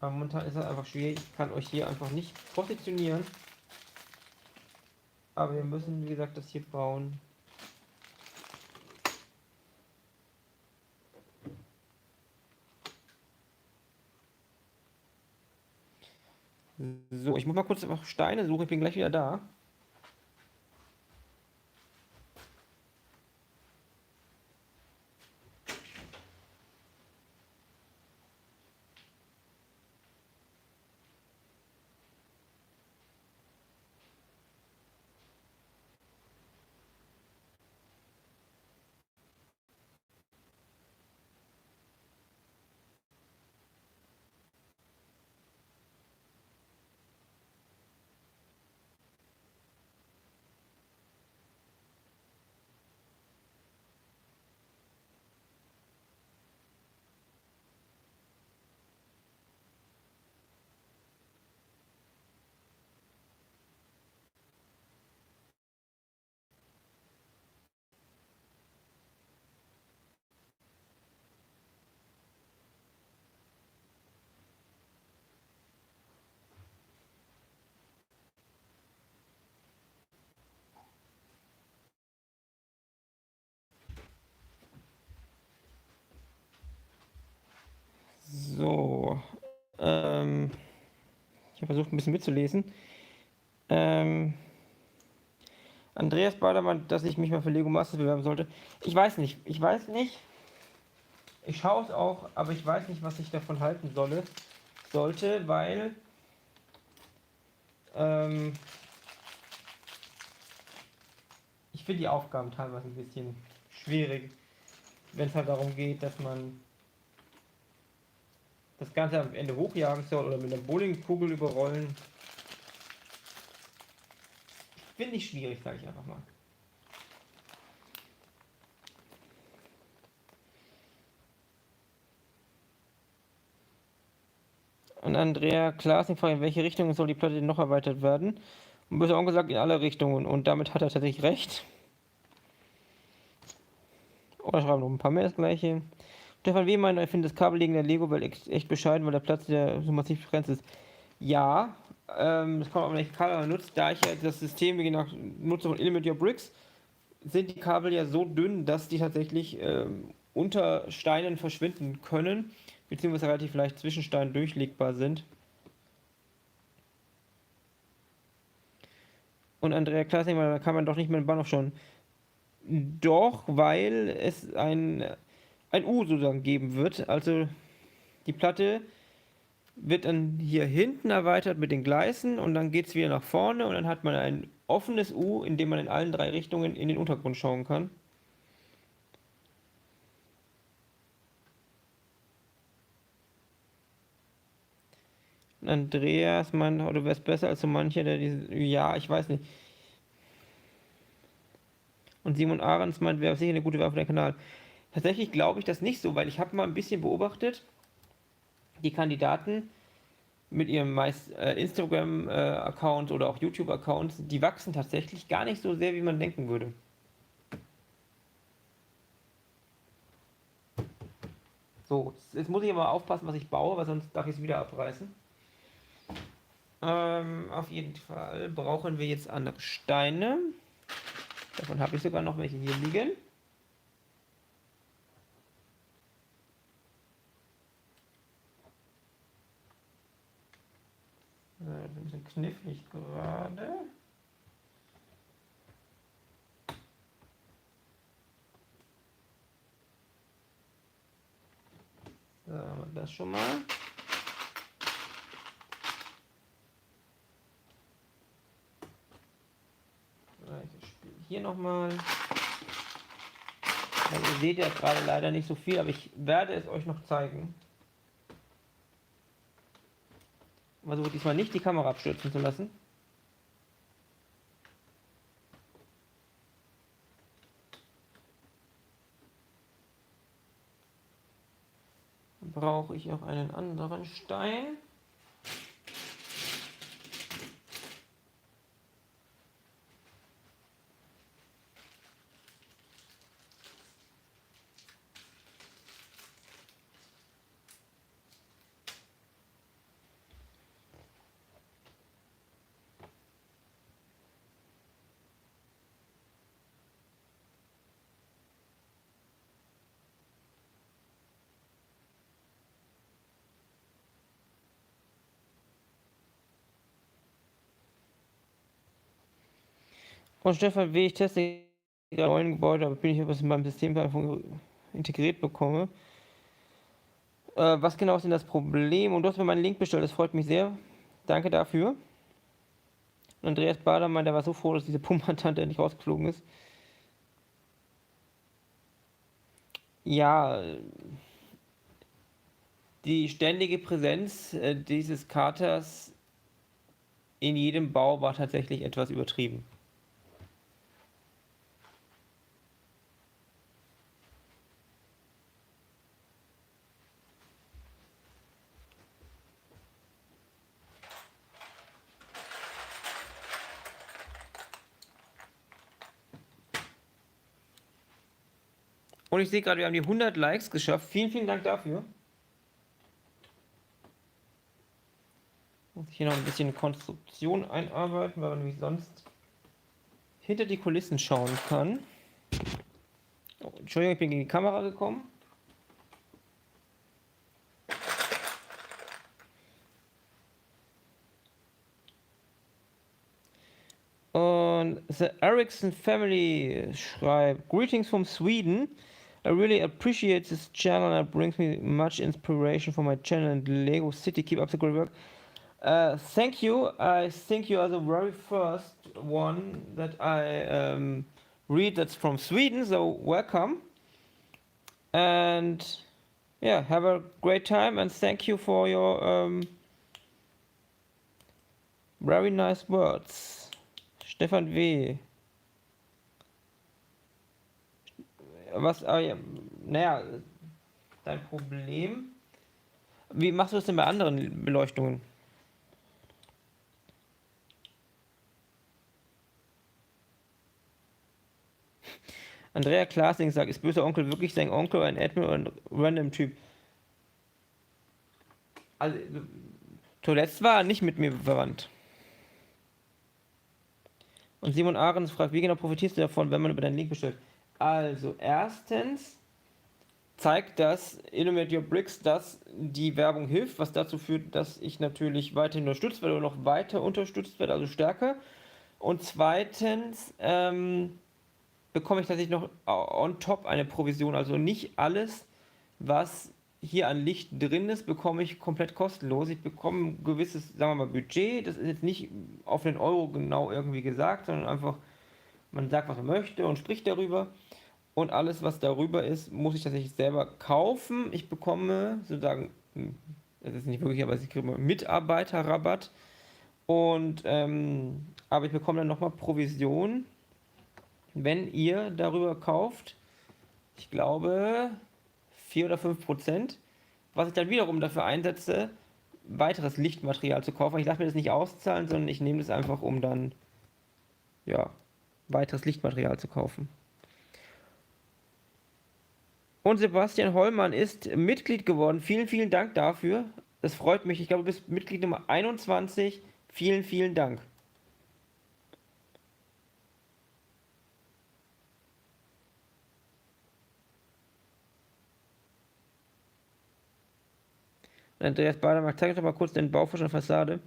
Aber momentan ist es einfach schwierig, ich kann euch hier einfach nicht positionieren. Aber wir müssen, wie gesagt, das hier bauen. So, ich muss mal kurz einfach Steine suchen, ich bin gleich wieder da. So, ich habe versucht ein bisschen mitzulesen. Andreas Badermann, dass ich mich mal für Lego Masters bewerben sollte. Ich weiß nicht. Ich schaue es auch, aber ich weiß nicht, was ich davon halten sollte, weil ich finde die Aufgaben teilweise ein bisschen schwierig, wenn es halt darum geht, dass man das Ganze am Ende hochjagen soll oder mit einer Bowlingkugel überrollen. Finde ich schwierig, sage ich einfach mal. Und Andrea Klaasing fragt, in welche Richtung soll die Platte denn noch erweitert werden? Und böse Onkel sagt in alle Richtungen. Und damit hat er tatsächlich recht. Oder schreiben noch ein paar mehr das gleiche. Stefan W. meint, er findet das Kabellegen der Lego-Welt echt bescheiden, weil der Platz der so massiv begrenzt ist. Ja, das kommt auch, wenn ich Kabel nutze. Da ich ja das System je nach Nutzung von Element Your Bricks, sind die Kabel ja so dünn, dass die tatsächlich unter Steinen verschwinden können, beziehungsweise relativ leicht zwischen Steinen durchlegbar sind. Und Andrea Klaasing, da kann man doch nicht mehr den Bahnhof schauen. Doch, weil es ein U sozusagen geben wird. Also die Platte wird dann hier hinten erweitert mit den Gleisen und dann geht es wieder nach vorne und dann hat man ein offenes U, in dem man in allen drei Richtungen in den Untergrund schauen kann. Andreas meint, du wärst besser als so mancher, der diese. Ja, ich weiß nicht. Und Simon Ahrens meint, wäre sicher eine gute Wahl für den Kanal. Tatsächlich glaube ich das nicht so, weil ich habe mal ein bisschen beobachtet, die Kandidaten mit ihrem meist Instagram-Account oder auch YouTube-Accounts, die wachsen tatsächlich gar nicht so sehr, wie man denken würde. So, jetzt muss ich aber aufpassen, was ich baue, weil sonst darf ich es wieder abreißen. Auf jeden Fall brauchen wir jetzt andere Steine. Davon habe ich sogar noch welche hier liegen. Das ist ein bisschen knifflig gerade. So, haben wir das schon mal. Ich spiele hier nochmal. Also ihr seht ja gerade leider nicht so viel, aber ich werde es euch noch zeigen. Versuche diesmal nicht die Kamera abstürzen zu lassen. Dann brauche ich noch einen anderen Stein. Und Stefan W., ich teste gerade neuen Gebäude, aber bin ich, ob ich es in meinem System integriert bekomme. Was genau ist denn das Problem? Und du hast mir meinen Link bestellt, das freut mich sehr. Danke dafür. Und Andreas Bader meint, er war so froh, dass diese Pumpantante endlich rausgeflogen ist. Ja, die ständige Präsenz dieses Katers in jedem Bau war tatsächlich etwas übertrieben. Und ich sehe gerade, wir haben die 100 Likes geschafft. Vielen, vielen Dank dafür. Muss ich hier noch ein bisschen Konstruktion einarbeiten, weil man nämlich sonst hinter die Kulissen schauen kann. Oh, Entschuldigung, ich bin gegen die Kamera gekommen. Und The Ericsson Family schreibt: Greetings from Sweden. I really appreciate this channel and it brings me much inspiration for my channel and Lego City. Keep up the great work. Thank you. I think you are the very first one that I read that's from Sweden, so welcome. And yeah, have a great time and thank you for your very nice words. Stefan W. Was, naja, dein Problem. Wie machst du das denn bei anderen Beleuchtungen? Andrea Klasing sagt, ist böser Onkel wirklich sein Onkel, ein Admin oder ein random Typ? Also, zuletzt war er nicht mit mir verwandt. Und Simon Ahrens fragt, wie genau profitierst du davon, wenn man über deinen Link bestellt? Also, erstens zeigt das Innovate Your Bricks, dass die Werbung hilft, was dazu führt, dass ich natürlich weiterhin unterstützt werde oder noch weiter unterstützt werde, also stärker. Und zweitens bekomme ich tatsächlich noch on top eine Provision, also nicht alles, was hier an Licht drin ist, bekomme ich komplett kostenlos. Ich bekomme ein gewisses, sagen wir mal, Budget. Das ist jetzt nicht auf den Euro genau irgendwie gesagt, sondern einfach, man sagt, was man möchte und spricht darüber. Und alles, was darüber ist, muss ich tatsächlich selber kaufen. Ich bekomme sozusagen Das ist nicht wirklich, aber sie kriegen Mitarbeiterrabatt. Und, aber ich bekomme dann nochmal Provision, wenn ihr darüber kauft. Ich glaube 4 oder 5%, was ich dann wiederum dafür einsetze, weiteres Lichtmaterial zu kaufen. Ich lasse mir das nicht auszahlen, sondern ich nehme das einfach, um dann, ja, weiteres Lichtmaterial zu kaufen. Und Sebastian Hollmann ist Mitglied geworden. Vielen, vielen Dank dafür. Das freut mich. Ich glaube, du bist Mitglied Nummer 21. Vielen, vielen Dank. Andreas Badermark, zeig doch mal kurz den Baufisch und Fassade.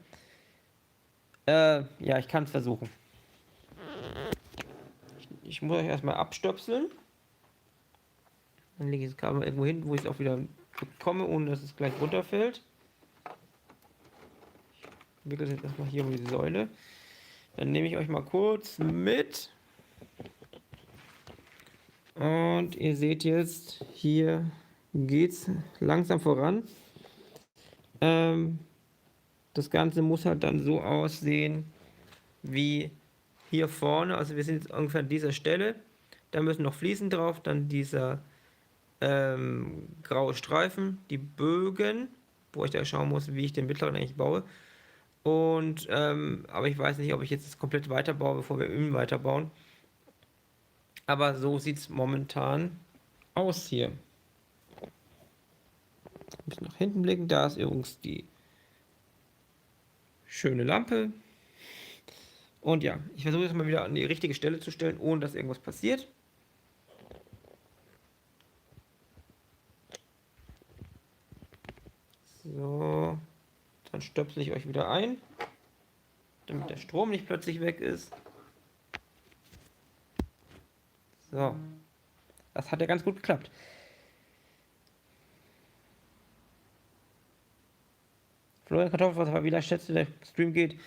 Ja, ich kann es versuchen. Ich muss euch erstmal abstöpseln. Dann lege ich das Kabel irgendwo hin, wo ich es auch wieder bekomme, ohne dass es gleich runterfällt. Ich wickel es jetzt erstmal hier um die Säule. Dann nehme ich euch mal kurz mit. Und ihr seht jetzt, hier geht es langsam voran. Das Ganze muss halt dann so aussehen wie hier vorne. Also wir sind jetzt ungefähr an dieser Stelle. Da müssen noch Fliesen drauf, dann dieser graue Streifen, die Bögen, wo ich da schauen muss, wie ich den mittleren eigentlich baue. Und aber ich weiß nicht, ob ich jetzt das komplett weiterbaue, bevor wir innen weiterbauen. Aber so sieht es momentan aus hier. Ein bisschen nach hinten blicken. Da ist übrigens die schöne Lampe. Und ja, ich versuche jetzt mal wieder an die richtige Stelle zu stellen, ohne dass irgendwas passiert. So, dann stöpsel ich euch wieder ein, damit der Strom nicht plötzlich weg ist. So, das hat ja ganz gut geklappt. Florian Kartoffelwasser, wie lange schätzt du, der Stream geht?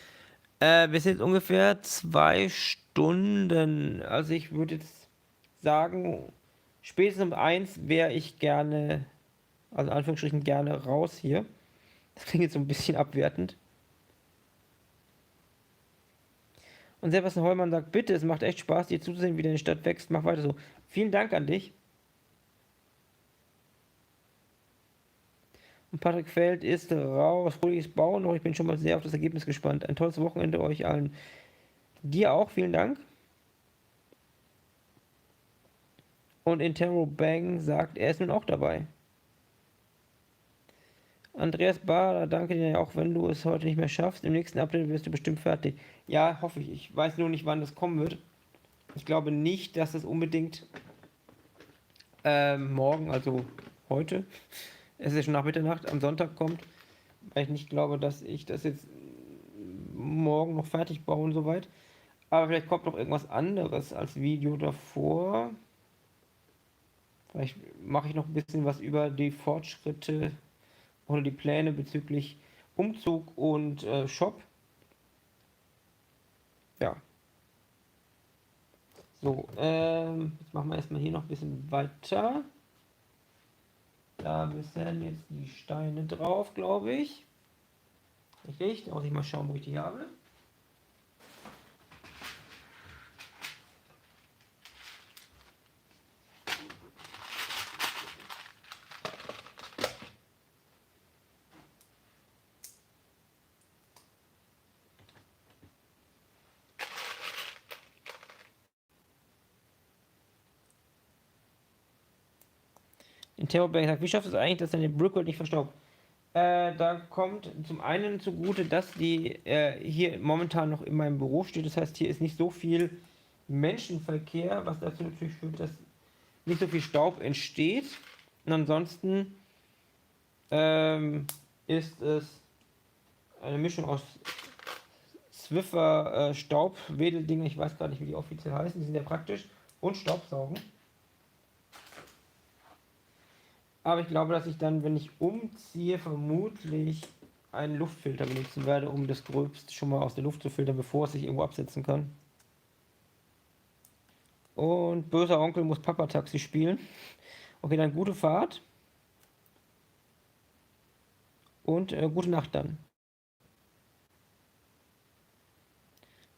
Wir sind jetzt ungefähr 2 Stunden. Also ich würde jetzt sagen, spätestens um 1 wäre ich gerne, also in Anführungsstrichen gerne raus hier. Das klingt jetzt so ein bisschen abwertend. Und Sebastian Hollmann sagt, bitte, es macht echt Spaß, dir zuzusehen, wie deine Stadt wächst. Mach weiter so. Vielen Dank an dich. Und Patrick Feld ist raus. Fröhliches Bauen noch. Ich bin schon mal sehr auf das Ergebnis gespannt. Ein tolles Wochenende euch allen. Dir auch, vielen Dank. Und Intero Bang sagt, er ist nun auch dabei. Andreas Bader, danke dir auch, wenn du es heute nicht mehr schaffst. Im nächsten Update wirst du bestimmt fertig. Ja, hoffe ich. Ich weiß nur nicht, wann das kommen wird. Ich glaube nicht, dass es unbedingt morgen, also heute, es ist schon nach Mitternacht, am Sonntag kommt, weil ich nicht glaube, dass ich das jetzt morgen noch fertig bauen soweit. Aber vielleicht kommt noch irgendwas anderes als Video davor. Vielleicht mache ich noch ein bisschen was über die Fortschritte oder die Pläne bezüglich Umzug und Shop. Ja. So, jetzt machen wir erstmal hier noch ein bisschen weiter. Da müssen jetzt die Steine drauf, glaube ich. Richtig, da muss ich mal schauen, wo ich die habe. In Terrorberg sagt, wie schaffst du es eigentlich, dass deine Brickworld nicht verstaubt? Da kommt zum einen zugute, dass die hier momentan noch in meinem Büro steht. Das heißt, hier ist nicht so viel Menschenverkehr, was dazu natürlich führt, dass nicht so viel Staub entsteht. Und ansonsten ist es eine Mischung aus Swiffer Staubwedeldingen, ich weiß gar nicht, wie die offiziell heißen, die sind ja praktisch, und Staubsaugen. Aber ich glaube, dass ich dann, wenn ich umziehe, vermutlich einen Luftfilter benutzen werde, um das Gröbste schon mal aus der Luft zu filtern, bevor es sich irgendwo absetzen kann. Und böser Onkel muss Papa-Taxi spielen. Okay, dann gute Fahrt. Und gute Nacht dann.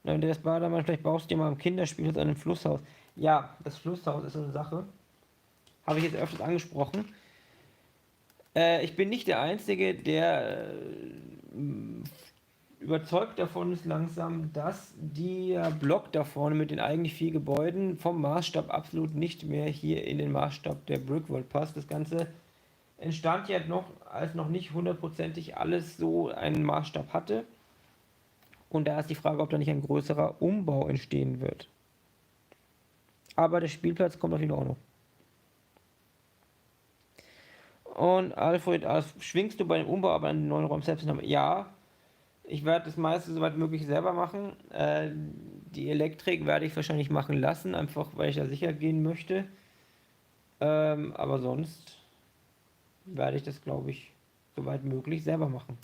Na, wenn du das Bademann, vielleicht baust du dir mal im Kinderspielplatz an einem Flusshaus. Ja, das Flusshaus ist so eine Sache. Habe ich jetzt öfters angesprochen. Ich bin nicht der Einzige, der überzeugt davon ist langsam, dass der Block da vorne mit den eigentlich 4 Gebäuden vom Maßstab absolut nicht mehr hier in den Maßstab der Brickworld passt. Das Ganze entstand ja noch, als noch nicht hundertprozentig alles so einen Maßstab hatte. Und da ist die Frage, ob da nicht ein größerer Umbau entstehen wird. Aber der Spielplatz kommt auf jeden Fall auch noch. Und Alfred, schwingst du bei dem Umbau aber an den neuen Raum selbst? Ja, ich werde das meiste soweit möglich selber machen. Die Elektrik werde ich wahrscheinlich machen lassen, einfach weil ich da sicher gehen möchte. Aber sonst werde ich das, glaube ich, soweit möglich selber machen.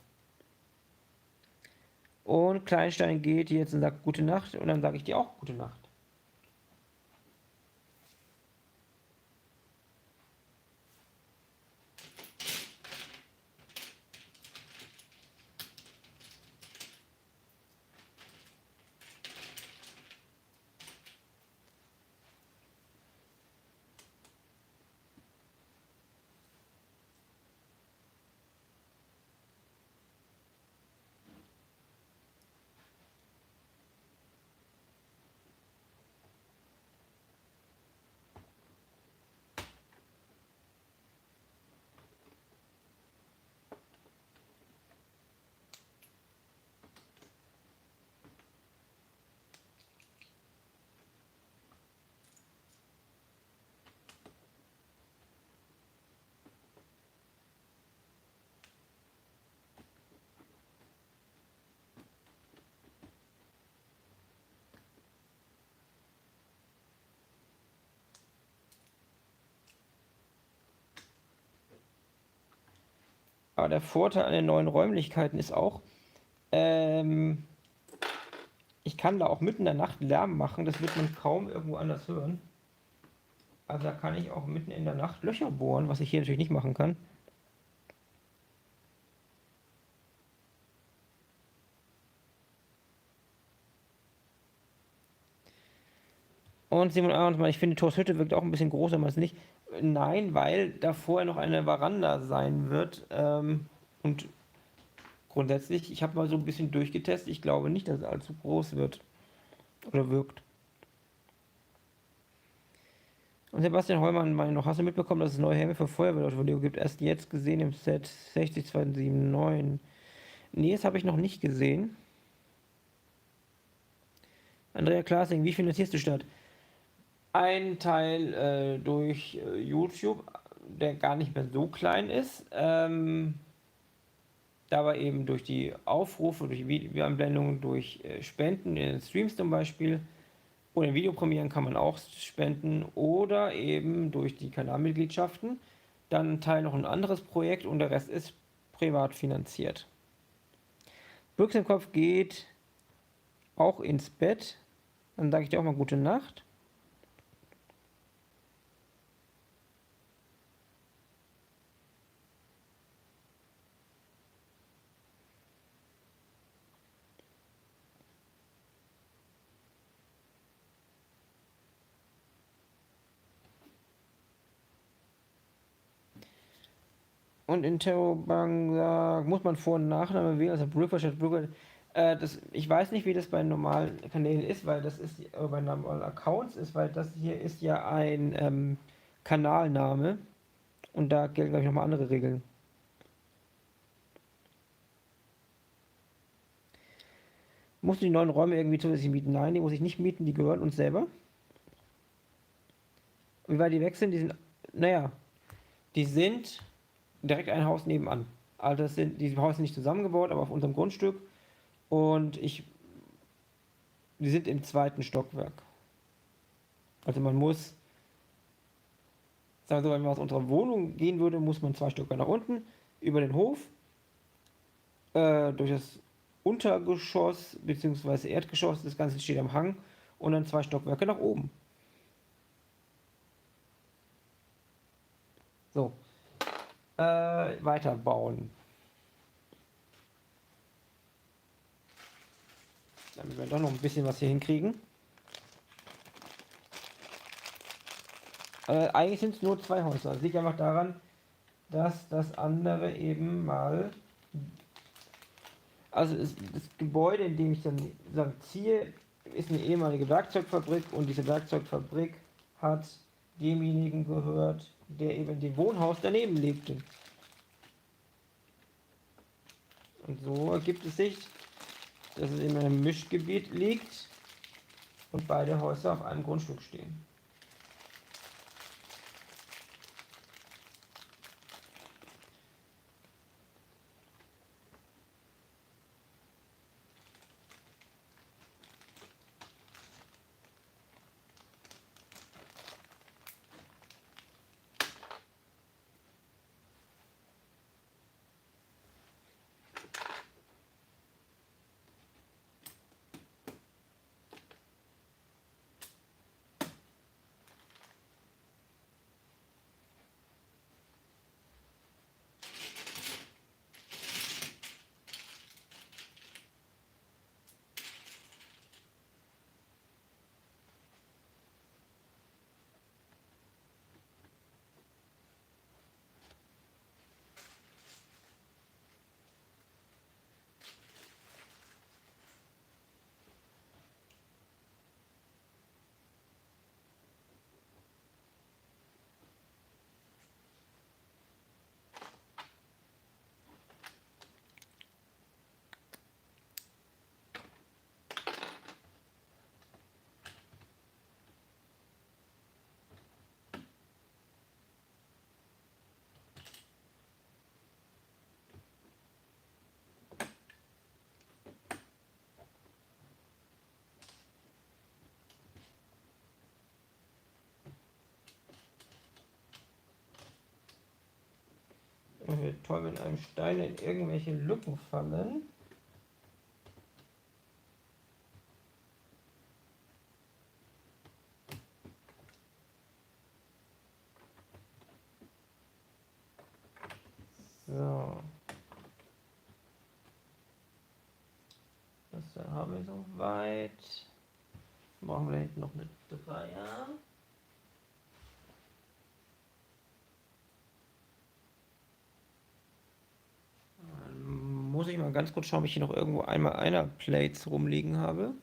Und Kleinstein geht jetzt und sagt gute Nacht und dann sage ich dir auch gute Nacht. Aber der Vorteil an den neuen Räumlichkeiten ist auch, ähm, ich kann da auch mitten in der Nacht Lärm machen, das wird man kaum irgendwo anders hören. Also da kann ich auch mitten in der Nacht Löcher bohren, was ich hier natürlich nicht machen kann. Und Simon Ahrens, ich finde, Thors Hütte wirkt auch ein bisschen größer, aber es nicht. Nein, weil da vorher noch eine Veranda sein wird. Und grundsätzlich, ich habe mal so ein bisschen durchgetestet. Ich glaube nicht, dass es allzu groß wird oder wirkt. Und Sebastian Heumann, meine noch, hast du mitbekommen, dass es neue Helme für Feuerwehrleute gibt? Erst jetzt gesehen im Set 60279. Nee, das habe ich noch nicht gesehen. Andrea Klasing, wie finanzierst du statt? Ein Teil durch YouTube, der gar nicht mehr so klein ist. Dabei eben durch die Aufrufe, durch Videoanblendungen, durch Spenden in den Streams zum Beispiel. Oder in Videopremieren kann man auch spenden. Oder eben durch die Kanalmitgliedschaften. Dann ein Teil noch ein anderes Projekt und der Rest ist privat finanziert. Büchs im Kopf geht auch ins Bett. Dann sage ich dir auch mal gute Nacht. Und Interrobang sagt, muss man Vor- und Nachname wählen, also Brücker statt Brücker. Ich weiß nicht, wie das bei normalen Kanälen ist, weil das ist, bei normalen Accounts ist, weil das hier ist ja ein Kanalname und da gelten, glaube ich, nochmal andere Regeln. Musst du die neuen Räume irgendwie zusätzlich mieten? Nein, die muss ich nicht mieten, die gehören uns selber. Wie weit die weg sind, die sind, naja, die sind direkt ein Haus nebenan. Also die Häuser sind nicht zusammengebaut, aber auf unserem Grundstück. Und die sind im 2. Stockwerk. Also man muss, sagen wir so, wenn man aus unserer Wohnung gehen würde, muss man 2 Stockwerke nach unten, über den Hof, durch das Untergeschoss bzw. Erdgeschoss, das Ganze steht am Hang und dann 2 Stockwerke nach oben. So, weiterbauen. Damit wir doch noch ein bisschen was hier hinkriegen. Eigentlich sind es nur 2 Häuser. Das liegt einfach daran, dass das andere eben mal... Also das Gebäude, in dem ich dann ziehe, ist eine ehemalige Werkzeugfabrik und diese Werkzeugfabrik hat demjenigen gehört, der eben in dem Wohnhaus daneben lebte. Und so ergibt es sich, dass es in einem Mischgebiet liegt und beide Häuser auf einem Grundstück stehen. Toll, wenn einem Steine in irgendwelche Lücken fallen. So. Das haben wir soweit. Brauchen wir hinten noch eine Dreier. Dann muss ich mal ganz kurz schauen, ob ich hier noch irgendwo einmal einer Plates rumliegen habe.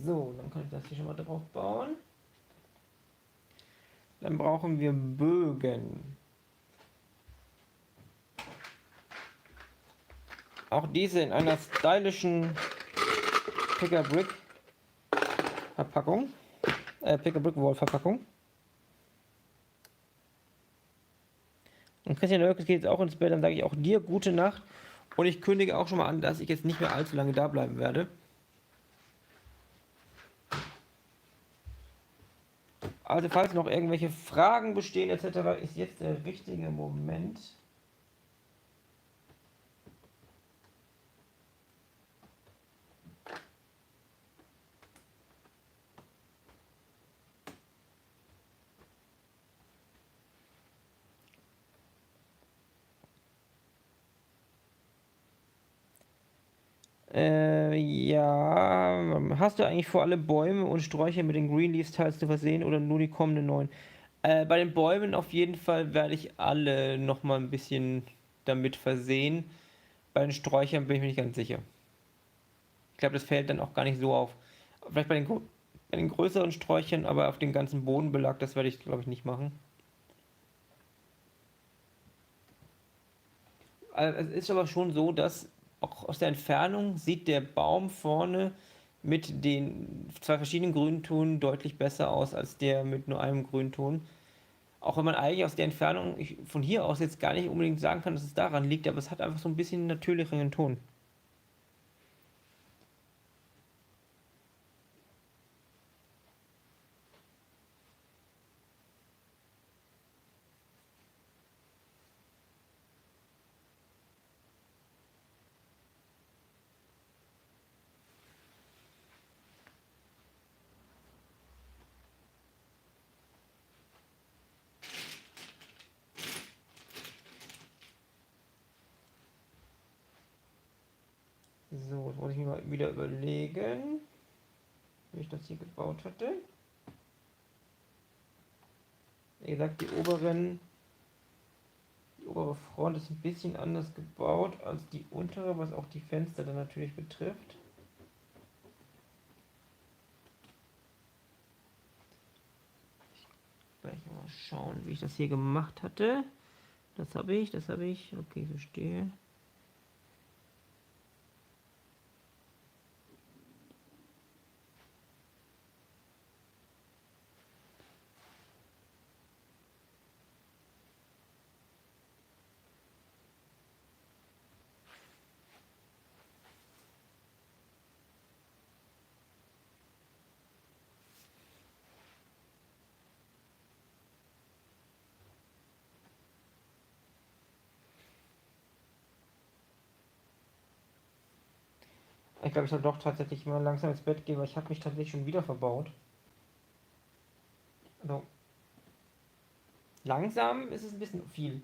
So, dann kann ich das hier schon mal drauf bauen. Dann brauchen wir Bögen. Auch diese in einer stylischen Pick-a-Brick Verpackung. Pick-a-Brick Wall Verpackung. Und Christian Oelkes geht jetzt auch ins Bett, dann sage ich auch dir gute Nacht. Und ich kündige auch schon mal an, dass ich jetzt nicht mehr allzu lange da bleiben werde. Also falls noch irgendwelche Fragen bestehen etc., ist jetzt der richtige Moment. Ja, hast du eigentlich vor, alle Bäume und Sträucher mit den Greenleaf Tiles zu versehen oder nur die kommenden neuen? Bei den Bäumen auf jeden Fall werde ich alle nochmal ein bisschen damit versehen. Bei den Sträuchern bin ich mir nicht ganz sicher. Ich glaube, das fällt dann auch gar nicht so auf. Vielleicht bei den größeren Sträuchern, aber auf den ganzen Bodenbelag, das werde ich, glaube ich, nicht machen. Also es ist aber schon so, dass auch aus der Entfernung sieht der Baum vorne mit den 2 verschiedenen Grüntönen deutlich besser aus als der mit nur einem Grünton. Auch wenn man eigentlich aus der Entfernung von hier aus jetzt gar nicht unbedingt sagen kann, dass es daran liegt, aber es hat einfach so ein bisschen einen natürlicheren Ton. So, jetzt muss ich mir mal wieder überlegen, wie ich das hier gebaut hatte. Wie gesagt, die obere Front ist ein bisschen anders gebaut als die untere, was auch die Fenster dann natürlich betrifft. Gleich mal schauen, wie ich das hier gemacht hatte. Das habe ich. Okay, verstehe. Ich glaube, ich soll doch tatsächlich mal langsam ins Bett gehen, weil ich habe mich tatsächlich schon wieder verbaut. Also, langsam ist es ein bisschen viel.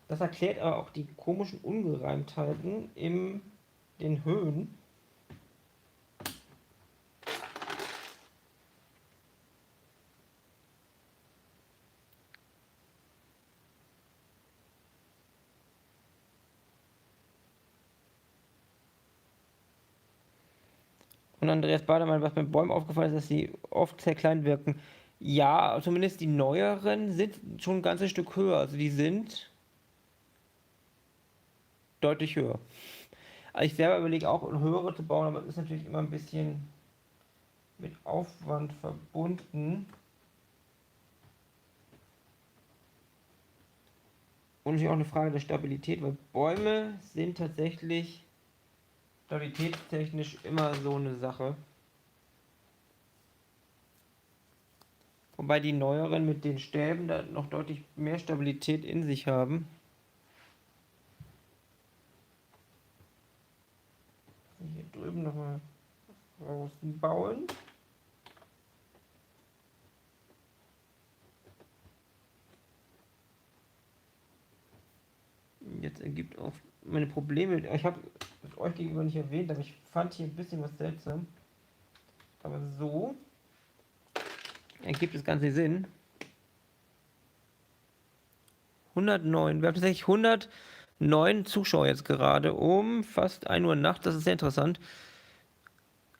Das erklärt aber auch die komischen Ungereimtheiten in den Höhen. Und Andreas Bademann, was mit Bäumen aufgefallen ist, dass sie oft sehr klein wirken. Ja, zumindest die neueren sind schon ein ganzes Stück höher. Also die sind deutlich höher. Also ich selber überlege auch, höhere zu bauen, aber es ist natürlich immer ein bisschen mit Aufwand verbunden. Und natürlich auch eine Frage der Stabilität, weil Bäume sind tatsächlich stabilitätstechnisch immer so eine Sache. Wobei die neueren mit den Stäben da noch deutlich mehr Stabilität in sich haben. Hier drüben nochmal rausbauen. Jetzt ergibt auch meine Probleme. Ich habe es euch gegenüber nicht erwähnt, aber ich fand hier ein bisschen was seltsam. Aber so ergibt das Ganze Sinn. 109. Wir haben tatsächlich 109 Zuschauer jetzt gerade um fast 1 Uhr nachts. Das ist sehr interessant.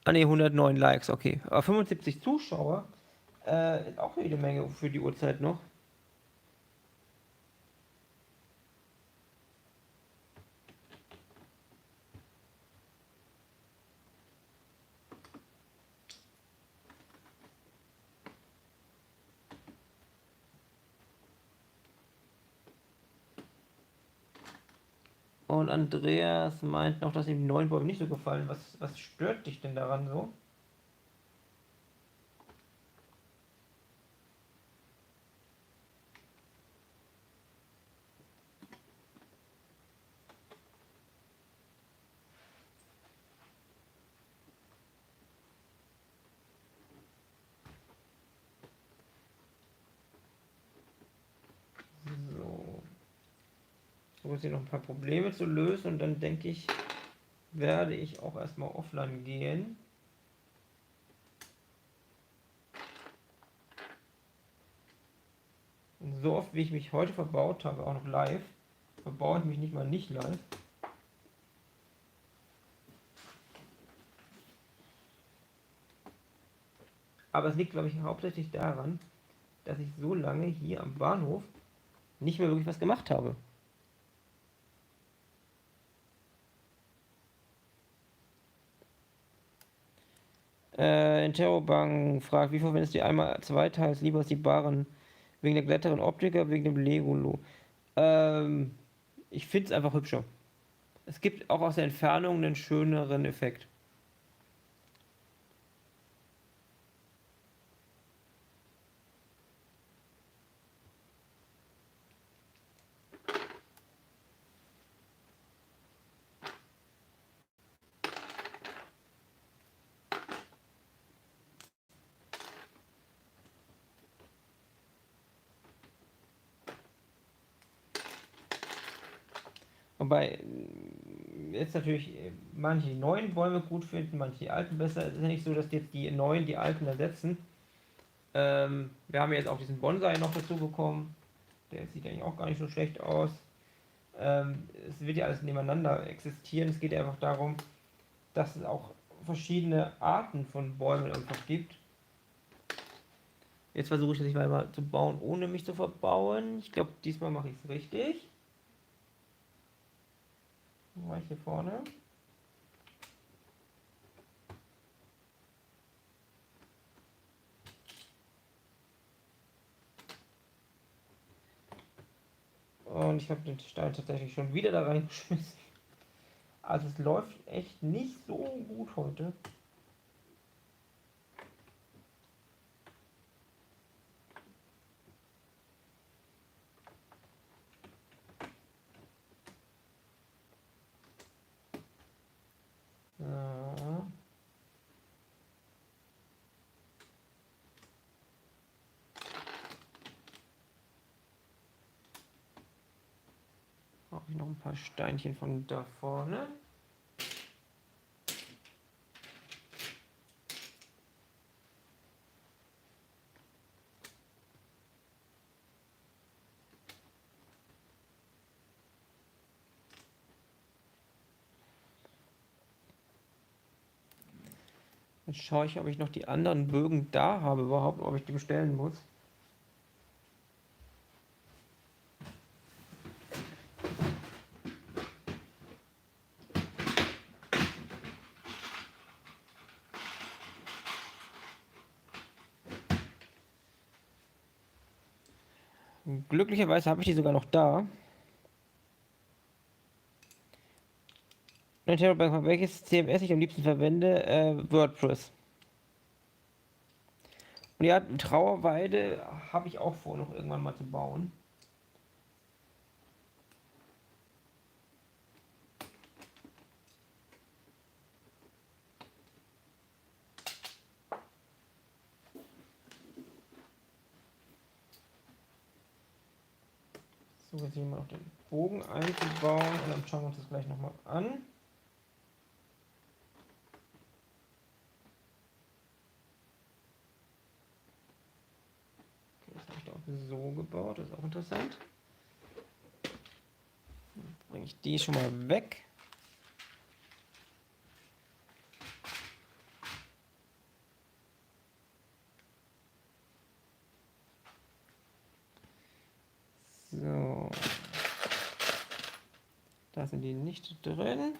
Ah ne, 109 Likes, okay. Aber 75 Zuschauer ist auch jede Menge für die Uhrzeit noch. Und Andreas meint noch, dass ihm die neuen Bäume nicht so gefallen. Was stört dich denn daran so? So. So ist hier noch ein paar Probleme zu lösen und dann denke ich, werde ich auch erstmal offline gehen. Und so oft wie ich mich heute verbaut habe, auch noch live, verbaue ich mich nicht mal nicht live. Aber es liegt, glaube ich, hauptsächlich daran, dass ich so lange hier am Bahnhof nicht mehr wirklich was gemacht habe. Interrobang fragt, wie verwendest du die einmal zweiteils lieber als die Baren? Wegen der glatteren Optik oder wegen dem Lego? Ich finde es einfach hübscher. Es gibt auch aus der Entfernung einen schöneren Effekt. Wobei jetzt natürlich manche die neuen Bäume gut finden, manche die alten besser. Es ist ja nicht so, dass jetzt die neuen die alten ersetzen. Wir haben jetzt auch diesen Bonsai noch dazu bekommen. Der sieht eigentlich auch gar nicht so schlecht aus. Es wird ja alles nebeneinander existieren. Es geht ja einfach darum, dass es auch verschiedene Arten von Bäumen einfach gibt. Jetzt versuche ich das mal zu bauen, ohne mich zu verbauen. Ich glaube, diesmal mache ich es richtig. War ich hier vorne? Und ich habe den Stein tatsächlich schon wieder da reingeschmissen. Also es läuft echt nicht so gut heute. Ja. Brauche ich noch ein paar Steinchen von da vorne. Jetzt schaue ich, ob ich noch die anderen Bögen da habe überhaupt, ob ich die bestellen muss. Glücklicherweise habe ich die sogar noch da. Welches CMS ich am liebsten verwende? WordPress. Und ja, Trauerweide habe ich auch vor, noch irgendwann mal zu bauen. So, jetzt hier mal noch den Bogen einzubauen und dann schauen wir uns das gleich nochmal an. Okay, das habe ich da auch so gebaut, das ist auch interessant. Dann bringe ich die schon mal weg. So. Da sind die nicht drin.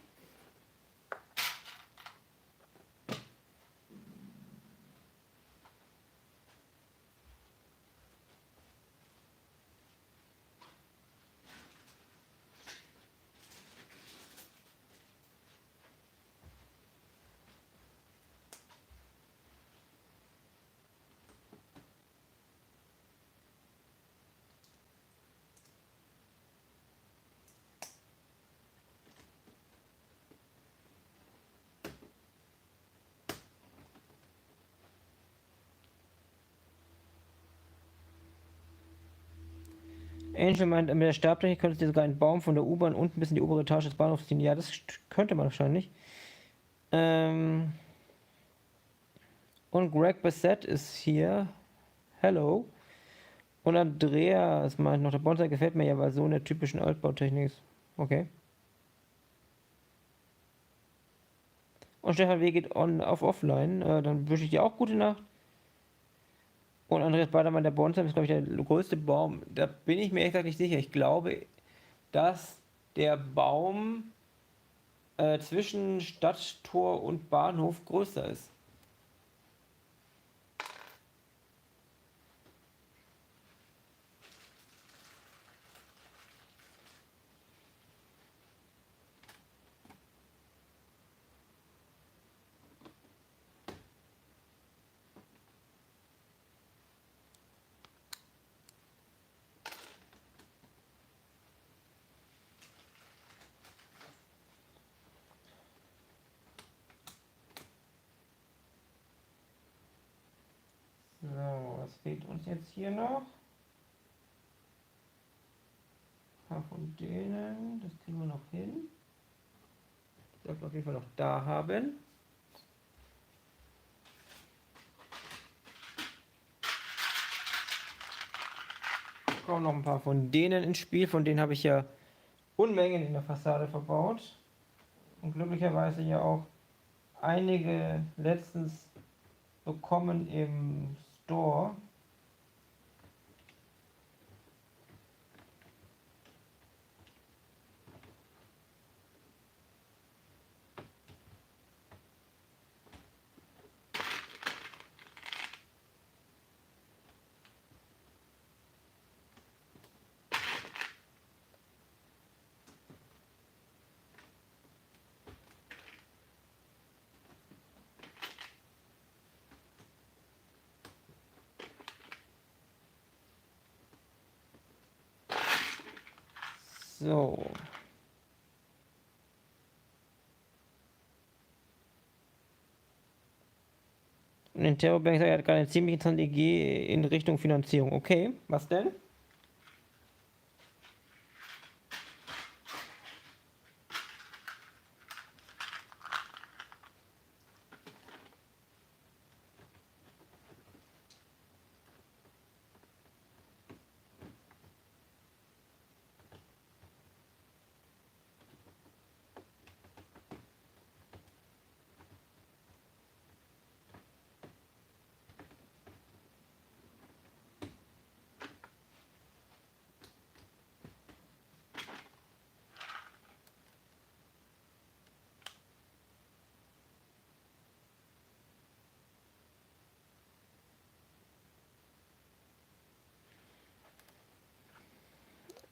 Angel meint, mit der Stabtechnik könntest du sogar einen Baum von der U-Bahn unten bis in die obere Etage des Bahnhofs ziehen. Ja, das könnte man wahrscheinlich. Und Greg Bassett ist hier. Hello. Und Andreas meint noch, der Bonsai gefällt mir ja, weil so eine typischen Altbautechnik ist. Okay. Und Stefan W. geht auf offline. Dann wünsche ich dir auch gute Nacht. Und Andreas Badermann, der Bonsai ist, glaube ich, der größte Baum. Da bin ich mir ehrlich gesagt nicht sicher. Ich glaube, dass der Baum zwischen Stadttor und Bahnhof größer ist. So, was fehlt uns jetzt hier noch? paar von denen. Das kriegen wir noch hin. Sollten wir auf jeden Fall noch da haben. Kommen noch ein paar von denen ins Spiel. Von denen habe ich ja Unmengen in der Fassade verbaut. Und glücklicherweise ja auch einige letztens bekommen im Store. So. Und Interrobank sagt, er hat gerade eine ziemlich interessante Idee in Richtung Finanzierung. Okay, was denn?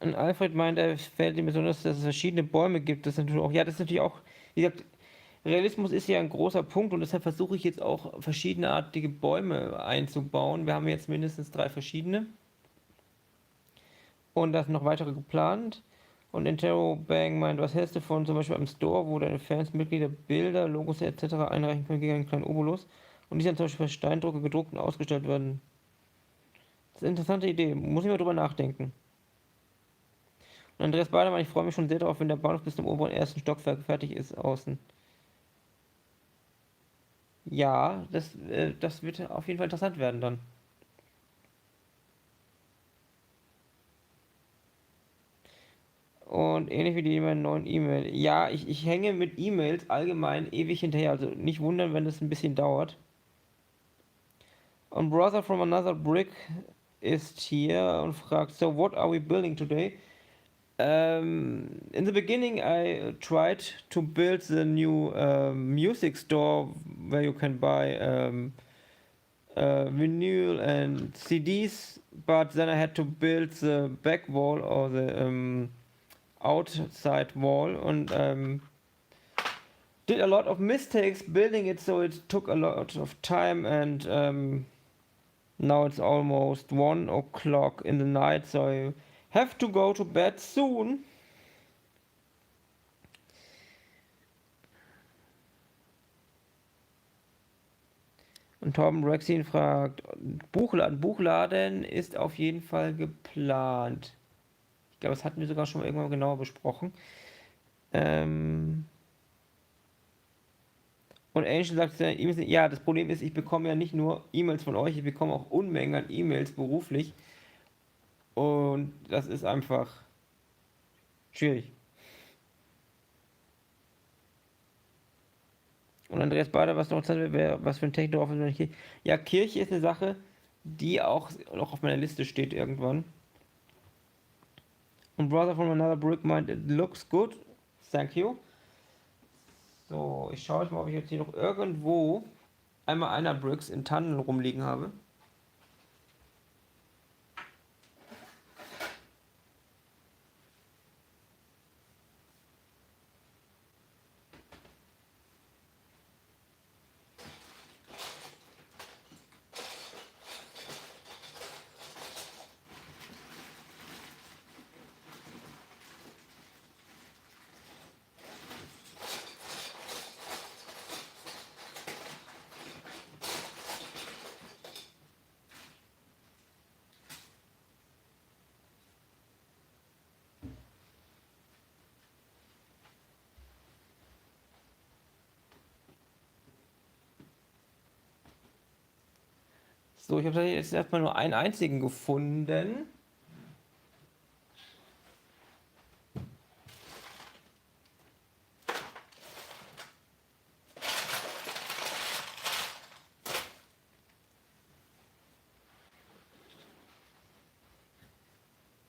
Und Alfred meint, er fällt ihm besonders, dass es verschiedene Bäume gibt. Das ist natürlich auch, ja, das ist natürlich auch, wie gesagt, Realismus ist ja ein großer Punkt und deshalb versuche ich jetzt auch verschiedenartige Bäume einzubauen. Wir haben jetzt mindestens 3 verschiedene und da sind noch weitere geplant. Und Interrobang meint, was hältst du von zum Beispiel einem Store, wo deine Fans, Mitglieder Bilder, Logos etc. einreichen können gegen einen kleinen Obolus und die dann zum Beispiel für Steindrucke gedruckt und ausgestellt werden? Das ist eine interessante Idee, muss ich mal drüber nachdenken. Und Andreas Badermann, ich freue mich schon sehr darauf, wenn der Bahnhof bis zum oberen ersten Stockwerk fertig ist außen. Ja, das wird auf jeden Fall interessant werden dann. Und ähnlich wie die meiner neuen E-Mail. Ja, ich hänge mit E-Mails allgemein ewig hinterher. Also nicht wundern, wenn das ein bisschen dauert. Und Brother from Another Brick ist hier und fragt, so what are we building today? In the beginning, I tried to build the new music store where you can buy vinyl and CDs, but then I had to build the back wall or the outside wall and did a lot of mistakes building it, so it took a lot of time and now it's almost 1 o'clock in the night, so I have to go to bed soon. Und Torben Rexin fragt, Buchladen. Buchladen ist auf jeden Fall geplant. Ich glaube, das hatten wir sogar schon mal irgendwann genauer besprochen. Und Angel sagt, ja, das Problem ist, ich bekomme ja nicht nur E-Mails von euch, ich bekomme auch Unmengen an E-Mails beruflich. Und das ist einfach schwierig. Und Andreas Bader, was noch Zeit wäre, was für ein Techno auf Kirche. Ja, Kirche ist eine Sache, die auch noch auf meiner Liste steht irgendwann. Und Brother from Another Brick meint, it looks good. Thank you. So, ich schaue jetzt mal, ob ich jetzt hier noch irgendwo einmal einer Bricks in Tannen rumliegen habe. So, ich habe jetzt erstmal nur einen einzigen gefunden.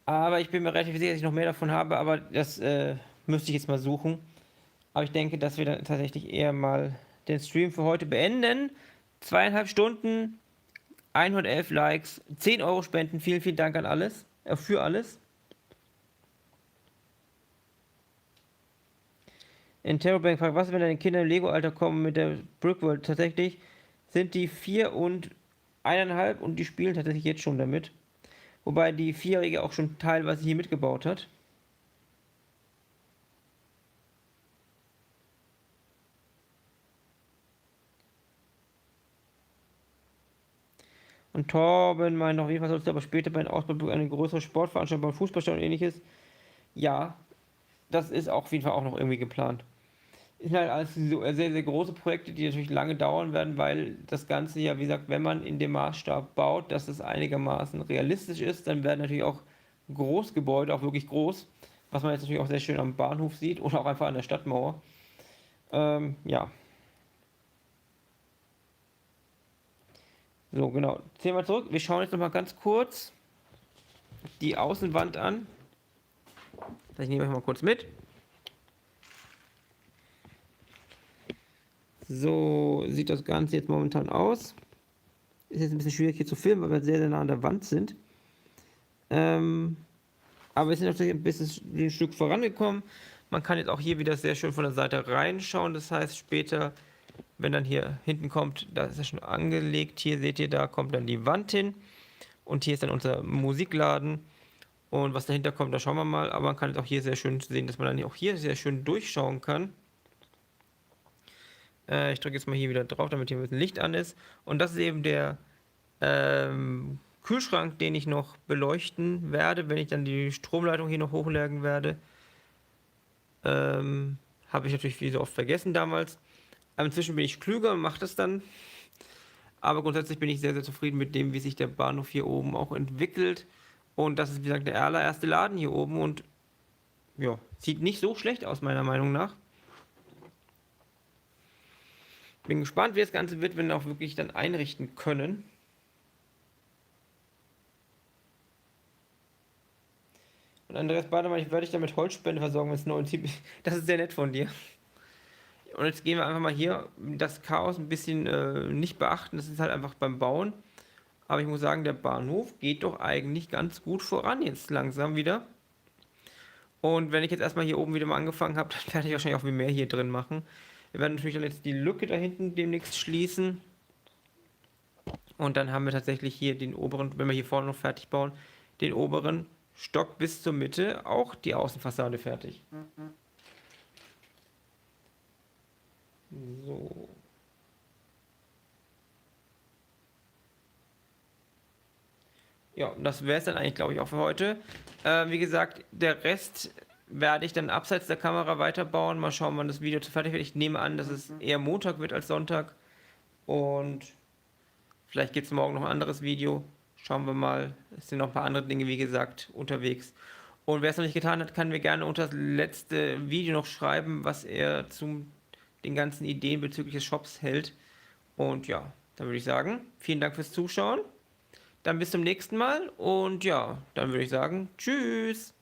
Aber ich bin mir relativ sicher, dass ich noch mehr davon habe, aber das müsste ich jetzt mal suchen. Aber ich denke, dass wir dann tatsächlich eher mal den Stream für heute beenden. 2,5 Stunden, 111 Likes, 10 Euro Spenden. Vielen, vielen Dank an alles. Für alles. Interrobank fragt, was, wenn deine Kinder im Lego-Alter kommen mit der Brickworld? Tatsächlich sind die 4 und 1,5 und die spielen tatsächlich jetzt schon damit. Wobei die Vierjährige auch schon teilweise hier mitgebaut hat. Und Torben meint noch, auf jeden Fall sollst du aber später bei den Ausbau eine größere Sportveranstaltung beim Fußballstadion und ähnliches. Ja, das ist auf jeden Fall auch noch irgendwie geplant. Es sind halt alles so sehr, sehr große Projekte, die natürlich lange dauern werden, weil das Ganze ja, wie gesagt, wenn man in dem Maßstab baut, dass es einigermaßen realistisch ist, dann werden natürlich auch Großgebäude, auch wirklich groß, was man jetzt natürlich auch sehr schön am Bahnhof sieht oder auch einfach an der Stadtmauer. Ja. So, genau. Thema zurück. Wir schauen jetzt nochmal ganz kurz die Außenwand an. Ich nehme euch mal kurz mit. So sieht das Ganze jetzt momentan aus. Ist jetzt ein bisschen schwierig hier zu filmen, weil wir sehr, sehr nah an der Wand sind. Aber wir sind natürlich ein Stück vorangekommen. Man kann jetzt auch hier wieder sehr schön von der Seite reinschauen. Das heißt, später, wenn dann hier hinten kommt, da ist ja schon angelegt. Hier seht ihr, da kommt dann die Wand hin. Und hier ist dann unser Musikladen. Und was dahinter kommt, da schauen wir mal. Aber man kann jetzt auch hier sehr schön sehen, dass man dann auch hier sehr schön durchschauen kann. Ich drücke jetzt mal hier wieder drauf, damit hier ein bisschen Licht an ist. Und das ist eben der Kühlschrank, den ich noch beleuchten werde, wenn ich dann die Stromleitung hier noch hochlegen werde. Habe ich natürlich wie so oft vergessen damals. Aber inzwischen bin ich klüger und mache das dann. Aber grundsätzlich bin ich sehr, sehr zufrieden mit dem, wie sich der Bahnhof hier oben auch entwickelt. Und das ist, wie gesagt, der allererste Laden hier oben. Und ja, sieht nicht so schlecht aus, meiner Meinung nach. Bin gespannt, wie das Ganze wird, wenn wir auch wirklich dann einrichten können. Und Andreas Bademann, ich werde dich damit Holzspende versorgen, wenn es neu zieht. Das ist sehr nett von dir. Und jetzt gehen wir einfach mal hier das Chaos ein bisschen nicht beachten. Das ist halt einfach beim Bauen. Aber ich muss sagen, der Bahnhof geht doch eigentlich ganz gut voran jetzt langsam wieder. Und wenn ich jetzt erstmal hier oben wieder mal angefangen habe, dann werde ich wahrscheinlich auch viel mehr hier drin machen. Wir werden natürlich dann jetzt die Lücke da hinten demnächst schließen. Und dann haben wir tatsächlich hier den oberen, wenn wir hier vorne noch fertig bauen, den oberen Stock bis zur Mitte auch die Außenfassade fertig. So. Ja, das wäre es dann eigentlich, glaube ich, auch für heute. Wie gesagt, der Rest werde ich dann abseits der Kamera weiterbauen. Mal schauen, wann das Video zu fertig wird. Ich nehme an, dass es eher Montag wird als Sonntag. Und vielleicht gibt es morgen noch ein anderes Video. Schauen wir mal. Es sind noch ein paar andere Dinge, wie gesagt, unterwegs. Und wer es noch nicht getan hat, kann mir gerne unter das letzte Video noch schreiben, was er zu den ganzen Ideen bezüglich des Shops hält. Und ja, dann würde ich sagen, vielen Dank fürs Zuschauen. Dann bis zum nächsten Mal und ja, dann würde ich sagen, tschüss.